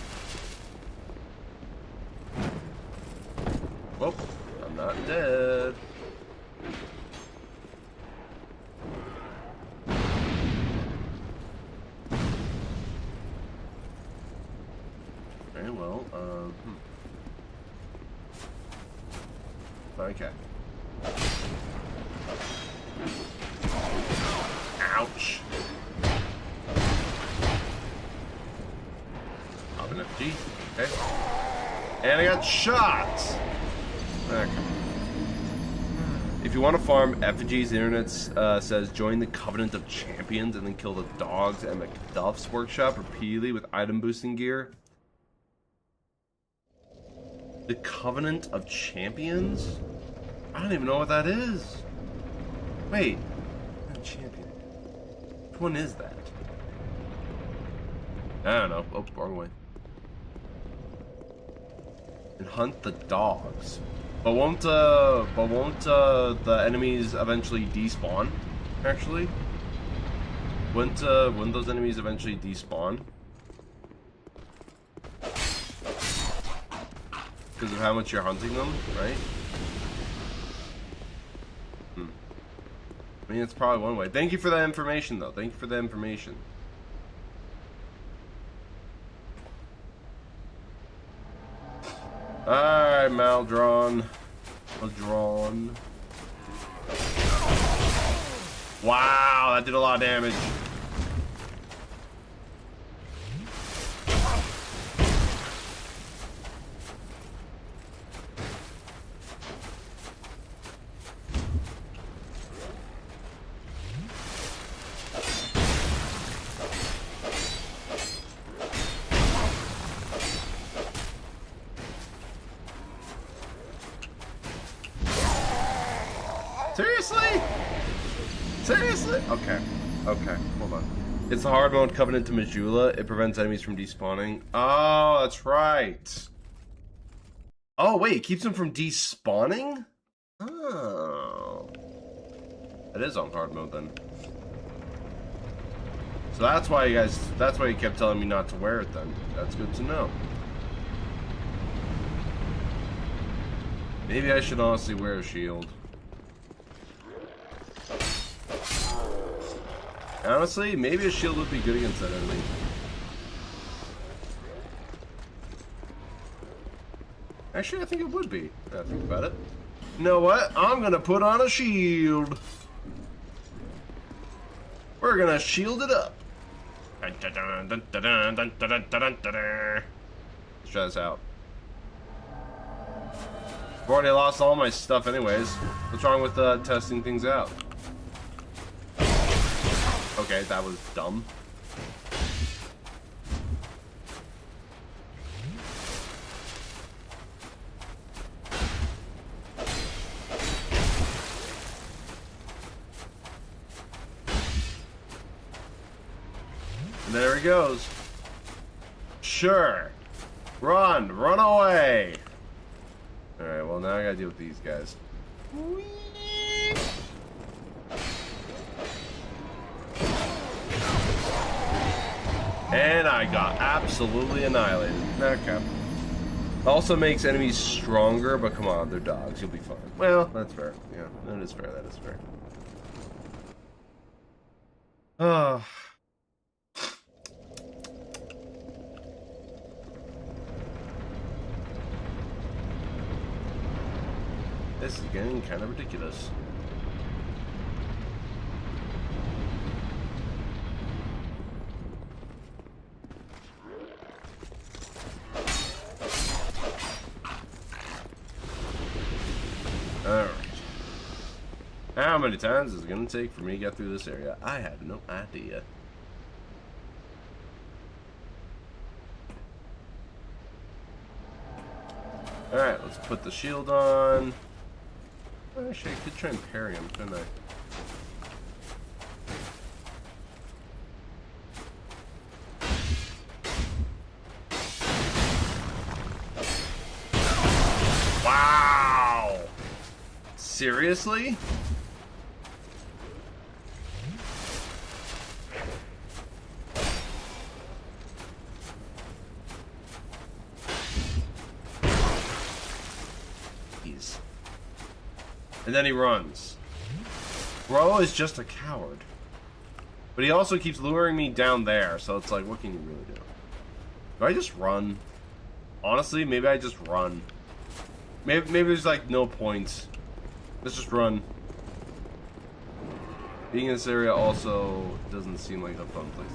Whoop. I'm not dead. Very well. Okay. Ouch. Pop an FG. Okay. And I got shot! Okay. If you want to farm effigies, the internet says join the Covenant of Champions and then kill the dogs at McDuff's workshop repeatedly with item boosting gear. The Covenant of Champions? I don't even know what that is. Wait. Champion. Which one is that? I don't know. Oh, wrong way. And hunt the dogs. But won't the enemies eventually despawn? Actually? Wouldn't those enemies eventually despawn? Because of how much you're hunting them, right? I mean, it's probably one way. Thank you for that information, though. Thank you for the information. Alright, Maldron. Wow, that did a lot of damage. Seriously? Seriously? Okay. Okay. Hold on. It's the hard mode Covenant to Majula. It prevents enemies from despawning. Oh, that's right. Oh, wait. It keeps them from despawning? Oh. That is on hard mode then. So that's why you guys, that's why you kept telling me not to wear it then. That's good to know. Maybe I should honestly wear a shield. Honestly, maybe a shield would be good against that enemy. Actually, I think it would be. Now I think about it. You know what? I'm gonna put on a shield. We're gonna shield it up. Let's try this out. I've already lost all my stuff anyways. What's wrong with testing things out? Okay, that was dumb. And there he goes. Sure. Run away. Alright, well now I gotta deal with these guys. And I got absolutely annihilated. Okay. Also makes enemies stronger, but come on, they're dogs. You'll be fine. Well, that's fair. Yeah, that is fair. That is fair. This is getting kind of ridiculous. Alright. How many times is it going to take for me to get through this area? I have no idea. Alright, let's put the shield on. Actually, I could try and parry him, couldn't I? Wow! Seriously? And then he runs. Bro is just a coward. But he also keeps luring me down there, so it's like, what can you really do? Do I just run? Honestly, maybe I just run. Maybe there's like no point. Let's just run. Being in this area also doesn't seem like a fun place.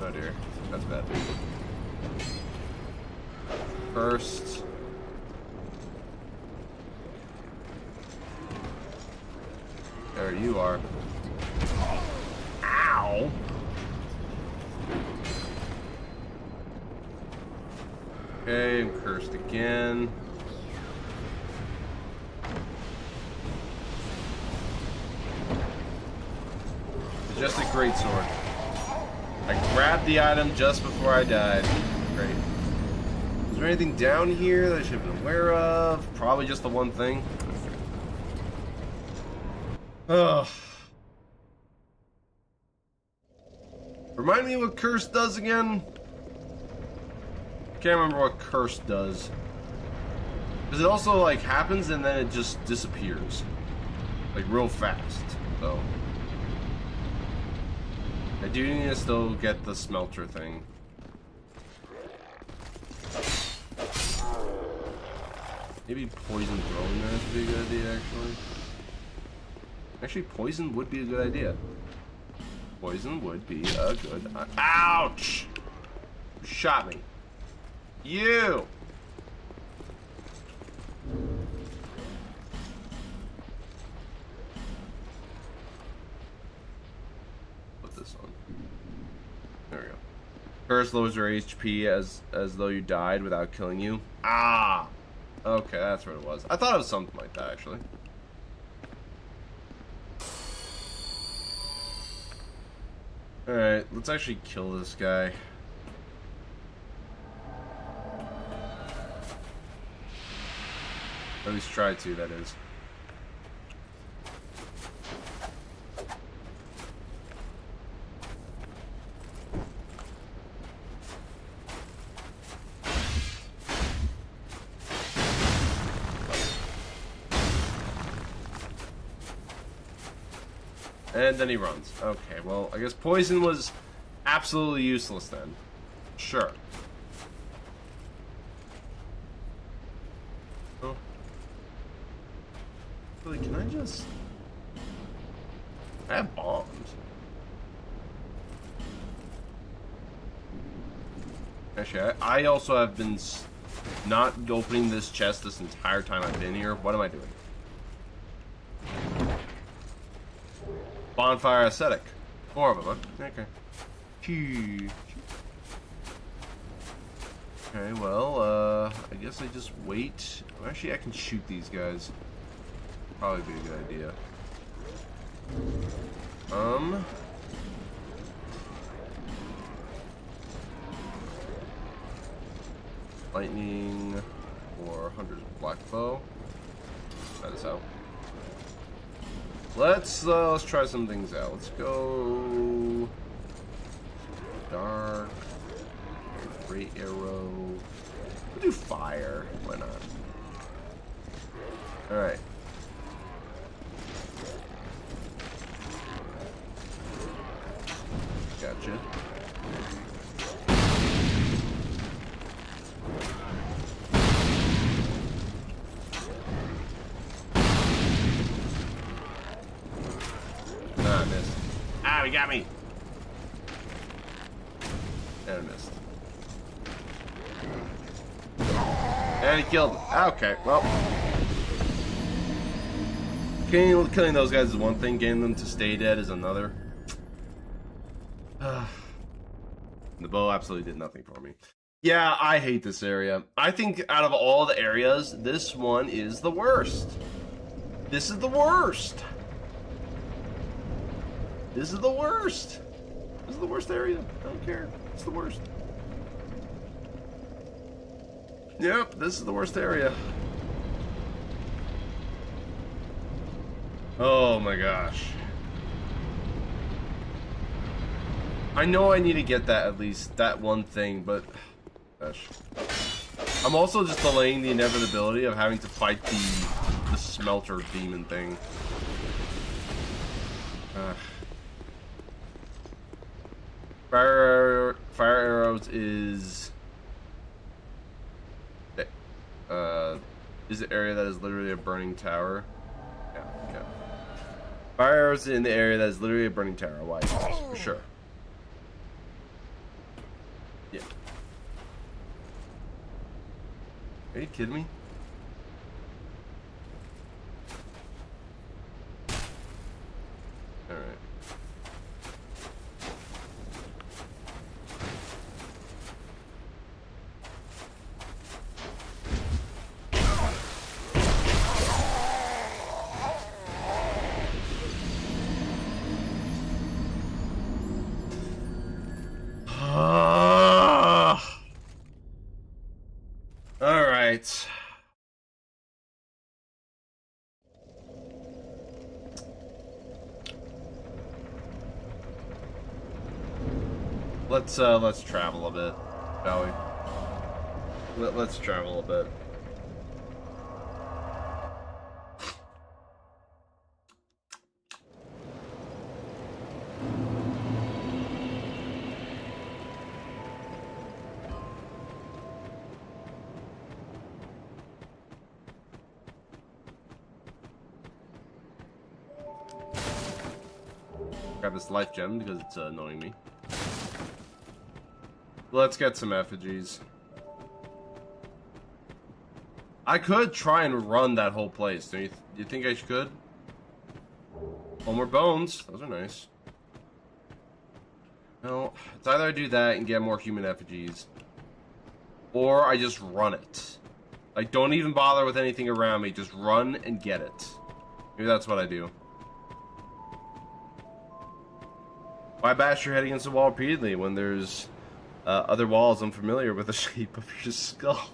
Oh dear, that's bad. First. There you are. Ow! Okay, I'm cursed again. Just a great sword. I grabbed the item just before I died. Great. Is there anything down here that I should have been aware of? Probably just the one thing. Ugh. Remind me what curse does again? Can't remember what curse does. Because it also like happens and then it just disappears. Like real fast. So I do need to still get the smelter thing. Maybe poison throwing knives would be a good idea, actually. Actually, poison would be a good idea. Poison would be a good... Ouch! You shot me. You! Put this on. There we go. Curse lowers your HP as though you died without killing you. Ah! Okay, that's what it was. I thought it was something like that, actually. Alright, let's actually kill this guy. Or at least try to, that is. And then he runs. Okay, well, I guess poison was absolutely useless then. Sure. Oh. Really, can I just... I have bombs. Actually, I also have been not opening this chest this entire time I've been here. What am I doing? Bonfire aesthetic. 4 of them, huh? Okay. Okay, well, I guess I just wait. Well, actually, I can shoot these guys. Probably be a good idea. Lightning or Hunter's Black Bow. That is out. Let's try some things out. Let's go dark, great arrow. We'll do fire. Why not? All right. Gotcha. got me. And I missed. And he killed him. Okay, well. Killing those guys is one thing, getting them to stay dead is another. The bow absolutely did nothing for me. Yeah, I hate this area. I think out of all the areas, this one is the worst. This is the worst. This is the worst. This is the worst area. I don't care. It's the worst. Yep, this is the worst area. Oh my gosh. I know I need to get that, at least that one thing, but gosh. I'm also just delaying the inevitability of having to fight the smelter demon thing. Fire arrows is the area that is literally a burning tower. Yeah, okay. Fire arrows in the area that is literally a burning tower. Why? For sure. Yeah. Are you kidding me? Alright. Alright. Let's travel a bit, shall we? Let's travel a bit. Grab this life gem because it's annoying me. Let's get some effigies. I could try and run that whole place. Do you think I could? One more bones. Those are nice. No, it's either I do that and get more human effigies, or I just run it. Like, don't even bother with anything around me. Just run and get it. Maybe that's what I do. Why bash your head against the wall repeatedly when there's other walls unfamiliar with the shape of your skull?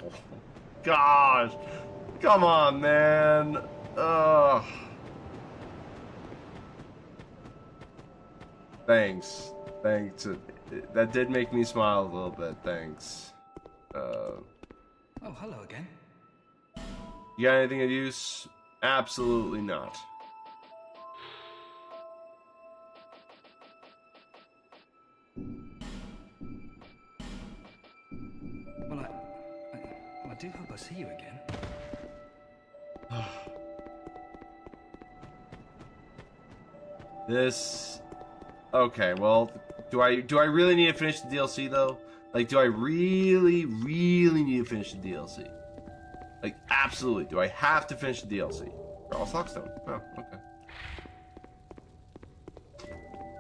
Gosh. Come on, man. Ugh. Thanks. Thanks. That did make me smile a little bit. Thanks. Oh, hello again. You got anything of use? Absolutely not. Well, I do hope I see you again. This... Okay, well, do I really need to finish the DLC, though? Like, do I really need to finish the DLC? Like, absolutely. Do I have to finish the DLC? All Stockstone. Oh, okay.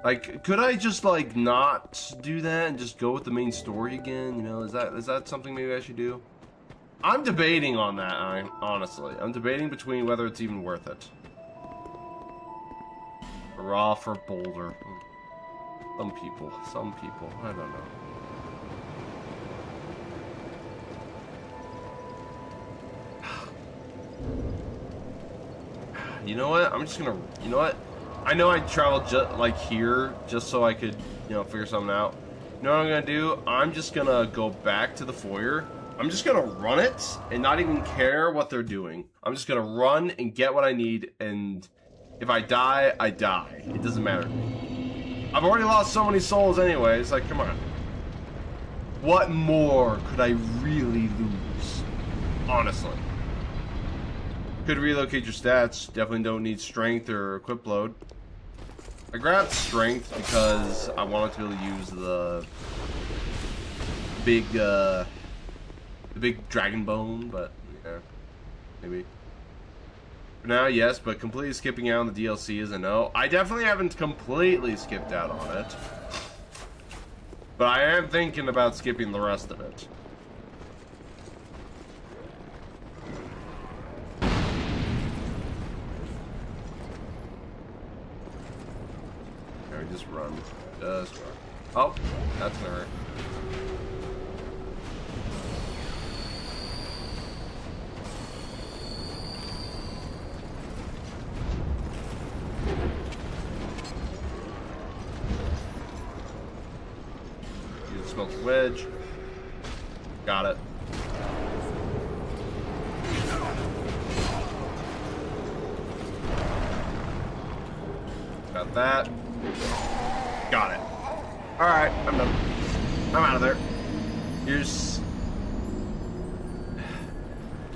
Like, could I just, like, not do that and just go with the main story again? You know, is that something maybe I should do? I'm debating on that, honestly. I'm debating between whether it's even worth it. Hurrah for Boulder. Some people. I don't know. You know what? I'm just gonna... You know what? I know I traveled like here just so I could, you know, figure something out. You know what I'm gonna do? I'm just gonna go back to the foyer. I'm just gonna run it and not even care what they're doing. I'm just gonna run and get what I need, and if I die, I die. It doesn't matter to me. I've already lost so many souls anyway. It's like, come on. What more could I really lose? Honestly. Could relocate your stats. Definitely don't need strength or equip load. I grabbed strength because I wanted to be able to use the big dragon bone, but yeah, maybe. For now, yes, but completely skipping out on the DLC is a no. I definitely haven't completely skipped out on it, but I am thinking about skipping the rest of it. Okay, just run. Just run. Oh, that's gonna hurt. Smoke wedge. Got it. Got that. Got it. Alright, I'm done. I'm out of there. Here's...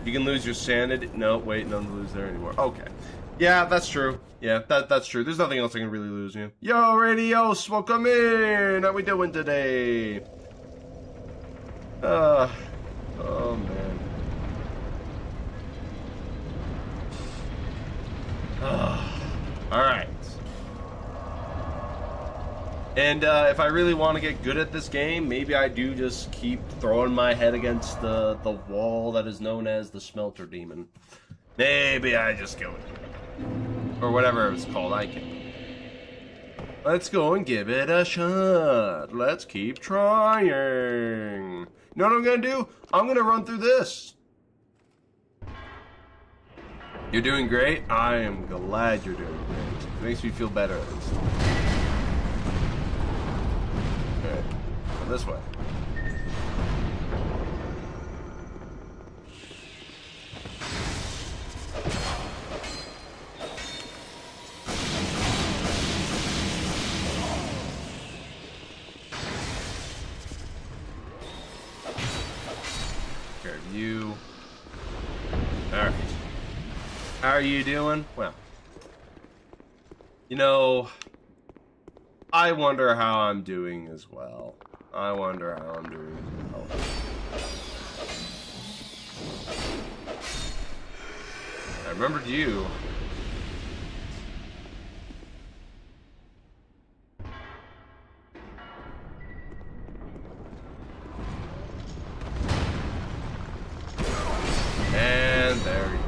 You can lose your sanity. No, wait, none to lose there anymore. Okay. Yeah, that's true. Yeah, that's true. There's nothing else I can really lose you. Yo, Radios, welcome in! How we doing today? Oh man. Alright. And if I really want to get good at this game, maybe I do just keep throwing my head against the wall that is known as the Smelter Demon. Maybe I just go with it. Or whatever it's called, I can't. Let's go and give it a shot. Let's keep trying. You know what I'm gonna do? I'm gonna run through this. You're doing great? I am glad you're doing great. It makes me feel better at least. Alright, go this way. You. Alright. How are you doing? Well. You know, I wonder how I'm doing as well. I wonder how I'm doing as well. I remembered you. And there we go.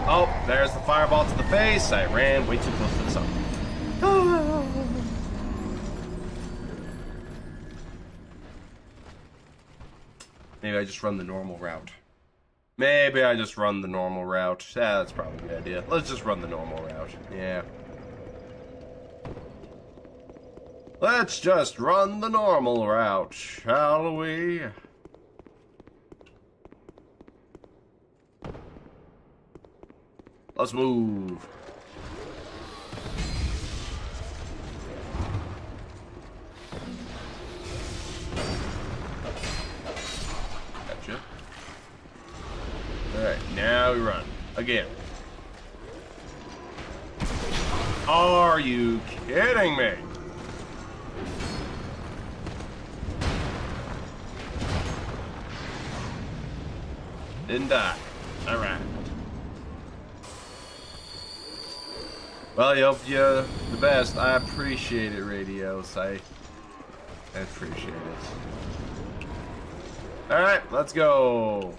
Oh, there's the fireball to the face. I ran way too close to the sun. Maybe I just run the normal route. Maybe I just run the normal route. Yeah, that's probably a good idea. Let's just run the normal route. Yeah. Let's just run the normal route, shall we? Let's move. Gotcha. Alright, now we run. Again. Are you kidding me? Didn't die. Alright. Well, you hope you're the best. I appreciate it, Radios. I appreciate it. Alright, let's go.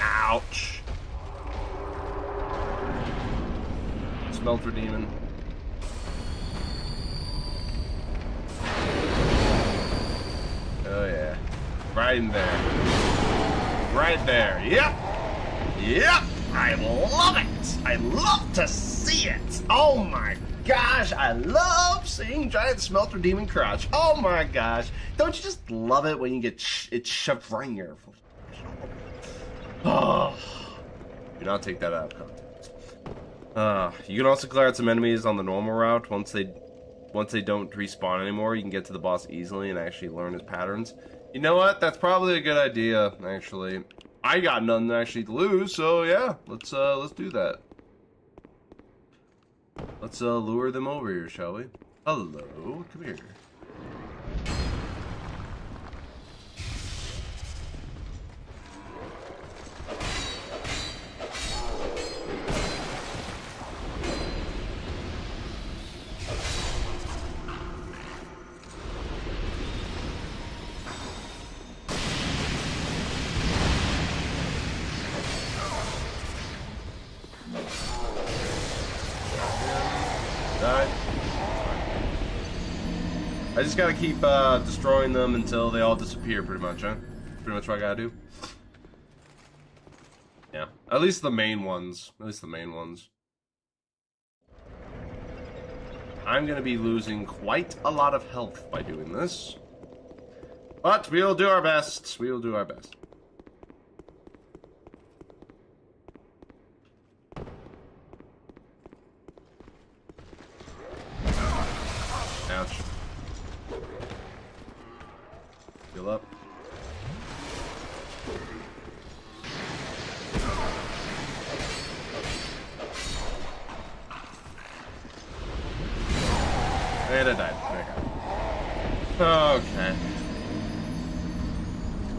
Ouch. Smelter Demon. Oh yeah. Right in there. Right there. Yep. Yep. I love it. I love to see it. Oh my gosh. I love seeing Giant Smelter Demon crouch. Oh my gosh. Don't you just love it when you get it shoved right in your... Oh. Do not take that out of context. You can also clear out some enemies on the normal route. Once they don't respawn anymore, you can get to the boss easily and actually learn his patterns. You know what? That's probably a good idea, actually. I got nothing actually to lose, so yeah, let's do that. Let's lure them over here, shall we? Hello, come here. I just gotta keep destroying them until they all disappear, pretty much, huh? Pretty much what I gotta do. Yeah, at least the main ones. At least the main ones. I'm gonna be losing quite a lot of health by doing this. But we'll do our best. We will do our best. Ouch. Heal up. And I died. There you go. Okay.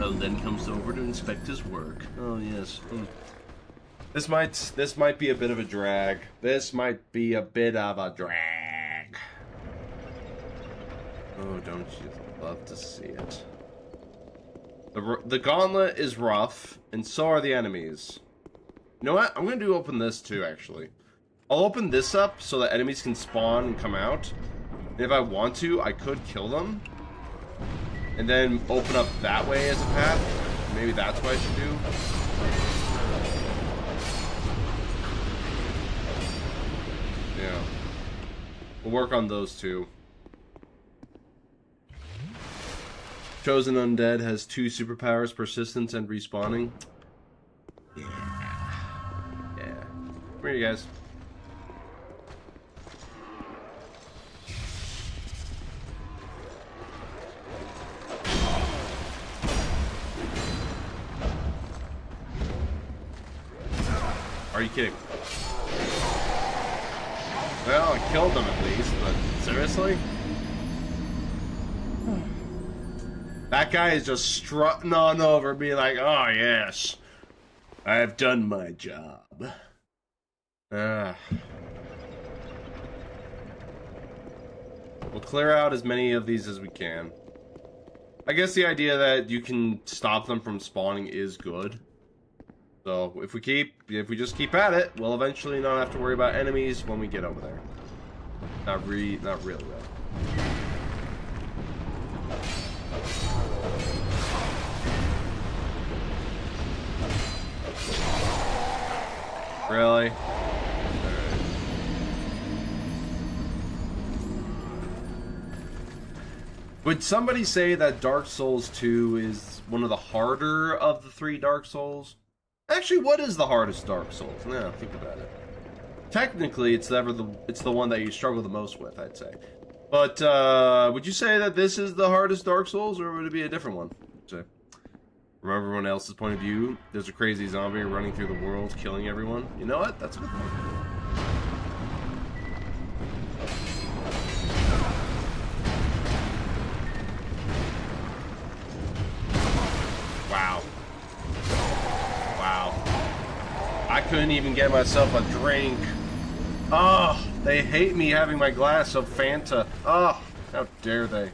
And then comes over to inspect his work. Oh yes. This might be a bit of a drag. This might be a bit of a drag. Oh, don't you love to see it? The gauntlet is rough, and so are the enemies. You know what? I'm going to open this too, actually. I'll open this up so that enemies can spawn and come out. And if I want to, I could kill them. And then open up that way as a path. Maybe that's what I should do. Yeah. We'll work on those two. Chosen Undead has 2 superpowers, persistence and respawning. Yeah. Yeah. Come here, you guys. Are you kidding? Well, I killed them at least, but seriously? That guy is just strutting on over, being like, oh yes, I've done my job. We'll clear out as many of these as we can. I guess the idea that you can stop them from spawning is good. So if we just keep at it, we'll eventually not have to worry about enemies when we get over there. Not really though. Really? Alright. Would somebody say that Dark Souls 2 is one of the harder of the 3 Dark Souls? Actually, what is the hardest Dark Souls? Now, think about it. Technically, it's the one that you struggle the most with, I'd say. But would you say that this is the hardest Dark Souls, or would it be a different one? So, from everyone else's point of view, there's a crazy zombie running through the world, killing everyone. You know what? That's a good one. Wow. Wow. I couldn't even get myself a drink. Oh, they hate me having my glass of Fanta. Oh, how dare they?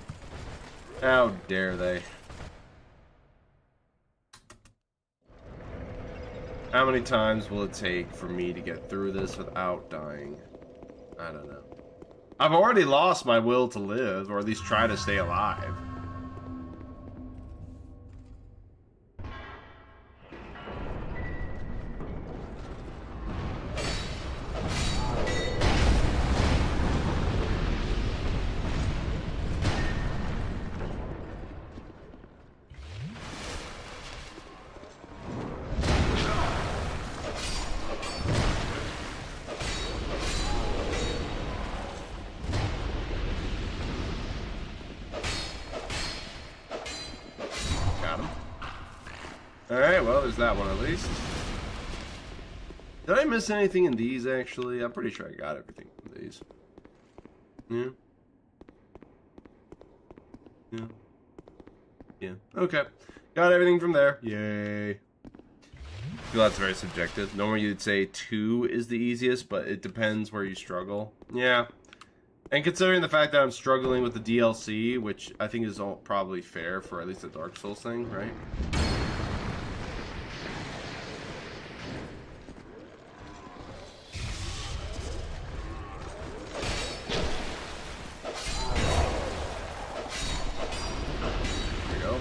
How dare they? How many times will it take for me to get through this without dying? I don't know. I've already lost my will to live, or at least try to stay alive. Alright, well, there's that one at least. Did I miss anything in these, actually? I'm pretty sure I got everything from these. Yeah. Yeah. Yeah. Okay. Got everything from there. Yay. I feel that's very subjective. Normally you'd say 2 is the easiest, but it depends where you struggle. Yeah. And considering the fact that I'm struggling with the DLC, which I think is all probably fair for at least a Dark Souls thing, right? There we go.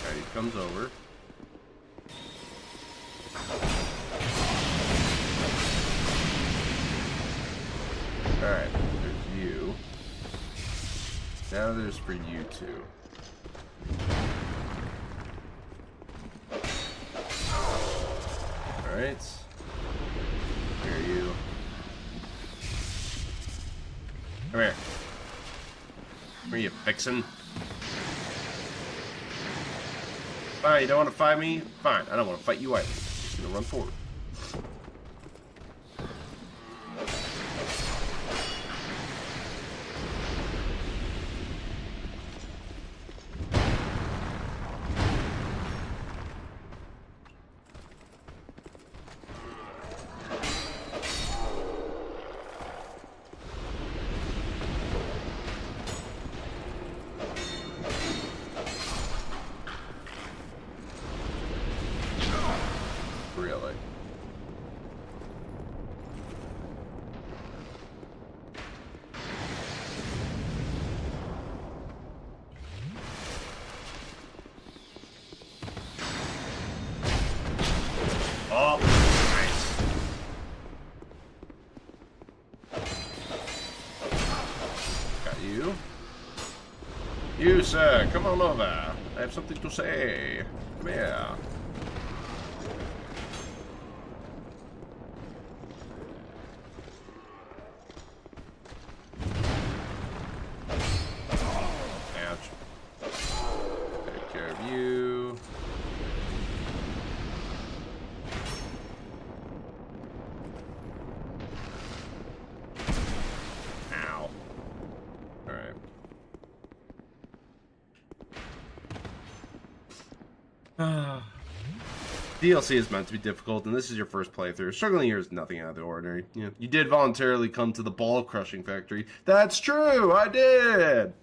Okay, he comes over. Alright, there's you. Now there's for you two. Alright. Here are you. Come here. Come here, you vixen. Fine, you don't want to fight me? Fine, I don't want to fight you either. I'm just gonna run forward. Really? Oh, nice. Got you. You, sir, come on over. I have something to say. Come here. Take care of you. Ow. Alright. DLC is meant to be difficult, and this is your first playthrough. Struggling here is nothing out of the ordinary. Yeah, you did voluntarily come to the ball crushing factory. That's true, I did!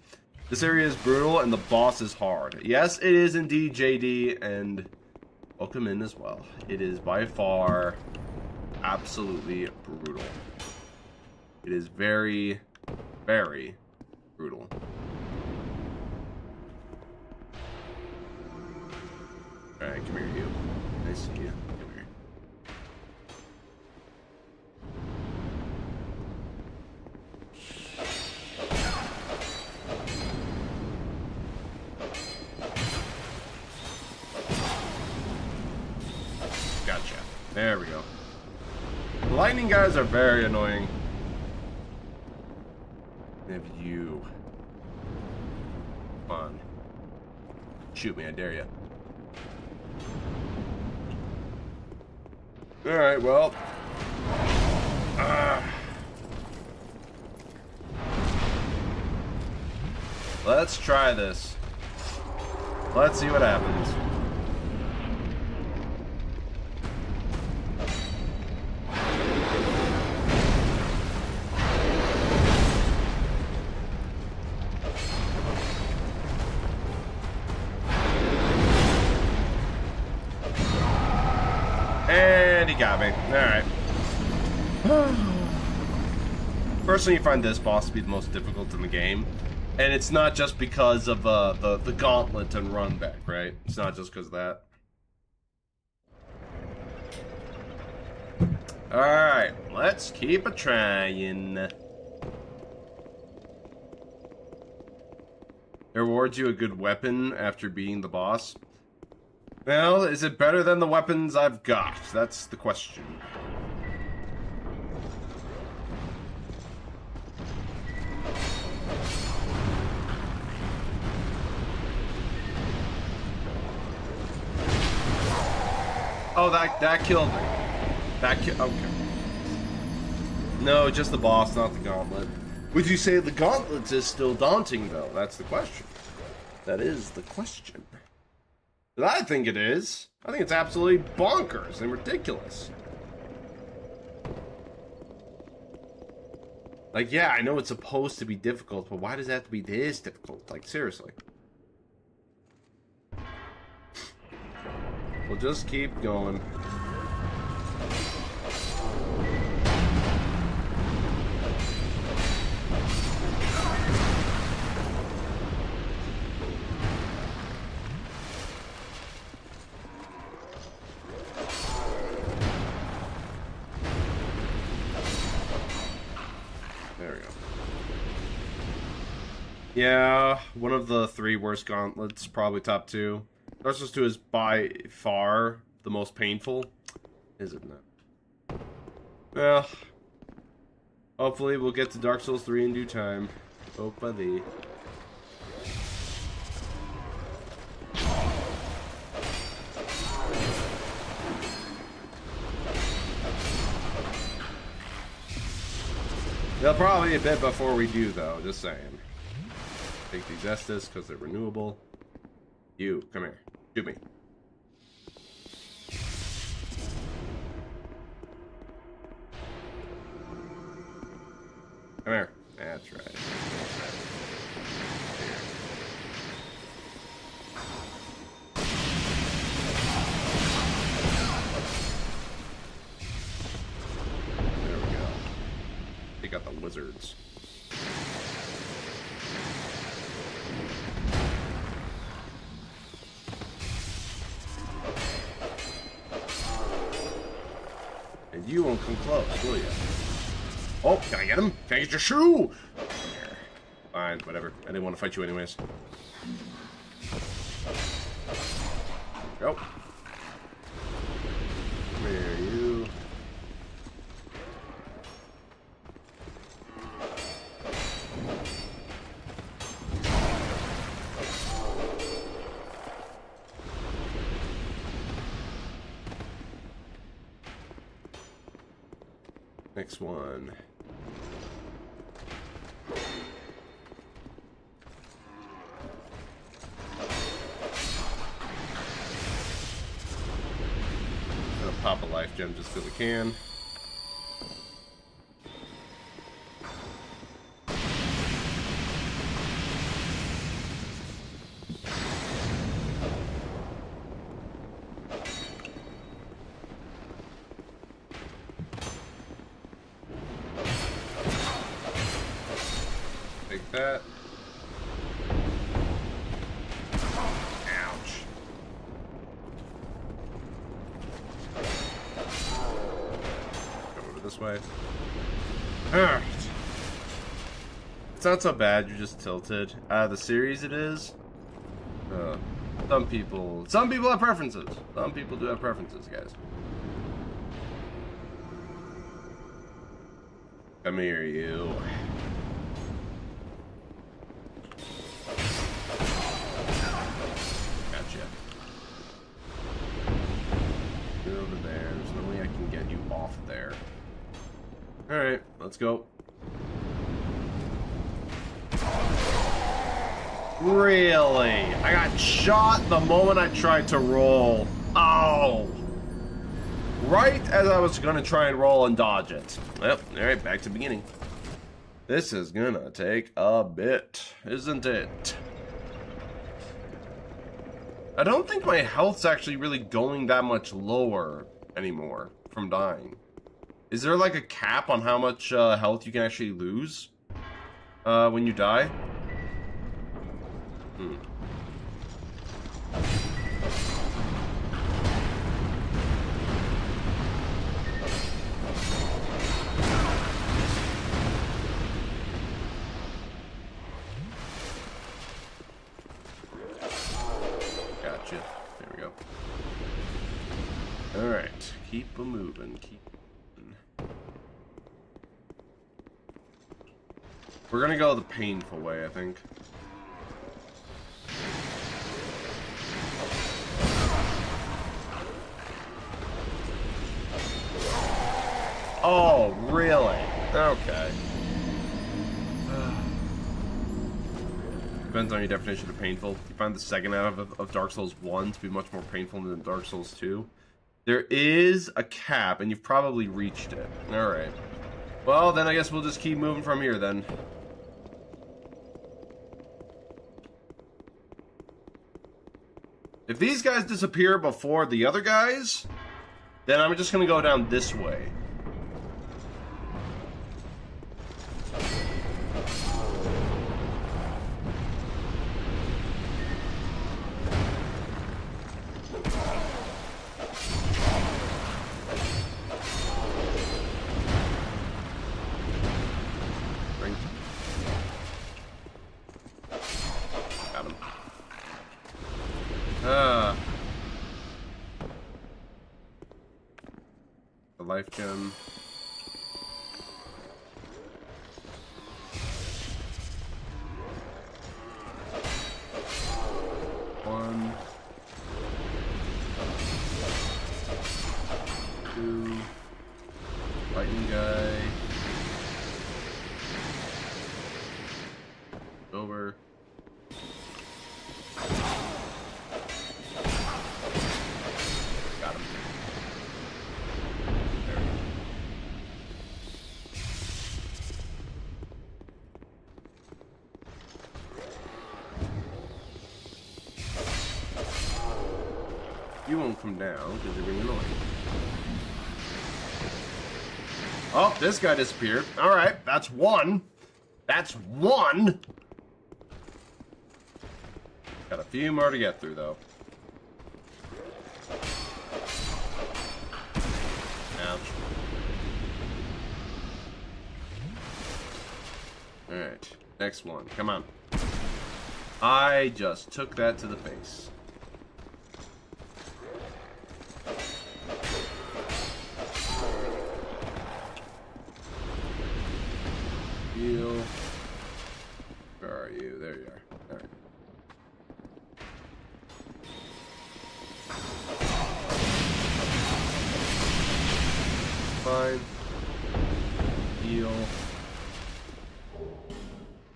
This area is brutal, and the boss is hard. Yes, it is indeed, JD, and welcome in as well. It is by far absolutely brutal. It is very, very brutal. Alright, come here, you. Nice to see you. Come here. Gotcha. There we go. The lightning guys are very annoying. They have you. Come on. Shoot me, I dare you. Alright, well. Let's try this. Let's see what happens. And he got me. Alright. Personally, you find this boss to be the most difficult in the game. And it's not just because of the gauntlet and run back, right? It's not just because of that. Alright, let's keep a-trying. It rewards you a good weapon after beating the boss. Well, is it better than the weapons I've got? That's the question. Oh, that killed me. Okay. No, just the boss, not the gauntlet. Would you say the gauntlet is still daunting, though? That's the question. That is the question. But I think it is. I think it's absolutely bonkers and ridiculous. Like, yeah, I know it's supposed to be difficult, but why does it have to be this difficult? Like, seriously. We'll just keep going. There we go. Yeah, one of the 3 worst gauntlets, probably top 2. Dark Souls 2 is by far the most painful. Is it not? Well, hopefully we'll get to Dark Souls 3 in due time. Hopefully. They'll probably be a bit before we do, though. Just saying. Take these Estus because they're renewable. You, come here. Shoot me. Come here. That's right. That's right. There we go. They got the wizards. And you won't come close, will you? Oh, can I get him? Can I get your shoe? Fine, whatever. I didn't want to fight you anyways. Go. Come here, you. Next one. Gonna pop a life gem just because I can. Take that. Ouch. Go over this way. Alright. It's not so bad, you're just tilted. The series it is. Some people have preferences. Some people do have preferences, guys. Come here, you. Gotcha. You're over there. There's no way I can get you off there. Alright, let's go. Really? I got shot the moment I tried to roll. Oh! Right as I was gonna try and roll and dodge it. Yep, alright, back to the beginning. This is gonna take a bit, isn't it? I don't think my health's actually really going that much lower anymore from dying. Is there like a cap on how much health you can actually lose when you die? Gotcha. There we go. Alright. Keep moving. Keep moving. We're gonna go the painful way, I think. Oh, really? Okay. Depends on your definition of painful. You find the second half of Dark Souls 1 to be much more painful than Dark Souls 2. There is a cap, and you've probably reached it. Alright. Well, then I guess we'll just keep moving from here, then. If these guys disappear before the other guys, then I'm just gonna go down this way. Got him. The life gem. One. Two. Lightning guy. Over. Got him. There we go. You won't come down because you're being annoying. Oh, this guy disappeared. Alright, that's one. That's one. Got a few more to get through, though. Ouch. Alright, next one. Come on. I just took that to the face. Heal. Where are you? There you are. Alright. Fine. Heal.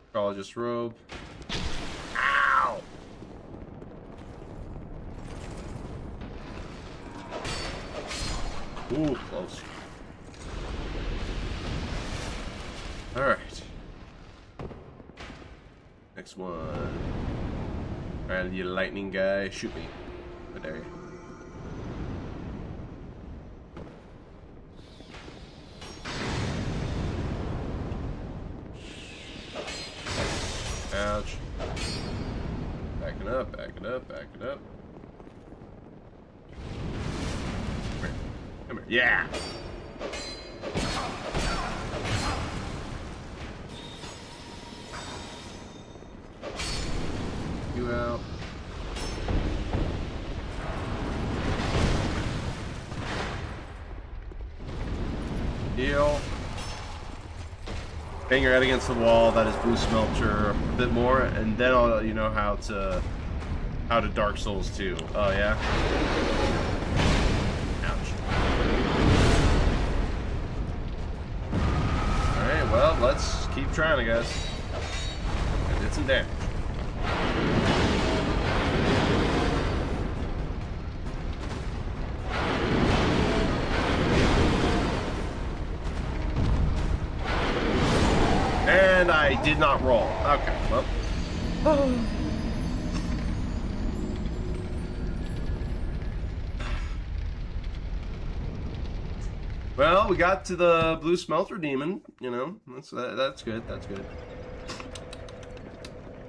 Psychologist robe. Ow! Ooh, close. Alright. Next one. Alright, you lightning guy. Shoot me. I dare you. Ouch. Backing up, backing up, backing up. Come here. Come here. Yeah! You out. Heal. Bang your head against the wall. That is boost Smelter a bit more, and then I'll let you know how to Dark Souls 2. Oh yeah. Ouch. All right. Well, let's keep trying, I guess. I did some damage. And I did not roll. Okay, well. Well, we got to the blue smelter demon, you know. That's good. That's good.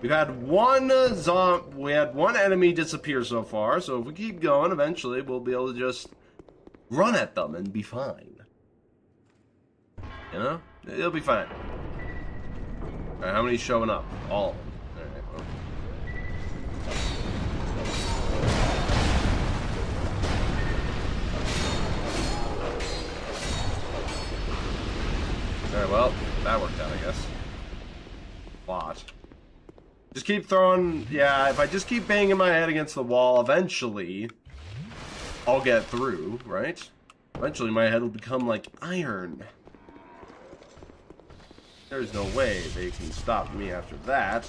We've had one enemy disappear so far, so if we keep going, eventually we'll be able to just run at them and be fine. You know? It'll be fine. Alright, how many showing up? All of them. Alright, well. Alright, well, that worked out, I guess. Lot. Just keep throwing... Yeah, if I just keep banging my head against the wall, eventually I'll get through, right? Eventually my head will become like iron. There's no way they can stop me after that.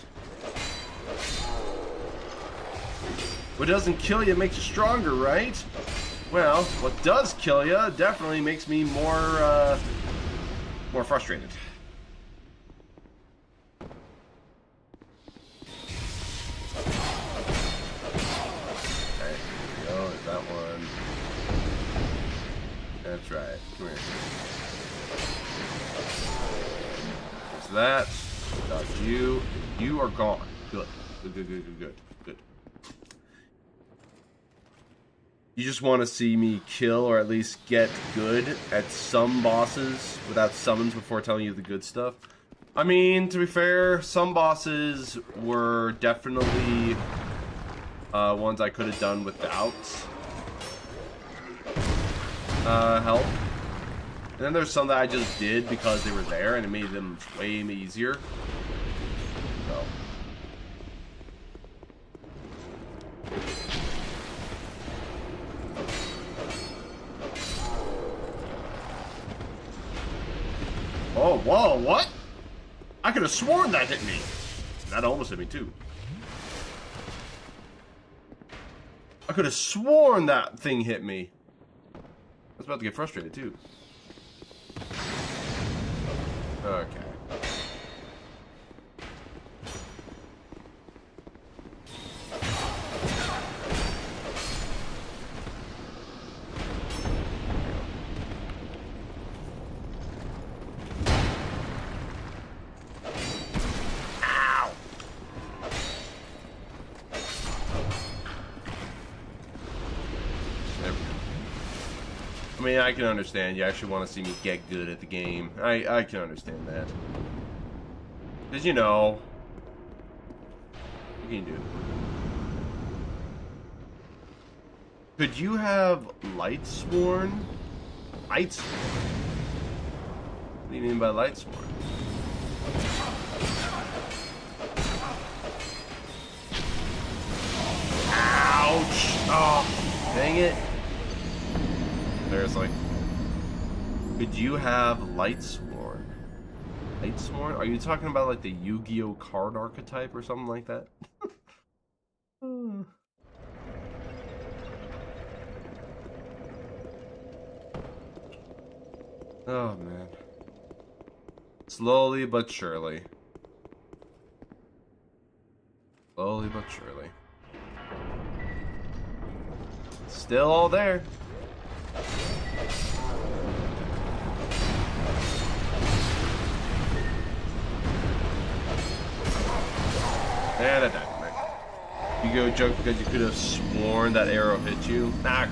What doesn't kill you makes you stronger, right? Well, what does kill you definitely makes me more frustrated. Okay, here we go. There's that one. That's right. Come here. There's that. Dodge you. You are gone. Good. Good. You just want to see me kill or at least get good at some bosses without summons before telling you the good stuff. I mean, to be fair, some bosses were definitely ones I could have done without help. And then there's some that I just did because they were there and it made them way easier. So. Oh, whoa, what? I could have sworn that hit me. That almost hit me too. I could have sworn that thing hit me. I was about to get frustrated too. Okay. I mean, I can understand. You actually want to see me get good at the game. I can understand that. Because, you know, what can you do? Could you have Lightsworn? Lightsworn? What do you mean by Lightsworn? Ouch! Oh, dang it. Seriously. Could you have Lightsworn? Lightsworn? Are you talking about like the Yu-Gi-Oh card archetype or something like that? Oh man. Slowly but surely. Slowly but surely. Still all there. And a dynamite. You go joke because you could have sworn that arrow hit you. Nah.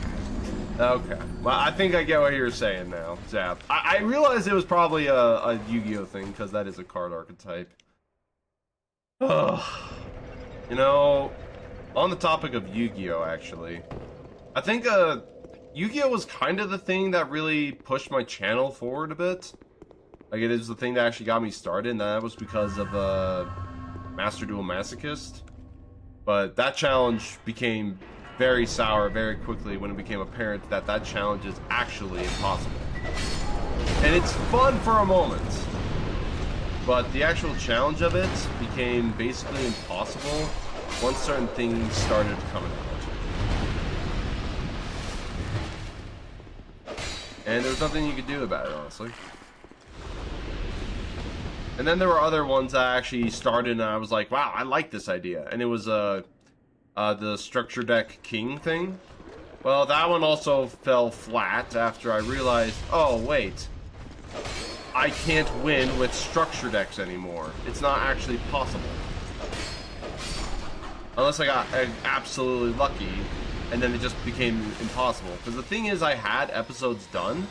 Okay. Well, I think I get what you're saying now, Zap. I realized it was probably a Yu-Gi-Oh thing because that is a card archetype. Oh. You know, on the topic of Yu-Gi-Oh, actually, I think Yu-Gi-Oh was kind of the thing that really pushed my channel forward a bit. Like, it is the thing that actually got me started, and that was because of Master Duel Masochist. But that challenge became very sour very quickly when it became apparent that that challenge is actually impossible. And it's fun for a moment, but the actual challenge of it became basically impossible once certain things started coming out. And there was nothing you could do about it, honestly. And then there were other ones that I actually started and I was like, wow, I like this idea. And it was the structure deck king thing. Well, that one also fell flat after I realized, oh wait, I can't win with structure decks anymore. It's not actually possible. Unless I got absolutely lucky, and then it just became impossible. Because the thing is, I had episodes done,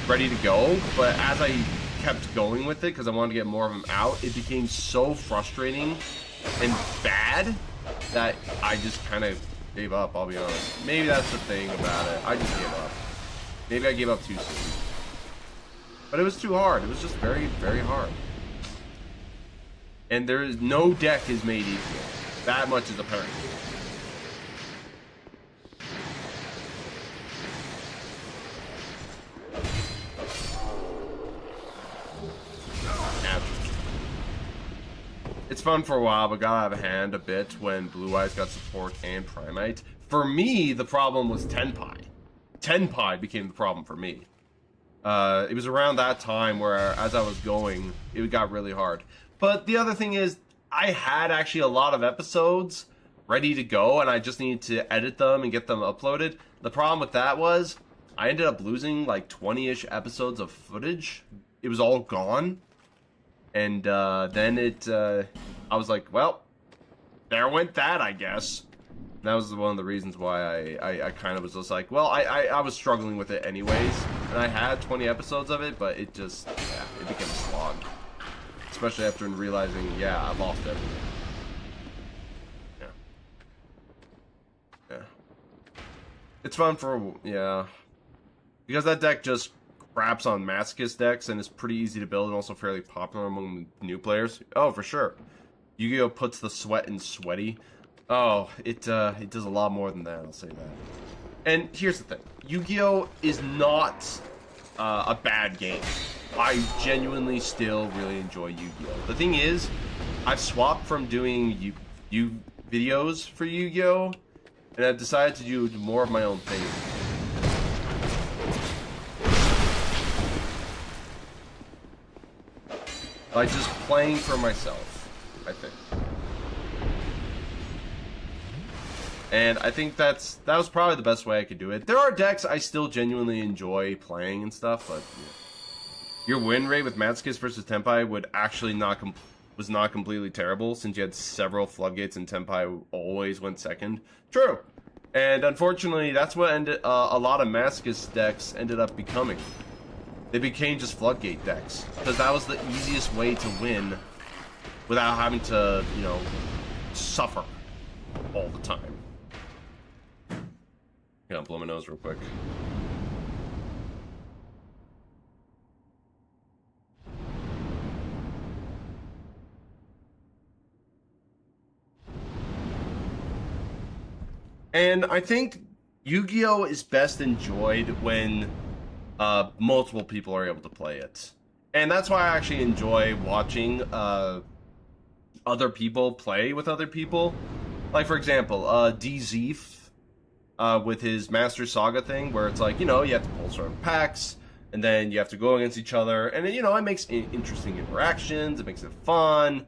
ready to go, but as I kept going with it, because I wanted to get more of them out, it became so frustrating and bad that I just kind of gave up, I'll be honest. Maybe that's the thing about it. I just gave up. Maybe I gave up too soon. But it was too hard. It was just very, very hard. And there is no deck is made equal. That much is apparent. fun for a while, but got out of hand a bit when Blue Eyes got support and Primite. For me, the problem was Tenpai. Tenpai became the problem for me. It was around that time where, as I was going, it got really hard. But the other thing is, I had actually a lot of episodes ready to go, and I just needed to edit them and get them uploaded. The problem with that was, I ended up losing like 20-ish episodes of footage. It was all gone. And then I was like, well, there went that, I guess. And that was one of the reasons why I kind of was just like, well, I was struggling with it anyways. And I had 20 episodes of it, but it just, yeah, it became a slog. Especially after realizing, yeah, I lost everything. Yeah. Yeah. It's fun for, yeah. Because that deck just craps on Masochist decks and is pretty easy to build and also fairly popular among new players. Oh, for sure. Yu-Gi-Oh! Puts the sweat in sweaty. Oh, it does a lot more than that, I'll say that. And here's the thing. Yu-Gi-Oh! Is not a bad game. I genuinely still really enjoy Yu-Gi-Oh! The thing is, I've swapped from doing videos for Yu-Gi-Oh! And I've decided to do more of my own thing. Like just playing for myself, I think. And I think that was probably the best way I could do it. There are decks I still genuinely enjoy playing and stuff, but yeah. Your win rate with Masochist versus Tenpai would actually was not completely terrible, since you had several floodgates and Tenpai always went second. True. And unfortunately, that's what a lot of Masochist decks ended up becoming. They became just floodgate decks, because that was the easiest way to win without having to, you know, suffer all the time. Yeah, blow my nose real quick. And I think Yu-Gi-Oh! Is best enjoyed when multiple people are able to play it. And that's why I actually enjoy watching other people play with other people. Like, for example, DZeef with his Master Saga thing, where it's like, you know, you have to pull certain packs, and then you have to go against each other, and then, you know, it makes interesting interactions, it makes it fun,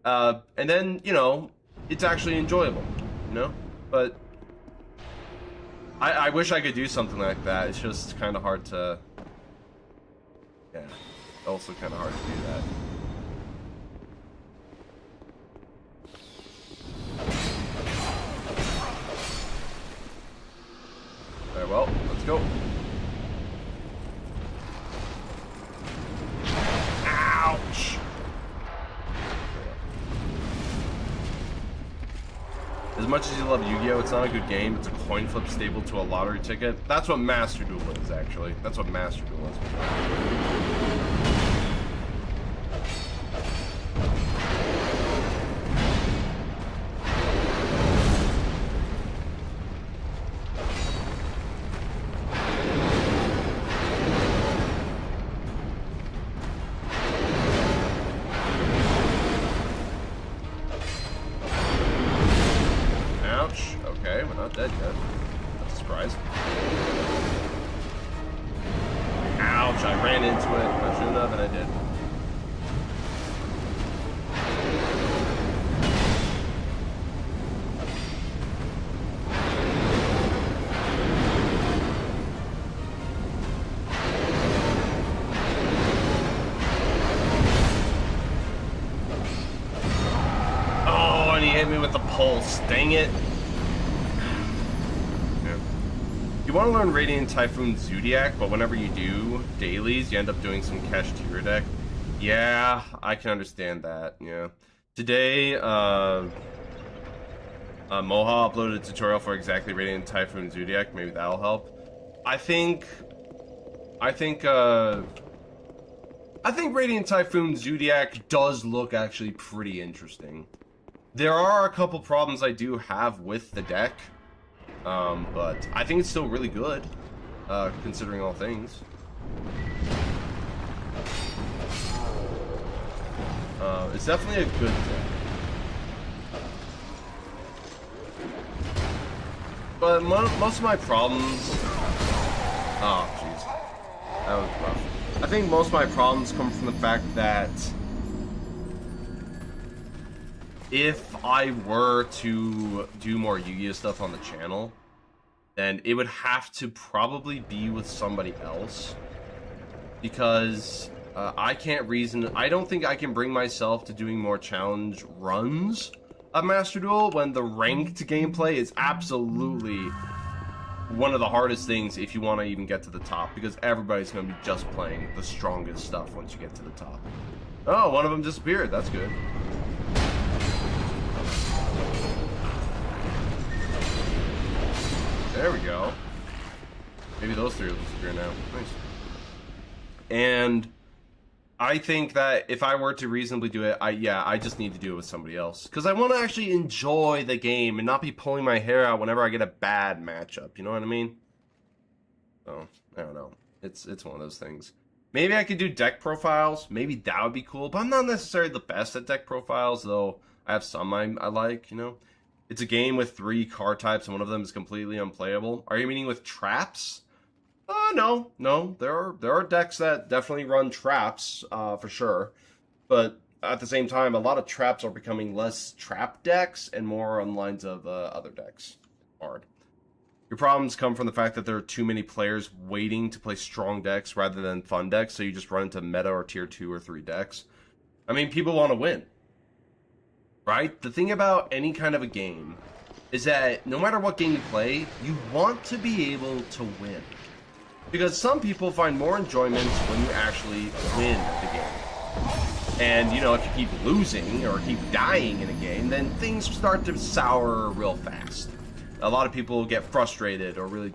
and then, you know, it's actually enjoyable, you know? But I wish I could do something like that. It's just kind of hard to... Yeah, also kind of hard to do that. Alright, well, let's go. Ouch! As much as you love Yu-Gi-Oh! It's not a good game. It's a coin flip stable to a lottery ticket. That's what Master Duel is, actually. That's what Master Duel is. Okay, we're not dead yet. That's a surprise. Ouch, I ran into it. I shouldn't have, and I did. Oh, and he hit me with the pulse. Dang it. You want to learn Radiant Typhoon Zodiac, but whenever you do dailies, you end up doing some cash to your deck. Yeah, I can understand that, yeah. Today, Moha uploaded a tutorial for exactly Radiant Typhoon Zodiac. Maybe that'll help. I think Radiant Typhoon Zodiac does look actually pretty interesting. There are a couple problems I do have with the deck. But I think it's still really good, considering all things. It's definitely a good deck. But most of my problems... Oh, jeez. That was rough. I think most of my problems come from the fact that if I were to do more Yu-Gi-Oh stuff on the channel, then it would have to probably be with somebody else. Because I can't reason... I don't think I can bring myself to doing more challenge runs of Master Duel when the ranked gameplay is absolutely one of the hardest things if you want to even get to the top, because everybody's going to be just playing the strongest stuff once you get to the top. Oh, one of them disappeared. That's good. There we go. Maybe those three will disappear now. Nice. And I think that if I were to reasonably do it, I just need to do it with somebody else. Because I want to actually enjoy the game and not be pulling my hair out whenever I get a bad matchup. You know what I mean? So, I don't know. It's one of those things. Maybe I could do deck profiles. Maybe that would be cool. But I'm not necessarily the best at deck profiles, though I have some I like, you know? It's a game with 3 card types, and one of them is completely unplayable. Are you meaning with traps? No. There are decks that definitely run traps, for sure. But at the same time, a lot of traps are becoming less trap decks and more on the lines of other decks. Hard. Your problems come from the fact that there are too many players waiting to play strong decks rather than fun decks, so you just run into meta or tier 2 or 3 decks. I mean, people want to win. Right? The thing about any kind of a game is that no matter what game you play, you want to be able to win. Because some people find more enjoyment when you actually win the game. And, you know, if you keep losing or keep dying in a game, then things start to sour real fast. A lot of people get frustrated or really,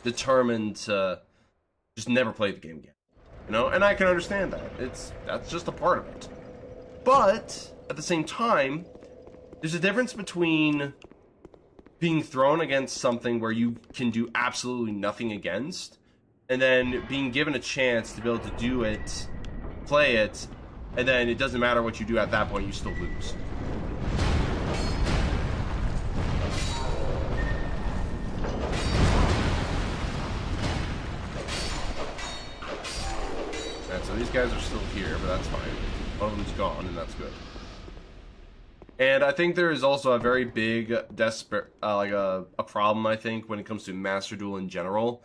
determined to just never play the game again. You know, and I can understand that. That's just a part of it. But, at the same time, there's a difference between being thrown against something where you can do absolutely nothing against, and then being given a chance to be able to do it, play it, and then it doesn't matter what you do at that point, you still lose. Alright, so these guys are still here, but that's fine. One of them's gone, and that's good. And I think there is also a very big, a problem, I think, when it comes to Master Duel in general.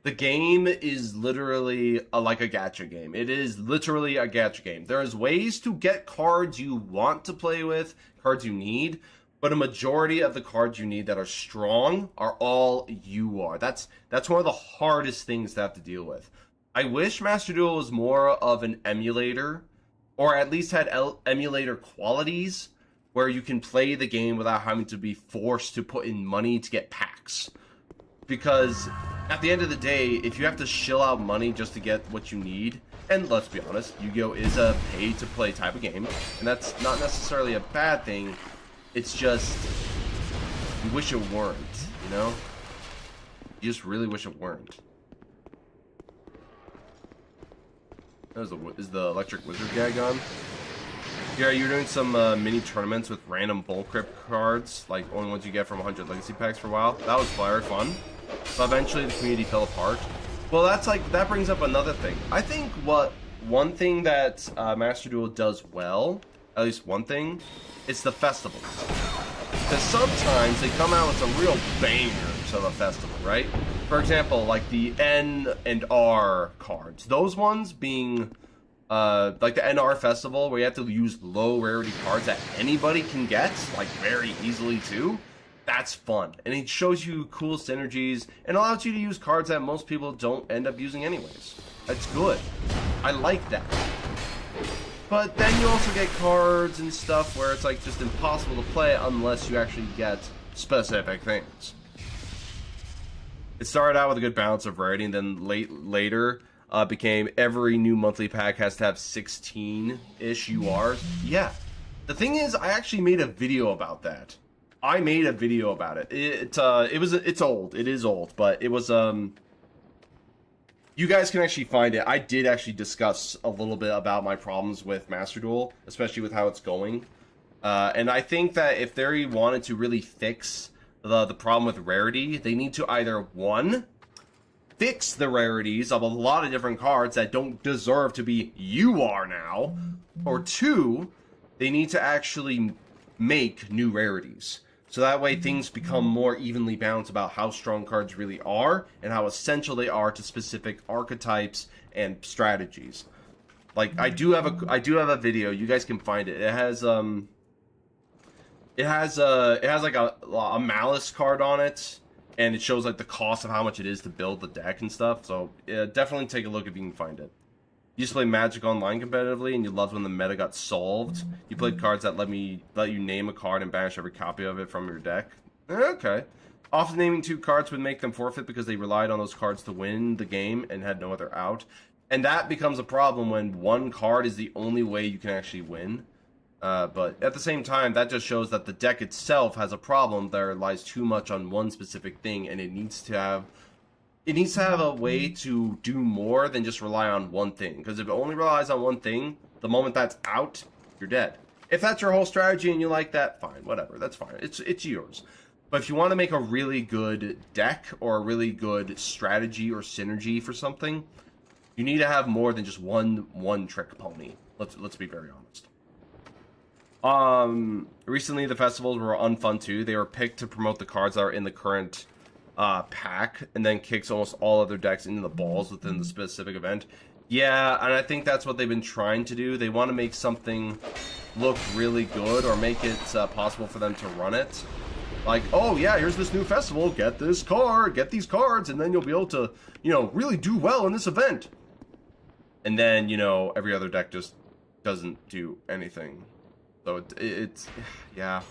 The game is literally like a gacha game. It is literally a gacha game. There's ways to get cards you want to play with, cards you need, but a majority of the cards you need that are strong are all you are. That's one of the hardest things to have to deal with. I wish Master Duel was more of an emulator, or at least had emulator qualities, where you can play the game without having to be forced to put in money to get packs. Because at the end of the day, if you have to shill out money just to get what you need, and let's be honest, Yu-Gi-Oh! Is a pay-to-play type of game, and that's not necessarily a bad thing, it's just, you wish it weren't, you know? You just really wish it weren't. Is the electric wizard gag on? Yeah, you're doing some mini tournaments with random bulk crypt cards, like only ones you get from 100 legacy packs for a while. That was very fun. But eventually the community fell apart. Well, that brings up another thing. I think one thing that Master Duel does well, at least one thing, is the festivals. Because sometimes they come out with some real bangers of a festival, right? For example, like the N and R cards. Those ones being like the NR Festival, where you have to use low rarity cards that anybody can get, like very easily too. That's fun. And it shows you cool synergies and allows you to use cards that most people don't end up using anyways. That's good. I like that. But then you also get cards and stuff where it's like just impossible to play unless you actually get specific things. It started out with a good balance of rarity, and then later became every new monthly pack has to have 16-ish URs. Yeah. The thing is, I actually made a video about that. I made a video about it. It's old. It is old, but it was you guys can actually find it. I did actually discuss a little bit about my problems with Master Duel, especially with how it's going. And I think that if they wanted to really fix the problem with rarity. They need to either, one, fix the rarities of a lot of different cards that don't deserve to be you are now, or two, they need to actually make new rarities. So that way things become more evenly balanced about how strong cards really are and how essential they are to specific archetypes and strategies. Like I do have a video, you guys can find it. It has like a malice card on it, and it shows like the cost of how much it is to build the deck and stuff. So yeah, definitely take a look if you can find it. You used to play Magic Online competitively, and you loved when the meta got solved. You played cards that let you name a card and banish every copy of it from your deck. Okay. Often naming 2 cards would make them forfeit because they relied on those cards to win the game and had no other out. And that becomes a problem when one card is the only way you can actually win. But at the same time, that just shows that the deck itself has a problem that relies too much on one specific thing, and it needs to have a way to do more than just rely on one thing. Because if it only relies on one thing, the moment that's out, you're dead. If that's your whole strategy and you like that, fine, whatever, that's fine. It's yours. But if you want to make a really good deck or a really good strategy or synergy for something, you need to have more than just one trick pony. Let's be very honest. Recently the festivals were unfun too. They were picked to promote the cards that are in the current pack, and then kicks almost all other decks into the balls within the specific event. Yeah, and I think that's what they've been trying to do. They want to make something look really good, or make it possible for them to run it. Like, oh yeah, here's this new festival, get this card, get these cards, and then you'll be able to, you know, really do well in this event. And then, you know, every other deck just doesn't do anything. So it's yeah.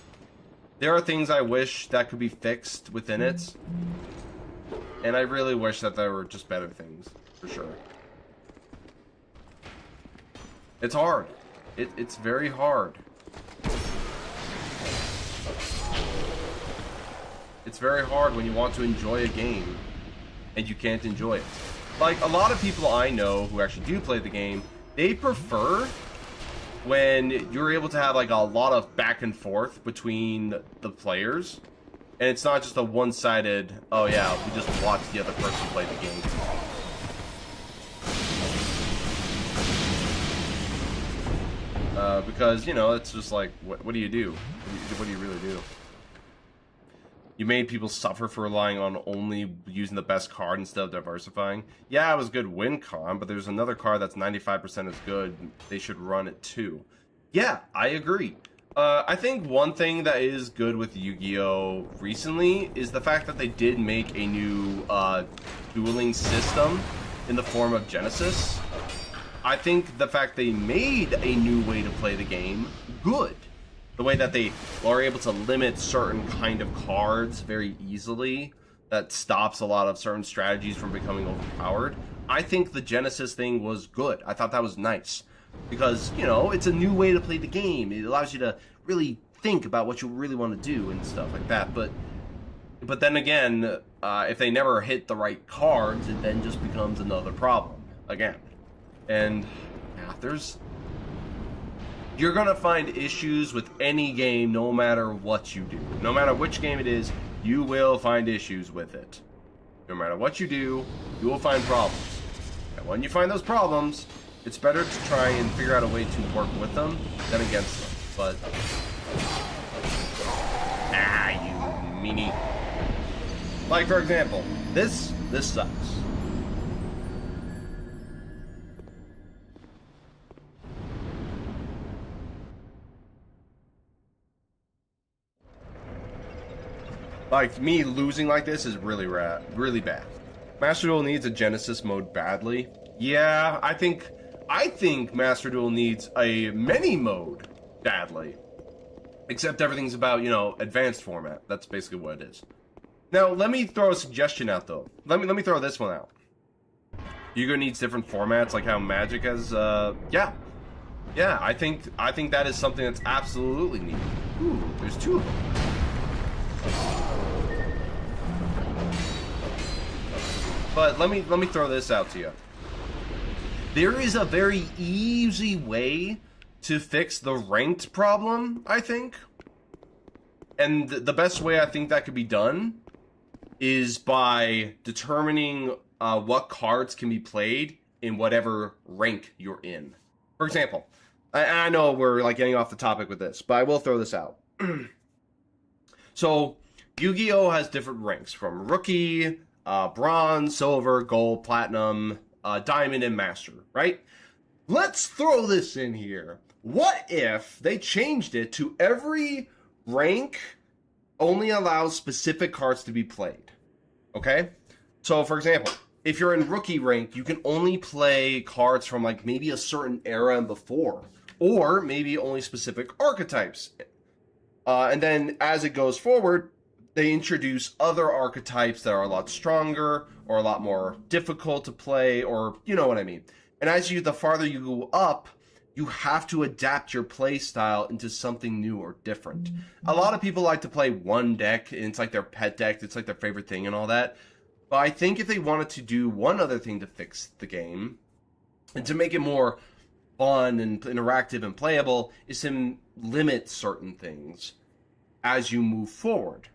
There are things I wish that could be fixed within it. And I really wish that there were just better things, for sure. It's hard. It's very hard. It's very hard when you want to enjoy a game and you can't enjoy it. Like, a lot of people I know who actually do play the game, they prefer when you're able to have like a lot of back and forth between the players, and it's not just a one-sided, oh yeah, we just watch the other person play the game. Because, you know, it's just like, what do you do? What do you really do? You made people suffer for relying on only using the best card instead of diversifying. Yeah, it was good win con, but there's another card that's 95% as good. They should run it too. Yeah, I agree. I think one thing that is good with Yu-Gi-Oh! Recently is the fact that they did make a new dueling system in the form of Genesis. I think the fact they made a new way to play the game good. The way that they are able to limit certain kind of cards very easily, that stops a lot of certain strategies from becoming overpowered. I think the Genesis thing was good. I thought that was nice. Because, you know, it's a new way to play the game. It allows you to really think about what you really want to do and stuff like that. But then again, if they never hit the right cards, it then just becomes another problem again. And yeah, you're gonna find issues with any game no matter what you do. No matter which game it is, you will find issues with it. No matter what you do, you will find problems. And when you find those problems, it's better to try and figure out a way to work with them than against them. But you meanie. Like, for example, this sucks. Like, me losing like this is really bad. Master Duel needs a Genesis mode badly. Yeah, I think Master Duel needs a mini mode badly. Except everything's about, you know, advanced format. That's basically what it is. Now, let me throw a suggestion out, though. Let me throw this one out. Yu-Gi-Oh! Needs different formats, like how Magic has, yeah. Yeah, I think that is something that's absolutely needed. Ooh, there's 2 of them. But let me throw this out to you. There is a very easy way to fix the ranked problem, I think. And the best way I think that could be done is by determining what cards can be played in whatever rank you're in. For example, I know we're like getting off the topic with this, but I will throw this out. So, Yu-Gi-Oh! Has different ranks from Rookie, Bronze, Silver, Gold, Platinum, Diamond, and Master, right? Let's throw this in here. What if they changed it to every rank only allows specific cards to be played? Okay? So, for example, if you're in Rookie rank, you can only play cards from like maybe a certain era and before, or maybe only specific archetypes. And then as it goes forward, they introduce other archetypes that are a lot stronger or a lot more difficult to play, or you know what I mean. And as the farther you go up, you have to adapt your play style into something new or different. A lot of people like to play one deck, and it's like their pet deck, it's like their favorite thing and all that. But I think if they wanted to do one other thing to fix the game, and to make it more fun and interactive and playable, is to limit certain things as you move forward.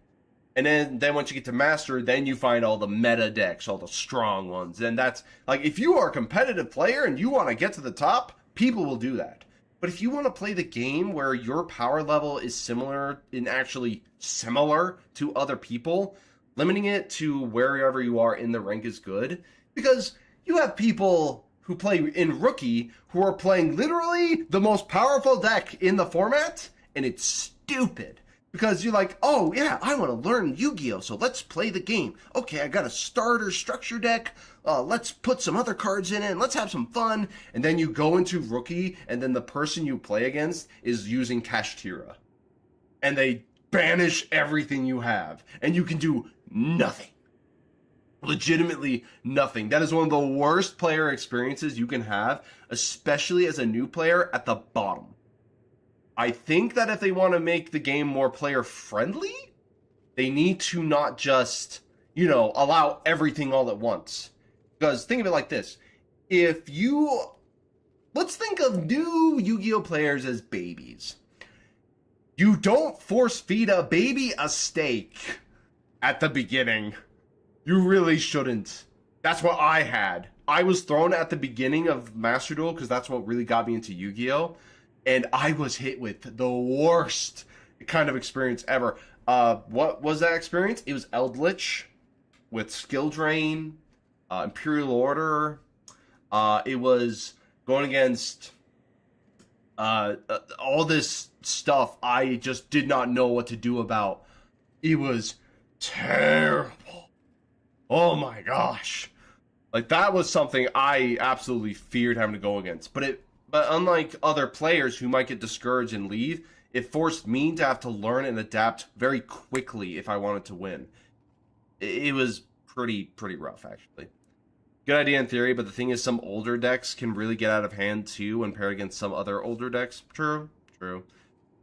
And then once you get to Master, then you find all the meta decks, all the strong ones. And that's, like, if you are a competitive player and you want to get to the top, people will do that. But if you want to play the game where your power level is similar, and actually similar to other people, limiting it to wherever you are in the rank is good. Because you have people who play in Rookie who are playing literally the most powerful deck in the format, and it's stupid. Because you're like, oh yeah, I want to learn Yu-Gi-Oh! So let's play the game. Okay, I got a starter structure deck. Let's put some other cards in it and let's have some fun. And then you go into Rookie, and then the person you play against is using Kashtira. And they banish everything you have. And you can do nothing. Legitimately nothing. That is one of the worst player experiences you can have, especially as a new player at the bottom. I think that if they want to make the game more player friendly, they need to not just, allow everything all at once. Because think of it like this. Let's think of new Yu-Gi-Oh! Players as babies. You don't force feed a baby a steak at the beginning. You really shouldn't. That's what I had. I was thrown at the beginning of Master Duel because that's what really got me into Yu-Gi-Oh! And I was hit with the worst kind of experience ever. What was that experience? It was Eldritch with Skill Drain, Imperial Order. It was going against all this stuff I just did not know what to do about. It was terrible. Oh my gosh. Like, that was something I absolutely feared having to go against. But unlike other players who might get discouraged and leave, it forced me to have to learn and adapt very quickly if I wanted to win. It was pretty rough, actually. Good idea in theory, but the thing is, some older decks can really get out of hand too when paired against some other older decks. True.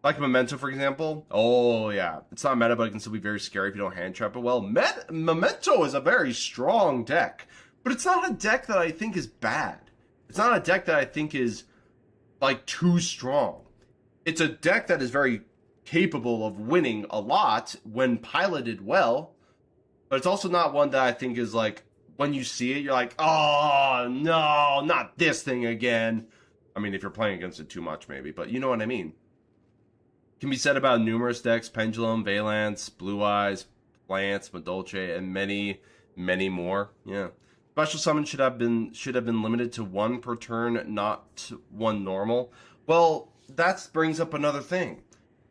Like Memento, for example. Oh, yeah. It's not meta, but it can still be very scary if you don't hand trap it well. Memento is a very strong deck, but it's not a deck that I think is bad. It's not a deck that I think is like too strong. It's a deck that is very capable of winning a lot when piloted well, but it's also not one that I think is like, when you see it, you're like, oh no, not this thing again. I mean, if you're playing against it too much, maybe, but you know what I mean. Can be said about numerous decks: Pendulum, Valance, Blue Eyes, Lance, Madolce, and many, many more. Yeah. Special summon should have been limited to one per turn, not one normal. Well, that brings up another thing.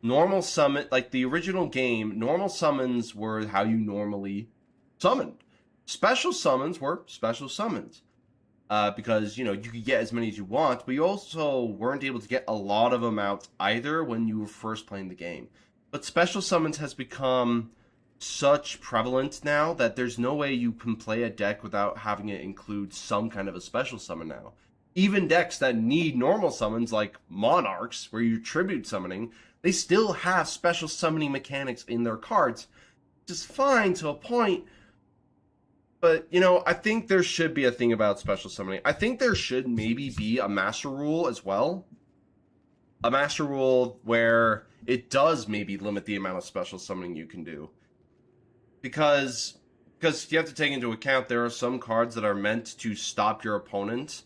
Normal summon, like the original game, normal summons were how you normally summoned. Special summons were special summons. Because, you could get as many as you want, but you also weren't able to get a lot of them out either when you were first playing the game. But special summons has become such prevalent now that there's no way you can play a deck without having it include some kind of a special summon now. Even decks that need normal summons, like Monarchs, where you're tribute summoning, they still have special summoning mechanics in their cards, which is fine to a point. But, I think there should be a thing about special summoning. I think there should maybe be a master rule as well. A master rule where it does maybe limit the amount of special summoning you can do. Because you have to take into account there are some cards that are meant to stop your opponent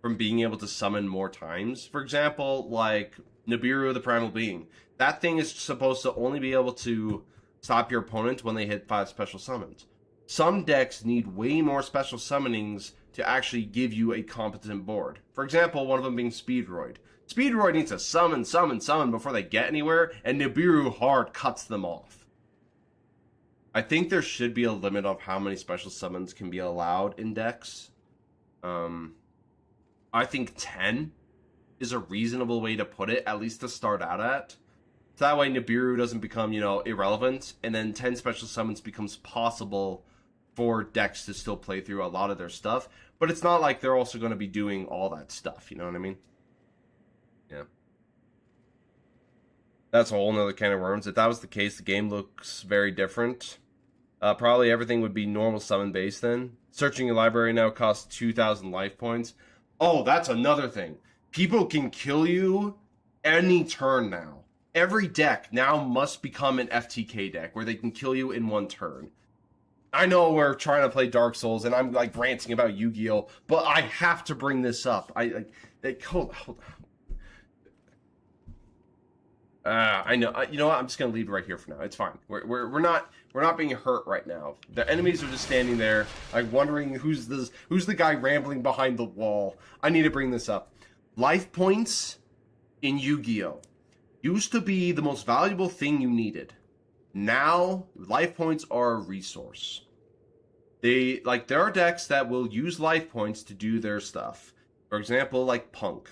from being able to summon more times. For example, like Nibiru the Primal Being. That thing is supposed to only be able to stop your opponent when they hit 5 special summons. Some decks need way more special summonings to actually give you a competent board. For example, one of them being Speedroid. Speedroid needs to summon before they get anywhere, and Nibiru hard cuts them off. I think there should be a limit of how many special summons can be allowed in decks. I think 10 is a reasonable way to put it, at least to start out at. So that way Nibiru doesn't become, irrelevant, and then 10 special summons becomes possible for decks to still play through a lot of their stuff. But it's not like they're also going to be doing all that stuff, you know what I mean? Yeah. That's a whole nother can of worms. If that was the case, the game looks very different. Probably everything would be normal summon based then. Searching your library now costs 2,000 life points. Oh, that's another thing. People can kill you any turn now. Every deck now must become an FTK deck where they can kill you in one turn. I know we're trying to play Dark Souls and I'm like ranting about Yu-Gi-Oh, but I have to bring this up. Hold on. I know. You know what? I'm just gonna leave it right here for now. It's fine. We're not being hurt right now. The enemies are just standing there, like wondering who's the guy rambling behind the wall. I need to bring this up. Life points in Yu-Gi-Oh used to be the most valuable thing you needed. Now, life points are a resource. There are decks that will use life points to do their stuff. For example, like Punk.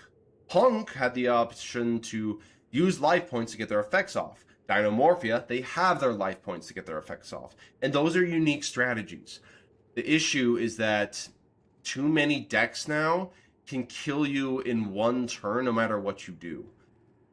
Punk had the option to use life points to get their effects off. Dinomorphia, they have their life points to get their effects off. And those are unique strategies. The issue is that too many decks now can kill you in one turn no matter what you do.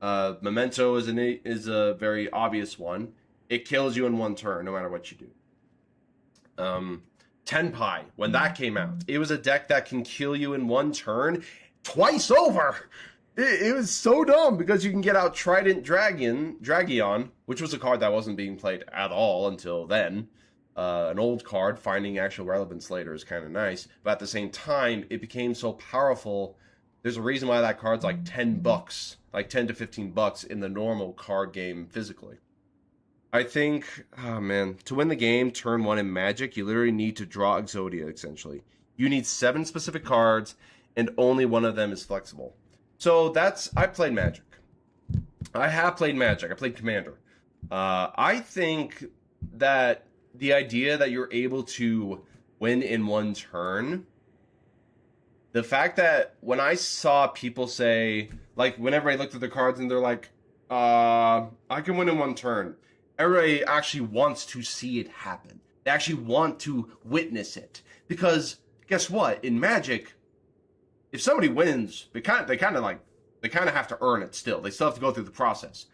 Memento is a very obvious one. It kills you in one turn no matter what you do. Tenpai, when that came out, it was a deck that can kill you in one turn twice over. It was so dumb because you can get out Trident Dragion, which was a card that wasn't being played at all until then. An old card, finding actual relevance later is kind of nice. But at the same time, it became so powerful. There's a reason why that card's like $10, like 10 to 15 bucks in the normal card game physically. I think, to win the game, turn 1 in Magic, you literally need to draw Exodia, essentially. You need 7 specific cards, and only one of them is flexible. So I played Magic. I have played Magic. I played Commander. I think that the idea that you're able to win in one turn, the fact that when I saw people say, like, whenever I looked at the cards and they're like, I can win in one turn, everybody actually wants to see it happen. They actually want to witness it. Because, guess what? In Magic, if somebody wins, they kind of have to earn it still. They still have to go through the process.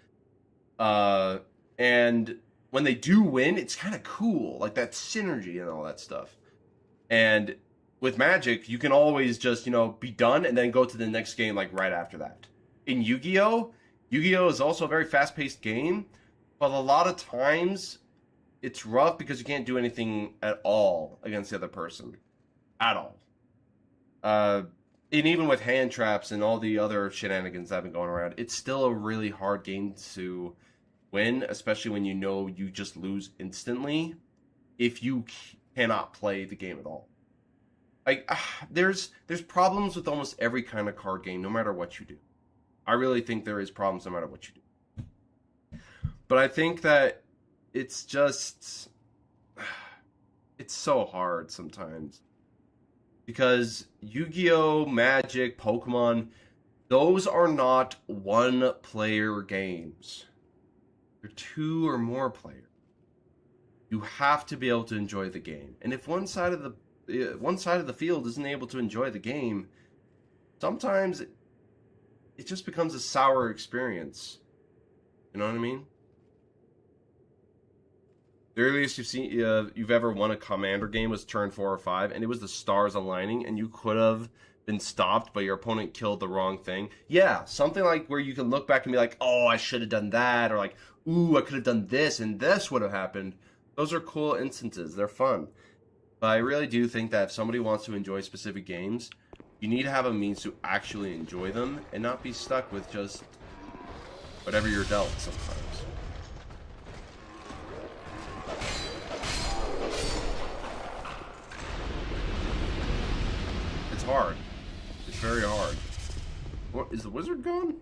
And when they do win, it's kind of cool. Like that synergy and all that stuff. And with Magic, you can always just, be done and then go to the next game like right after that. In Yu-Gi-Oh is also a very fast-paced game, but a lot of times it's rough because you can't do anything at all against the other person. At all. And even with hand traps and all the other shenanigans that have been going around, it's still a really hard game to win, especially when you just lose instantly if you cannot play the game at all. Like, there's problems with almost every kind of card game, no matter what you do. I really think there is problems no matter what you do. But I think that it's just... it's so hard sometimes. Because Yu-Gi-Oh!, Magic, Pokemon, those are not one-player games. They're 2 or more players. You have to be able to enjoy the game. And if one side of the field isn't able to enjoy the game, sometimes it just becomes a sour experience. You know what I mean? The earliest you've ever won a Commander game was turn 4 or 5, and it was the stars aligning, and you could have been stopped, but your opponent killed the wrong thing. Yeah, something like where you can look back and be like, oh, I should have done that, or like, ooh, I could have done this, and this would have happened. Those are cool instances. They're fun. But I really do think that if somebody wants to enjoy specific games, you need to have a means to actually enjoy them and not be stuck with just whatever you're dealt sometimes. It's hard. It's very hard. What is the wizard gone?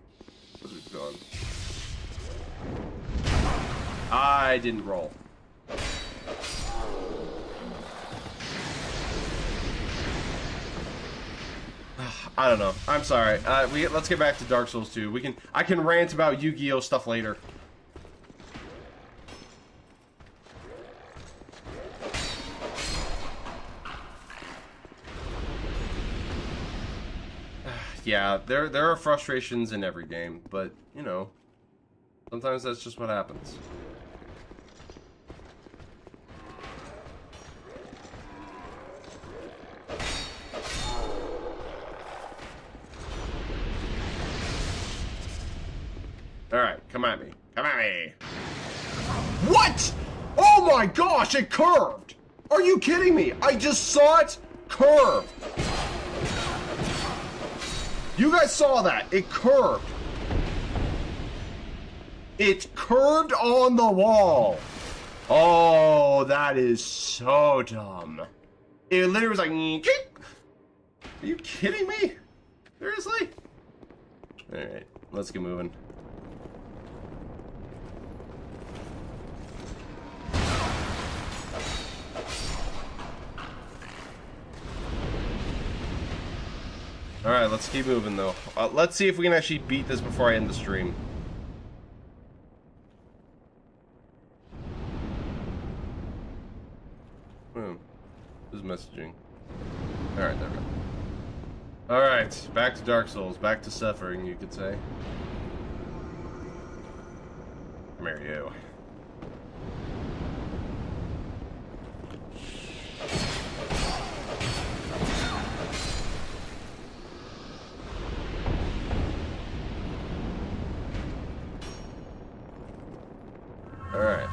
Wizard's gone. I didn't roll. I don't know. I'm sorry. Let's get back to Dark Souls 2. I can rant about Yu-Gi-Oh stuff later. Yeah, there are frustrations in every game, but you know, sometimes that's just what happens. Alright, come at me. Come at me. What? Oh my gosh, it curved! Are you kidding me? I just saw it curve. You guys saw that. It curved. It curved on the wall. Oh, that is so dumb. It literally was like... Are you kidding me? Seriously? Alright, let's get moving. Alright, let's keep moving though. Let's see if we can actually beat this before I end the stream. Who's messaging? Alright, there we go. Alright, back to Dark Souls. Back to suffering, you could say. Come here, you. Alright.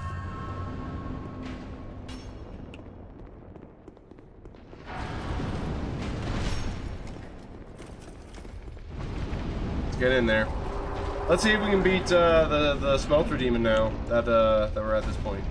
Let's get in there. Let's see if we can beat the Smelter Demon now that we're at this point.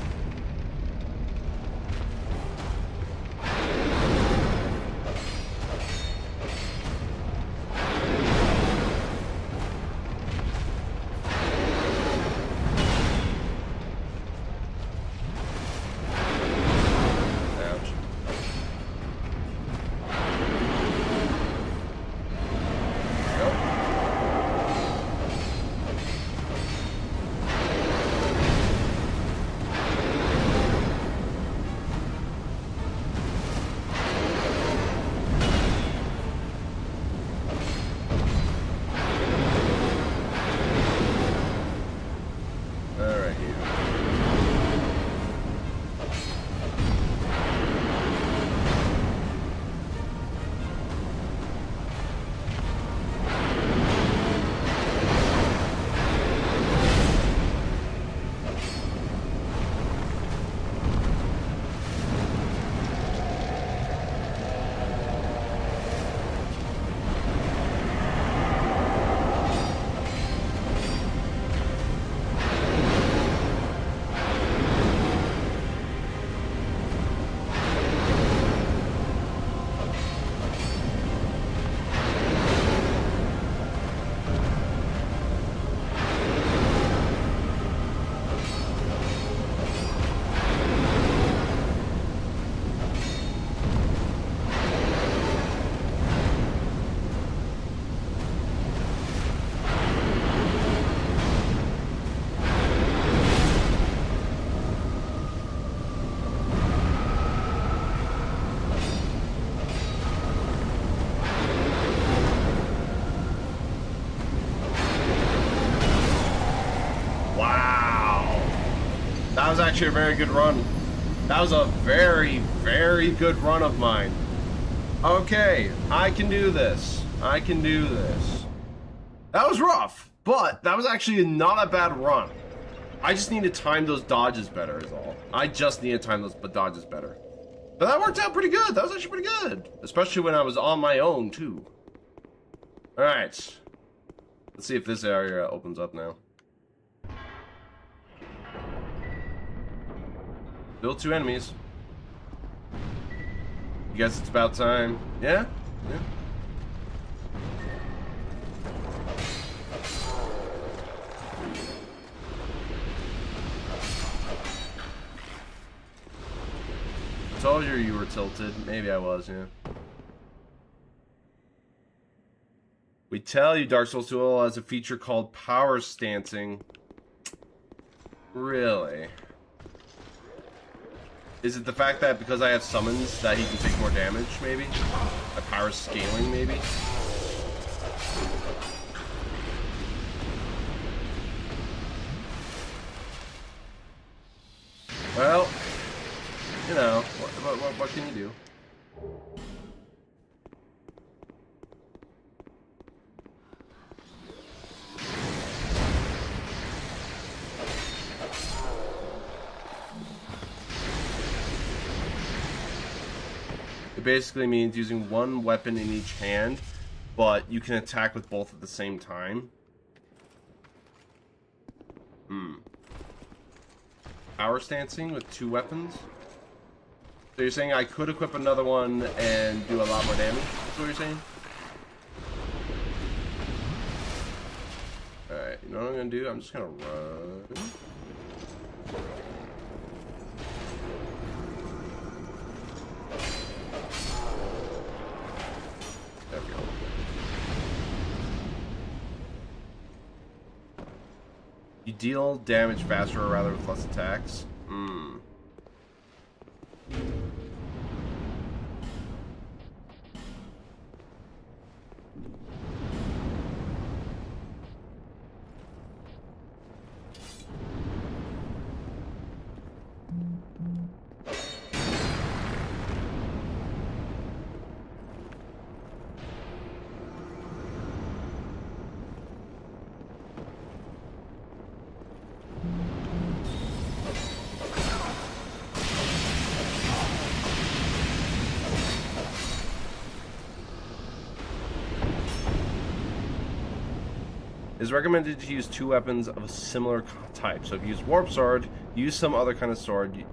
That was actually a very good run. That was a very, very good run of mine. Okay, I can do this. I can do this. That was rough, but that was actually not a bad run. I just need to time those dodges better is all. I just need to time those dodges better. But that worked out pretty good. That was actually pretty good. Especially when I was on my own, too. Alright. Let's see if this area opens up now. Still 2 enemies. You guess it's about time. Yeah? Yeah. I told you were tilted. Maybe I was, yeah. We tell you Dark Souls 2 has a feature called power stancing. Really? Is it the fact that because I have summons that he can take more damage, maybe? A power scaling, maybe? Well, you know, what can you do? It basically means using one weapon in each hand, but you can attack with both at the same time. Power stancing with 2 weapons? So you're saying I could equip another one and do a lot more damage? That's what you're saying? Alright, you know what I'm gonna do? I'm just gonna run. There we go. You deal damage faster or rather with less attacks? It is recommended to use 2 weapons of a similar type. So if you use Warp Sword, use some other kind of sword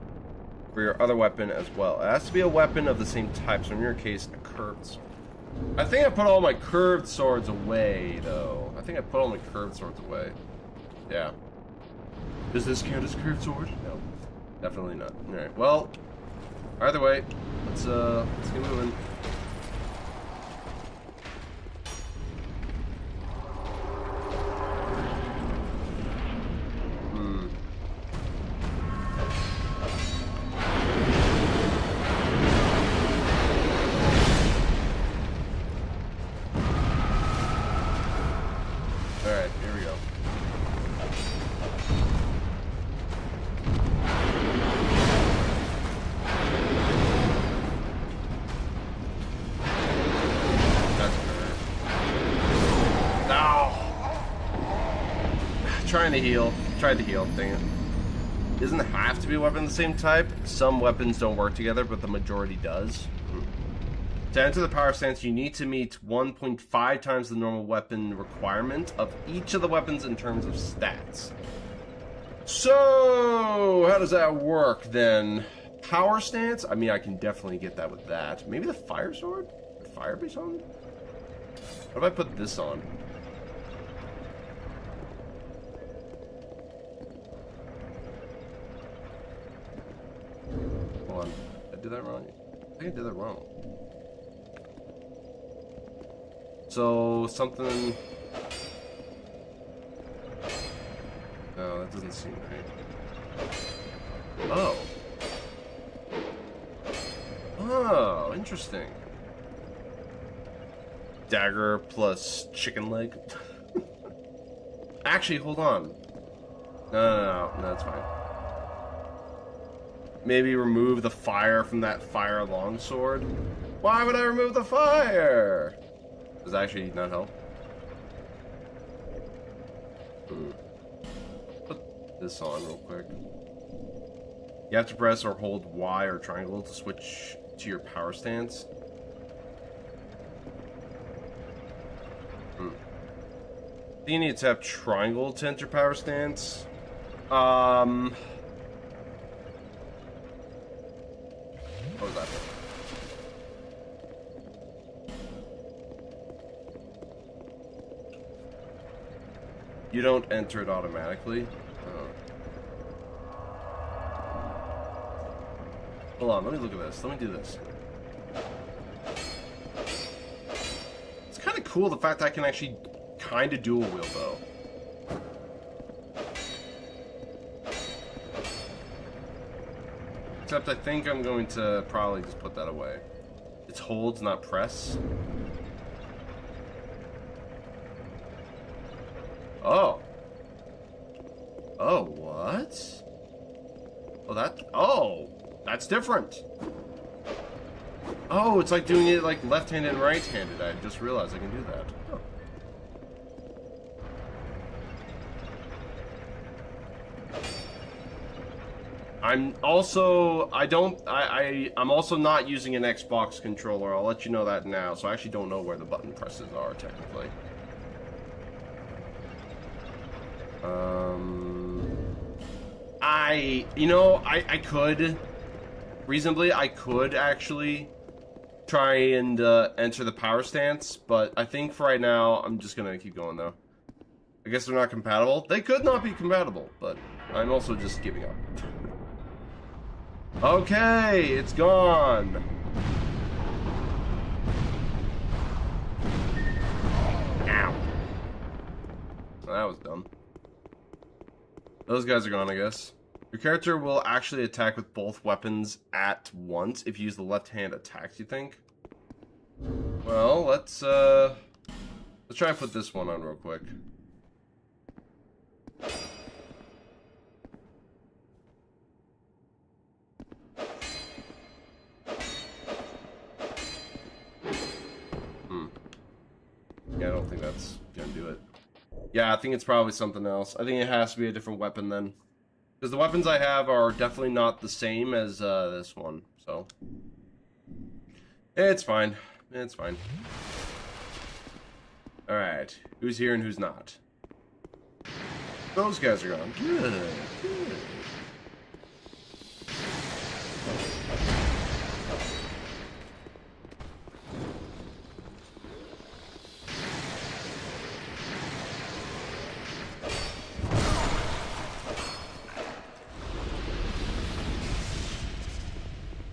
for your other weapon as well. It has to be a weapon of the same type, so in your case, a curved sword. I think I put all my curved swords away, though. I think I put all my curved swords away. Yeah. Does this count as a curved sword? No. Definitely not. Alright, well, either way, let's get moving. Alright, here we go. That's better. No! Trying to heal. Tried to heal, dang it. Doesn't have to be a weapon of the same type. Some weapons don't work together, but the majority does. To enter the power stance, you need to meet 1.5 times the normal weapon requirement of each of the weapons in terms of stats. So, how does that work then? Power stance? I mean, I can definitely get that with that. Maybe the fire sword? Fire base on? What if I put this on? Hold on. I did that wrong. I think I did that wrong. So, something... No, that doesn't seem right. Oh. Oh, interesting. Dagger plus chicken leg. Actually, hold on. No, that's fine. maybe remove the fire from that fire longsword. Why would I remove the fire? Does that actually not help? Put this on real quick. You have to press or hold Y or triangle to switch to your power stance. You need to tap triangle to enter power stance. What was that? You don't enter it automatically. Hold on, let me look at this. Let me do this. It's kind of cool the fact that I can actually kind of dual wield though. Except I think I'm going to probably just put that away. It's holds, not press. Oh. Oh, what? Oh, that's different. Oh, it's like doing it like left-handed and right-handed. I just realized I can do that. Oh. I'm also I'm also not using an Xbox controller. I'll let you know that now. So I actually don't know where the button presses are technically. I could reasonably actually try and enter the power stance, but I think for right now I'm just gonna keep going though. I guess they're not compatible. They could not be compatible, but I'm also just giving up. Okay, it's gone. Ow. Well, that was dumb. Those guys are gone, I guess. Your character will actually attack with both weapons at once if you use the left-hand attacks, you think? Well, let's try and put this one on real quick. Yeah, I don't think that's gonna do it. Yeah, I think it's probably something else. I think it has to be a different weapon then. Because the weapons I have are definitely not the same as this one, so. It's fine. It's fine. Alright, who's here and who's not? Those guys are gone. Good, good.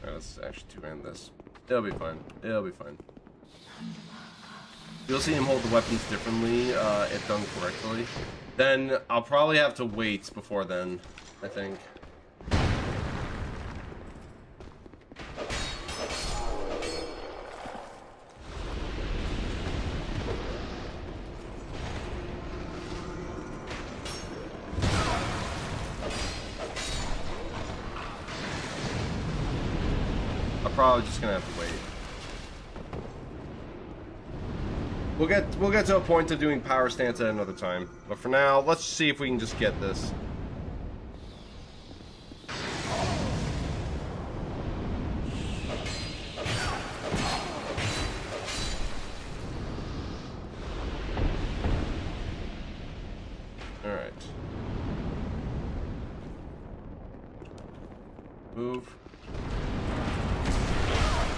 Let's actually two-hand this. It'll be fine. It'll be fine. You'll see him hold the weapons differently if done correctly. Then I'll probably have to wait before then, I think. Probably just gonna have to wait. We'll get to a point of doing power stance at another time. But for now, let's see if we can just get this. Alright. Move.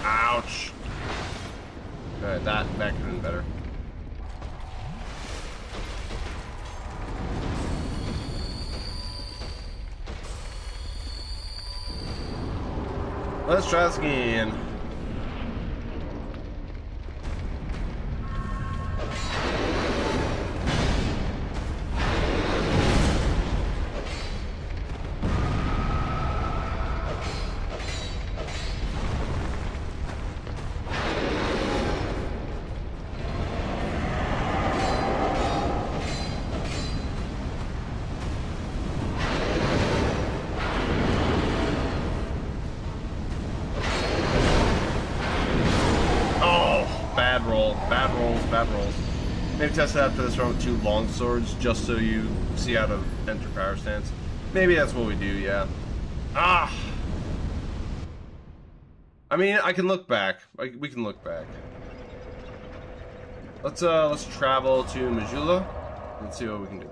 Ouch. Alright, that could have been better. Let's try this again. Bad roll. Bad rolls. Bad rolls. Maybe test it after this round with 2 long swords, just so you see how to enter power stance. Maybe that's what we do, yeah. Ah! I mean, I can look back. We can look back. Let's travel to Majula. Let's see what we can do.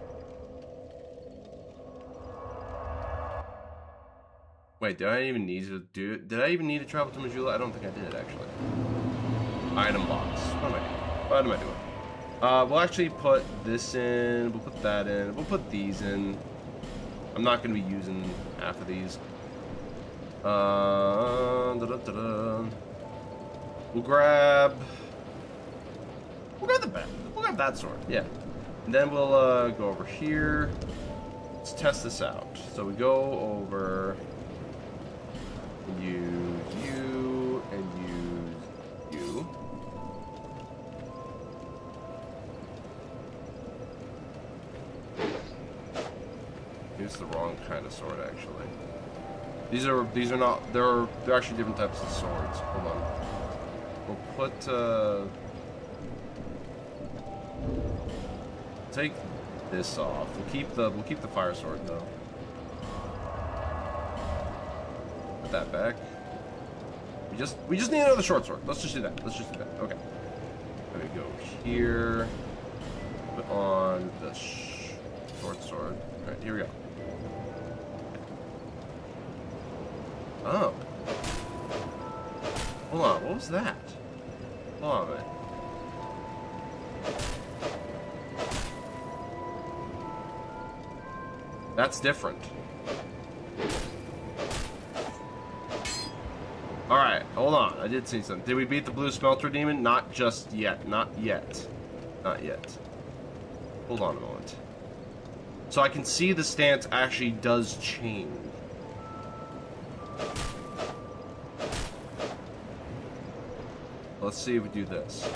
Wait, did I even need to do it? Did I even need to travel to Majula? I don't think I did, actually. Item box. What am I doing? What am I doing? We'll actually put this in. We'll put that in. We'll put these in. I'm not going to be using half of these. We'll grab the bat. We'll grab that sword. Yeah. And then we'll go over here. Let's test this out. So we go over. Use you and use you. Use the wrong kind of sword, actually. These are not. They're actually different types of swords. Hold on. We'll put. Take this off. We'll keep the fire sword though. Put that back. We just need another short sword. Let's just do that. Okay. Let me go here. Put on the short sword. All right, here we go. Oh. Hold on. What was that? Hold on a minute. That's different. Alright, hold on. I did see something. Did we beat the blue smelter demon? Not just yet. Not yet. Not yet. Hold on a moment. So I can see the stance actually does change. Let's see if we do this.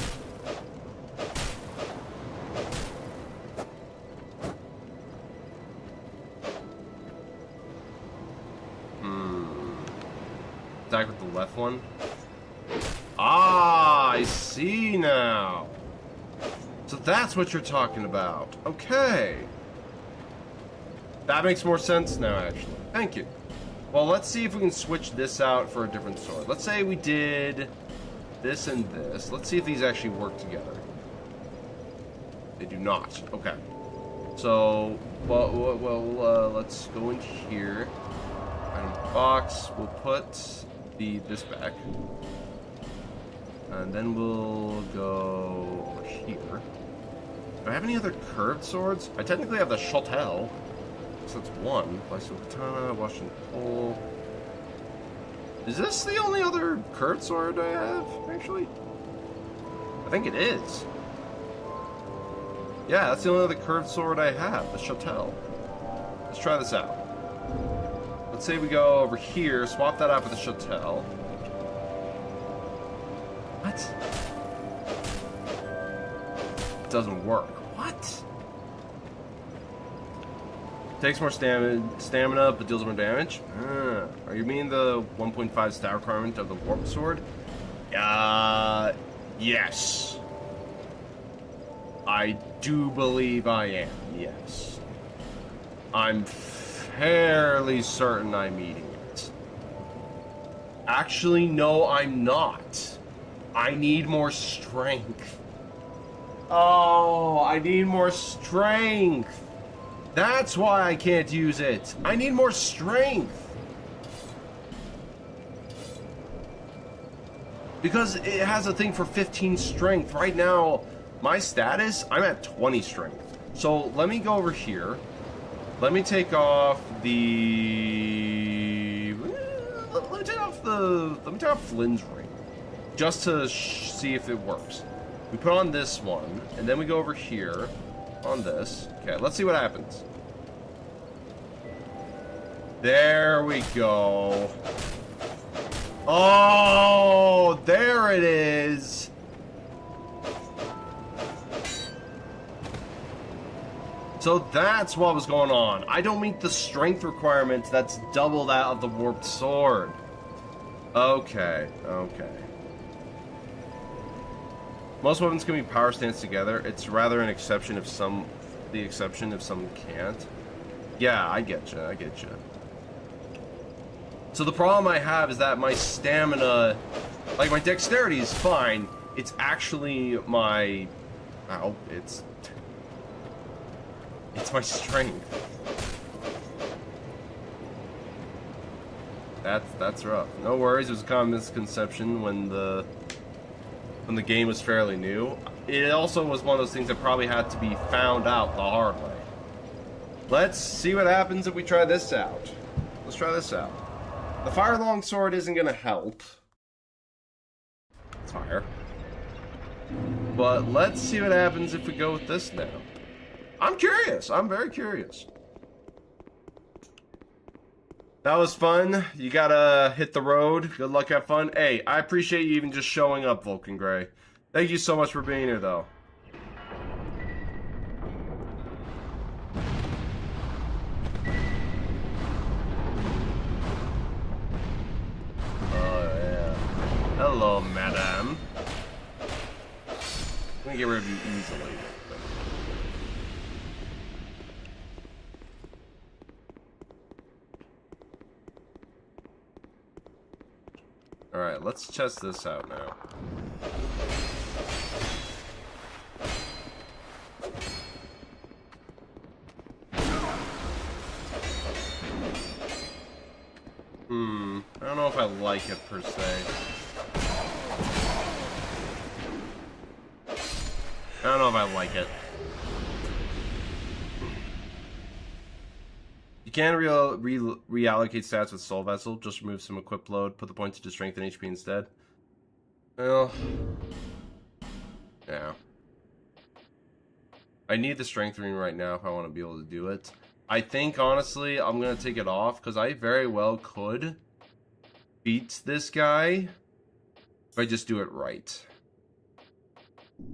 Attack with the left one. Ah, I see now. So that's what you're talking about. Okay. That makes more sense now, actually. Thank you. Well, let's see if we can switch this out for a different sword. Let's say we did this and this. Let's see if these actually work together. They do not. Okay. So, well, let's go into here. Item box. We'll put this back. And then we'll go over here. Do I have any other curved swords? I technically have the Shottel. So that's one. Bicycle Katana, Washington Pole. Is this the only other curved sword I have, actually? I think it is. Yeah, that's the only other curved sword I have, the Shottel. Let's try this out. Let's say we go over here, swap that out with the Shottel. What? It doesn't work. What? Takes more stamina, but deals more damage? Are you meaning the 1.5 stat requirement of the Warp Sword? Yes. I do believe I am, yes. I'm fairly certain I'm eating it. Actually, no, I'm not. I need more strength. Oh, I need more strength. That's why I can't use it. I need more strength. Because it has a thing for 15 strength. Right now, my status, I'm at 20 strength. So let me go over here. Let me take off the... Let me take off Flynn's ring. Just to see if it works. We put on this one, and then we go over here on this. Okay, let's see what happens. There we go. Oh, there it is. So that's what was going on. I don't meet the strength requirement that's double that of the warped sword. Okay, okay. Most weapons can be power stance together. It's rather an exception if some, the exception if some can't. Yeah, I get you. I get you. So the problem I have is that my stamina, like my dexterity is fine. It's actually my, ow, it's my strength. That's rough. No worries. It was a common misconception when the game was fairly new. It also was one of those things that probably had to be found out the hard way. Let's see what happens if we try this out. Let's try this out. The fire longsword isn't gonna help. It's fire. But let's see what happens if we go with this now. I'm curious. I'm very curious. That was fun. You gotta hit the road. Good luck, have fun. Hey, I appreciate you even just showing up, Vulcan Gray. Thank you so much for being here, though. Oh, yeah. Hello, madam. I'm gonna get rid of you easily. Alright, let's test this out now. I don't know if I like it per se. I don't know if I like it. You can reallocate stats with Soul Vessel. Just remove some equip load. Put the points to strength and HP instead. Well, yeah. I need the strength ring right now if I want to be able to do it. I think, honestly, I'm going to take it off because I very well could beat this guy if I just do it right.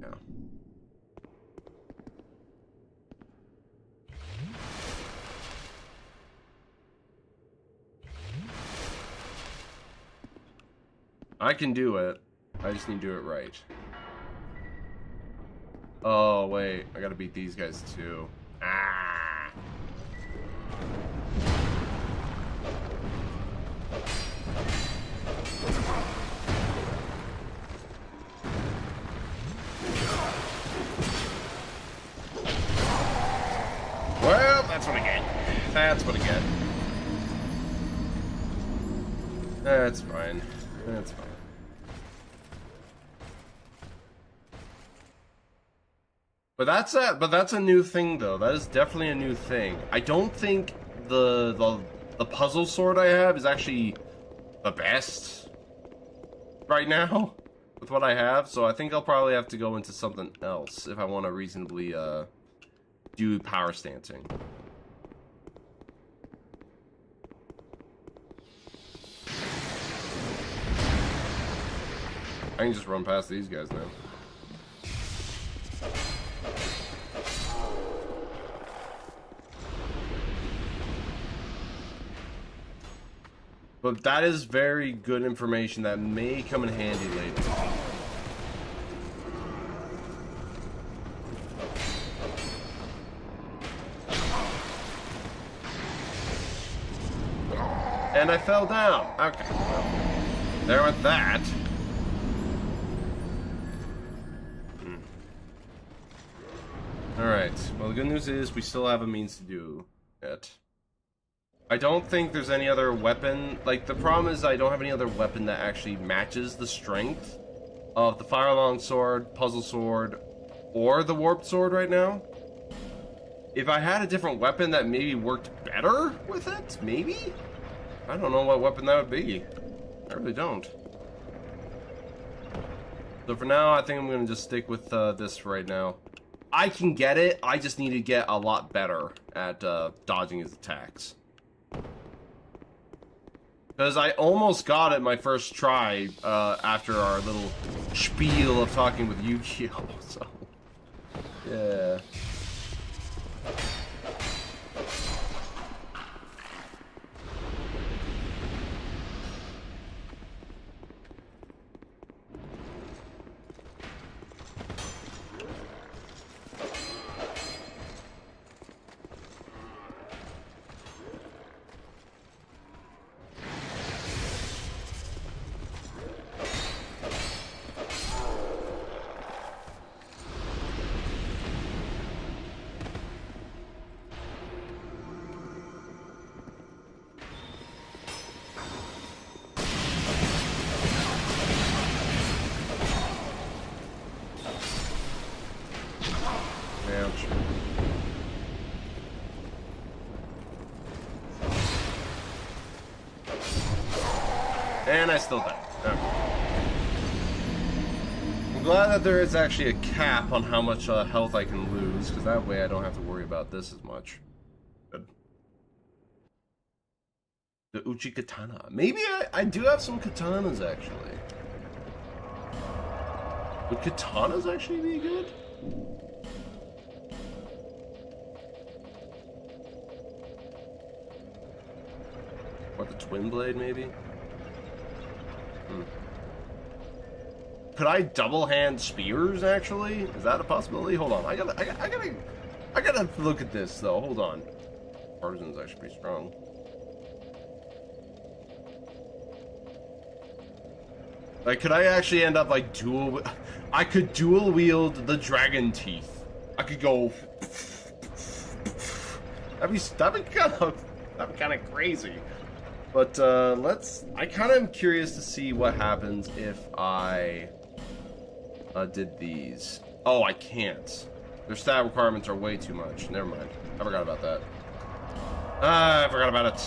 Yeah. I can do it. I just need to do it right. Oh, wait. I gotta beat these guys, too. Ah! Well, that's what I get. That's what I get. That's fine. That's fine. But that's a new thing, though. That is definitely a new thing. I don't think the puzzle sword I have is actually the best right now with what I have. So I think I'll probably have to go into something else if I want to reasonably do power stancing. I can just run past these guys now. But that is very good information that may come in handy later. And I fell down. Okay, well, there went that. Alright, well the good news is we still have a means to do it. I don't think there's any other weapon, like the problem is I don't have any other weapon that actually matches the strength of the Fire Longsword, Puzzle Sword, or the Warped Sword right now. If I had a different weapon that maybe worked better with it, maybe? I don't know what weapon that would be. I really don't. So for now, I think I'm going to just stick with this right now. I can get it, I just need to get a lot better at dodging his attacks. Because I almost got it my first try after our little spiel of talking with Yu-Gi-Oh! So, yeah. And I still die. Okay. I'm glad that there is actually a cap on how much health I can lose, because that way I don't have to worry about this as much. Good. The Uchi Katana. Maybe I do have some katanas, actually. Would katanas actually be good? What, the twin blade, maybe? Could I double hand spears, actually? Is that a possibility? Hold on, I gotta look at this, though. Hold on. Partisan's actually pretty strong. Like, could I actually end up, like, I could dual wield the dragon teeth. I could go... That'd be kind of crazy. But, I kind of am curious to see what happens if I, did these. Oh, I can't. Their stat requirements are way too much. Never mind. I forgot about that. I forgot about it.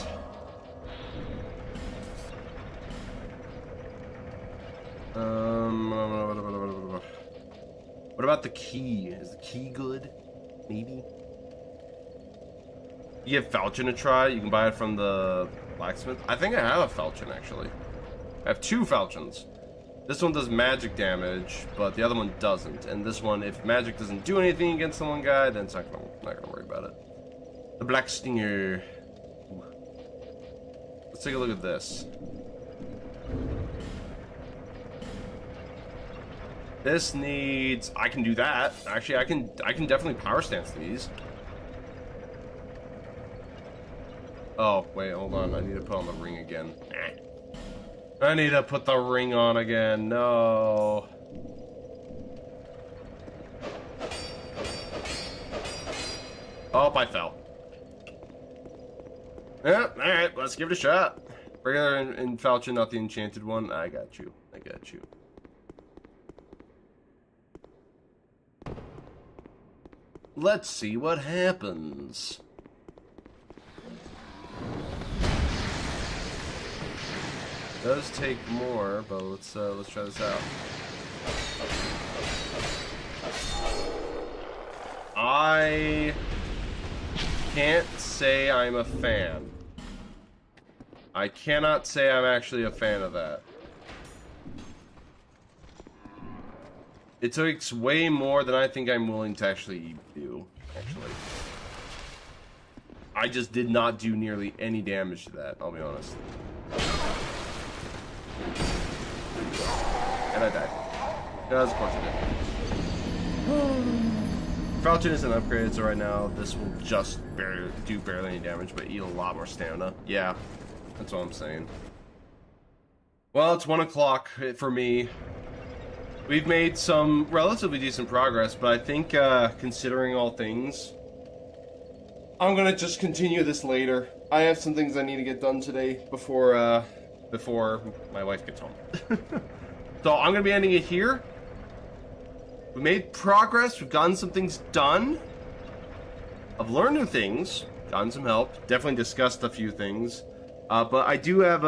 What about the key? Is the key good? Maybe? You give Falchion a try. You can buy it from the blacksmith. I think I have a Falchion, actually. I have 2 Falchions. This one does magic damage, but the other one doesn't. And this one, if magic doesn't do anything against the one guy, then it's not gonna worry about it. The Black Stinger. Ooh. Let's take a look at this. This needs... I can do that. Actually, I can definitely power stance these. Oh, wait, hold on. I need to put on the ring again. I need to put the ring on again. No. Oh, I fell. Yeah, alright, let's give it a shot. Regular and Falchion, not the enchanted one. I got you. I got you. Let's see what happens. Does take more, but let's try this out. I can't say I'm a fan. I cannot say I'm actually a fan of that. It takes way more than I think I'm willing to actually do, actually. I just did not do nearly any damage to that, I'll be honest. And I died. Yeah, of course I did. Falchion isn't upgraded, so right now this will just do barely any damage, but eat a lot more stamina. Yeah, that's what I'm saying. Well, it's 1 o'clock for me. We've made some relatively decent progress, but I think, considering all things, I'm gonna just continue this later. I have some things I need to get done today before my wife gets home. So I'm gonna be ending it here. We made progress, we've gotten some things done. I've learned new things, gotten some help, definitely discussed a few things. But I do have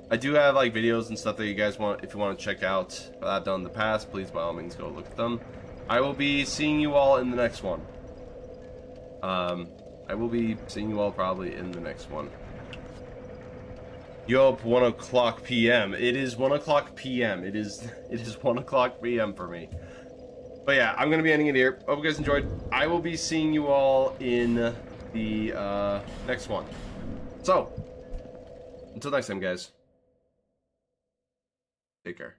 like videos and stuff that you guys want, if you want to check out that I've done in the past, please by all means go look at them. I will be seeing you all in the next one. I will be seeing you all probably in the next one. Yo, up 1 o'clock p.m. It is 1 o'clock p.m. It is 1 o'clock p.m. for me. But yeah, I'm gonna be ending it here. Hope you guys enjoyed. I will be seeing you all in the next one. So, until next time, guys. Take care.